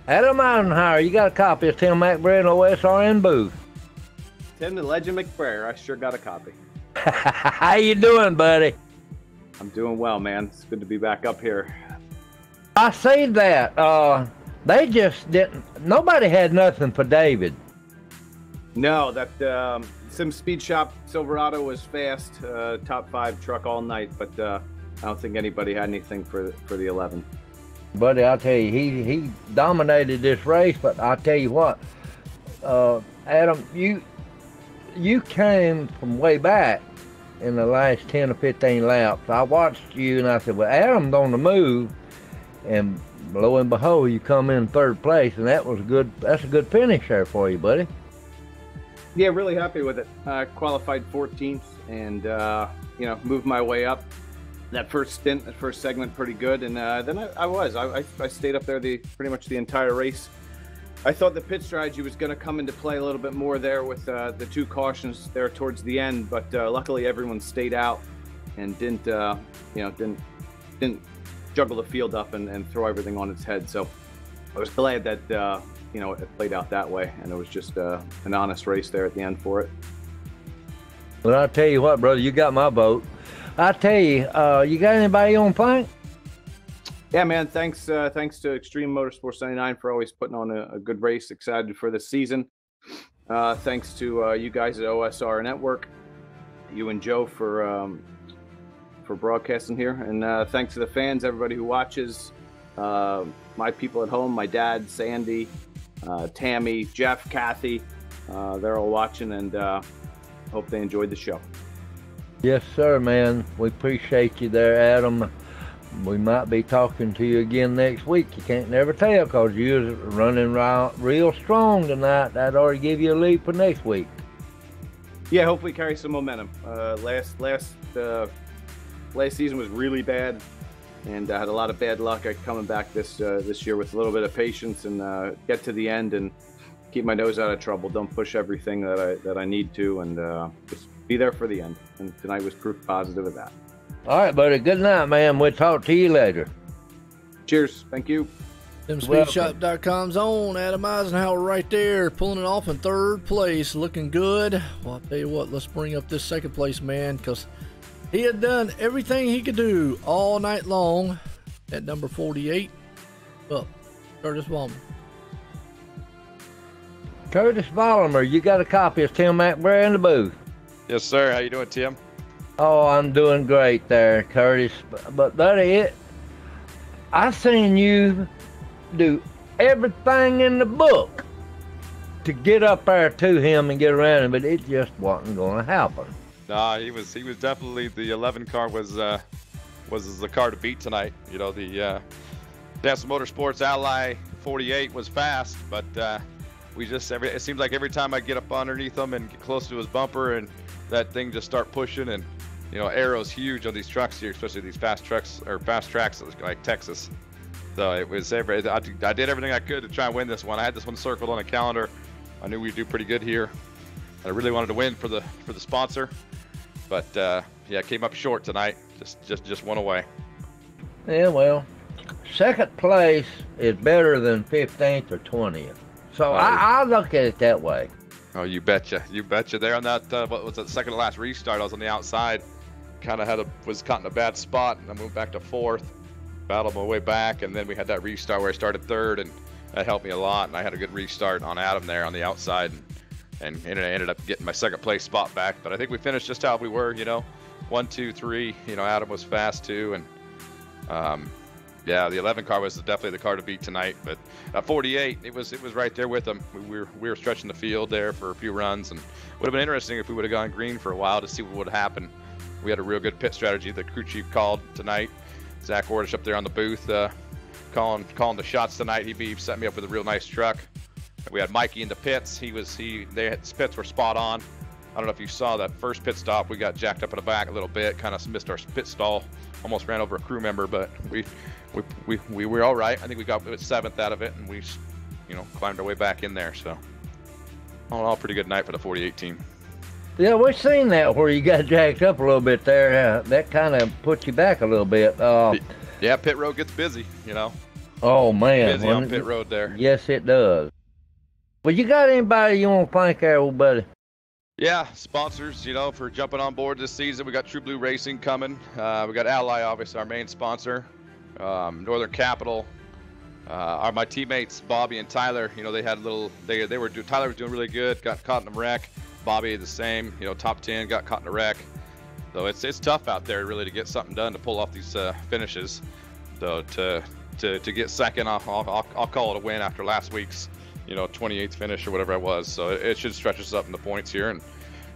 Adam Eisenhower, you got a copy of Tim McBride OSRN booth. Tim the Legend McBrayer, I sure got a copy. How you doing, buddy? I'm doing well, man. It's good to be back up here. I see that. They just didn't. Nobody had nothing for David. No, that Sim Speed Shop Silverado was fast, top 5 truck all night, but I don't think anybody had anything for the 11. Buddy, I'll tell you, he dominated this race. But I'll tell you what, Adam, you came from way back in the last 10 or 15 laps. I watched you and I said, well, Adam's on the move, and lo and behold, you come in third place, and that was good. That's a good finish there for you, buddy. Yeah, really happy with it. Qualified 14th, and moved my way up. That first stint, that first segment, pretty good, and then I stayed up there pretty much the entire race. I thought the pit strategy was going to come into play a little bit more there with the 2 cautions there towards the end, but luckily everyone stayed out and didn't juggle the field up and throw everything on its head. So I was glad that it played out that way, and it was just an honest race there at the end for it. Well, I'll tell you what, brother, you got my vote. I tell you, you got anybody on plank? Yeah, man. Thanks to Extreme Motorsports 99 for always putting on a good race. Excited for this season. Thanks to you guys at OSR Network, you and Joe for broadcasting here, and thanks to the fans, everybody who watches, my people at home, my dad, Sandy, Tammy, Jeff, Kathy. They're all watching, and hope they enjoyed the show. Yes, sir, man. We appreciate you there, Adam. We might be talking to you again next week. You can't never tell, because you're running real strong tonight. That ought to give you a lead for next week. Yeah, hopefully carry some momentum. Last season was really bad, and I had a lot of bad luck. I'm coming back this year with a little bit of patience and get to the end and keep my nose out of trouble. Don't push everything that I need to, and just be there for the end. And tonight was proof positive of that. All right, buddy. Good night, man. We'll talk to you later. Cheers. Thank you. SimSpeedShop.com's own Adam Eisenhower right there, pulling it off in third place, looking good. Well, I'll tell you what, let's bring up this second place man, because he had done everything he could do all night long. At number 48, up, Curtis Vollmer. Curtis Vollmer, you got a copy of Tim McBride in the booth. Yes, sir. How you doing, Tim? Oh, I'm doing great there, Curtis. But buddy, I seen you do everything in the book to get up there to him and get around him, but it just wasn't going to happen. Nah, he was definitely, the 11 car was the car to beat tonight. You know, the Samson Motorsports Ally 48 was fast, but it seems like every time I get up underneath him and get close to his bumper, and that thing just start pushing, and you know, aero's huge on these trucks here, especially these fast tracks like Texas. So it was I did everything I could to try and win this one. I had this one circled on a calendar. I knew we'd do pretty good here. I really wanted to win for the sponsor, but yeah, came up short tonight. Just one away. Yeah, well, second place is better than 15th or 20th. So I look at it that way. Oh, you betcha. There on that, what was it, second to last restart, I was on the outside. Kind of was caught in a bad spot, and I moved back to fourth. Battled my way back, and then we had that restart where I started third, and that helped me a lot. And I had a good restart on Adam there on the outside, and ended up getting my second place spot back. But I think we finished just how we were, you know, 1, 2, 3. You know, Adam was fast too, and yeah, the 11 car was definitely the car to beat tonight. But 48, it was right there with them. We were stretching the field there for a few runs, and would have been interesting if we would have gone green for a while to see what would happen. We had a real good pit strategy the crew chief called tonight. Zach Ordish up there on the booth calling the shots tonight. He set me up with a real nice truck. We had Mikey in the pits. His pits were spot on. I don't know if you saw that first pit stop. We got jacked up in the back a little bit, kind of missed our pit stall, almost ran over a crew member, but we were all right. I think we got 7th out of it, and we, you know, climbed our way back in there. So all in all, pretty good night for the 48 team. Yeah, we've seen that where you got jacked up a little bit there. That kind of put you back a little bit. Yeah, pit road gets busy, you know. Oh, man. Busy on pit road there. Yes, it does. Well, you got anybody you want to thank there, old buddy? Yeah, sponsors, you know, for jumping on board this season. We got True Blue Racing coming. We got Ally, obviously, our main sponsor. Northern Capital. My teammates, Bobby and Tyler, you know, Tyler was doing really good, got caught in a wreck. Bobby the same, you know, top 10, got caught in a wreck. So it's tough out there really to get something done to pull off these finishes. So to get second, I'll call it a win after last week's, you know, 28th finish or whatever it was. So it should stretch us up in the points here and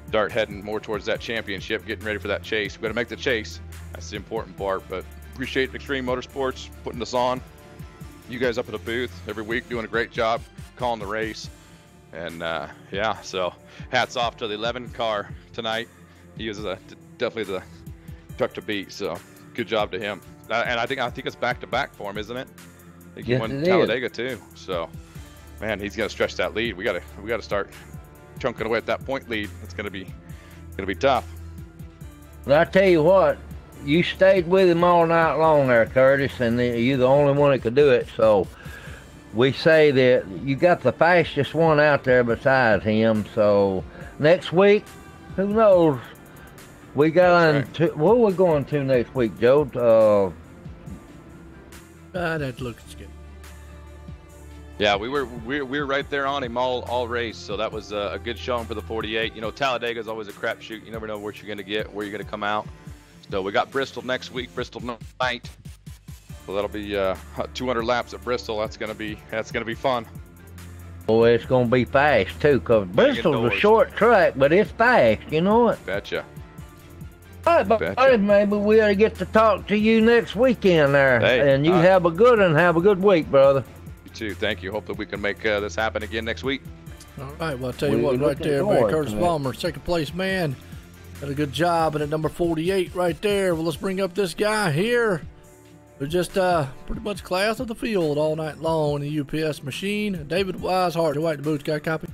start heading more towards that championship, getting ready for that chase. We've got to make the chase. That's the important part. But appreciate Extreme Motorsports putting us on. You guys up at the booth every week doing a great job calling the race. And yeah, so hats off to the 11 car tonight. He was definitely the truck to beat. So good job to him. And I think it's back to back for him, isn't it? I think he won Talladega too. So man, he's gonna stretch that lead. We gotta start chunking away at that point lead. It's gonna be tough. Well, I tell you what, you stayed with him all night long there, Curtis, and you're the only one that could do it. So we say that you got the fastest one out there besides him. So next week, who knows? We got into what are we going to next week, Joe? I'd have to look at the schedule. Yeah, we were right there on him all race, so that was a good showing for the 48. You know, Talladega is always a crapshoot. You never know what you're going to get, where you're going to come out. So we got Bristol next week, Bristol night. So that'll be 200 laps at Bristol. That's gonna be fun. Boy, it's gonna be fast too, cause Bristol's a short track, but it's fast. You know it. Betcha. All right, but maybe we ought to get to talk to you next weekend there, and you have a good one. Have a good week, brother. You too. Thank you. Hope that we can make this happen again next week. All right. Well, I'll tell you what, right there, man, Curtis Palmer, second place man. Got a good job, and at number 48 right there. Well, let's bring up this guy here. They're just pretty much class of the field all night long in the UPS machine. David Weishart, the White Boots, got a copy?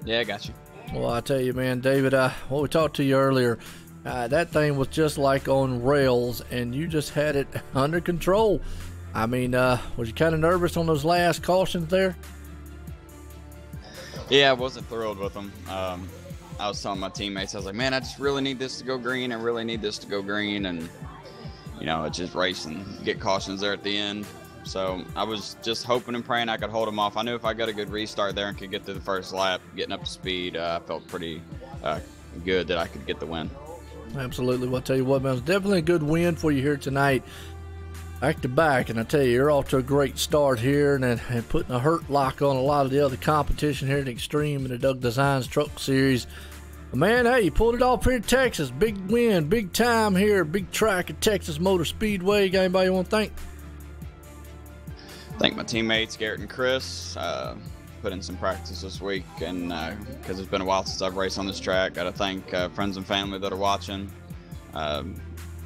Yeah, I got you. Well, I tell you, man, David, what we talked to you earlier, that thing was just like on rails, and you just had it under control. I mean, was you kind of nervous on those last cautions there? Yeah, I wasn't thrilled with them. I was telling my teammates, I was like, man, I just really need this to go green. I really need this to go green. And, you know, it's just racing, get cautions there at the end. So I was just hoping and praying I could hold them off. I knew if I got a good restart there and could get to the first lap, getting up to speed, I felt pretty good that I could get the win. Absolutely. Well, I'll tell you what, man, it was definitely a good win for you here tonight. back to back, and I tell you, you're off to a great start here, and putting a hurt lock on a lot of the other competition here at Extreme and the Doug Designs Truck Series. But man, hey, you pulled it off here in Texas. Big win, big time here, big track at Texas Motor Speedway. Got anybody you want to thank? Thank my teammates, Garrett and Chris. Put in some practice this week, and because it's been a while since I've raced on this track. Got to thank friends and family that are watching.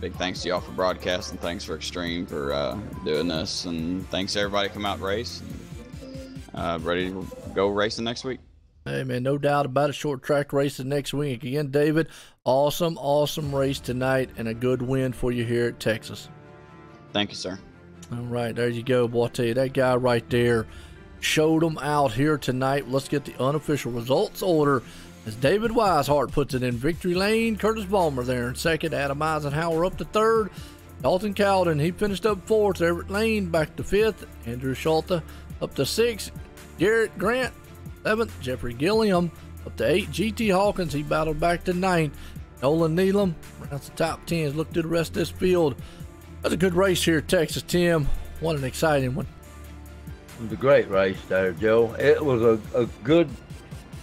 Big thanks to y'all for broadcasting. Thanks for Extreme for doing this, and thanks to everybody come out and race. Ready to go racing next week. Hey man, no doubt about it. Short track racing next week again, David. Awesome race tonight, and a good win for you here at Texas. Thank you, sir. All right, there you go, boy. I tell you, that guy right there showed them out here tonight. Let's get the unofficial results order as David Weishart puts it in victory lane. Curtis Ballmer there in second. Adam Eisenhower up to third. Dalton Cowden, he finished up fourth. Everett Lane back to fifth. Andrew Schulte up to sixth. Garrett Grant seventh. Jeffrey Gilliam up to eighth. GT Hawkins, he battled back to ninth. Nolan Neelam rounds the top 10s. Look to the rest of this field. That's a good race here at Texas, Tim. What an exciting one. It was a great race there, Joe. It was a good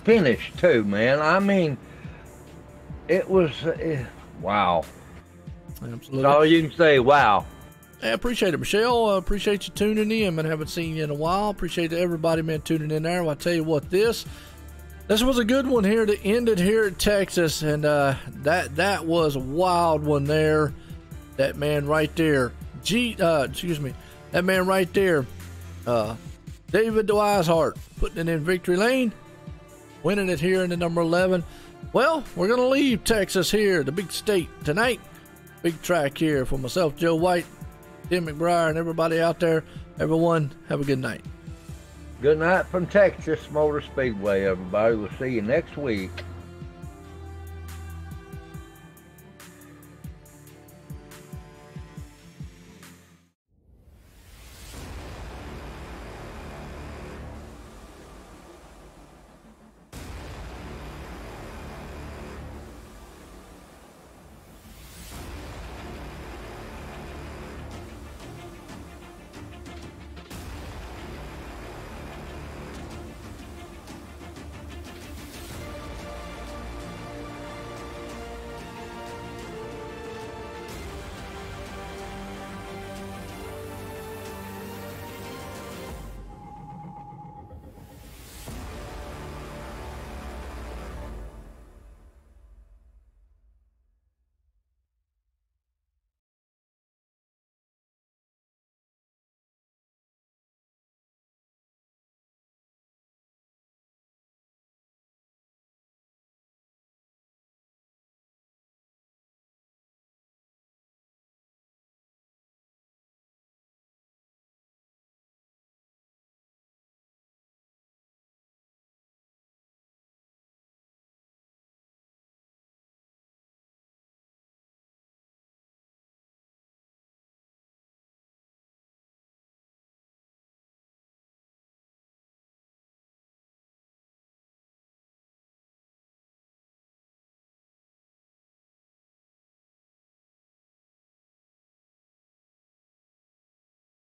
finish too, man. I mean, it was wow. Absolutely. That's all you can say. Wow. I appreciate it, Michelle. I appreciate you tuning in, man. Haven't seen you in a while. Appreciate everybody, man, tuning in there. Well, I tell you what, this was a good one here to end it here at Texas, and that was a wild one there. That man right there, that man right there, David Weishart, putting it in victory lane, winning it here in the number 11. Well, we're going to leave Texas here, the big state, tonight. Big track here for myself, Joe White, Tim McBriar, and everybody out there. Everyone, have a good night. Good night from Texas Motor Speedway, everybody. We'll see you next week.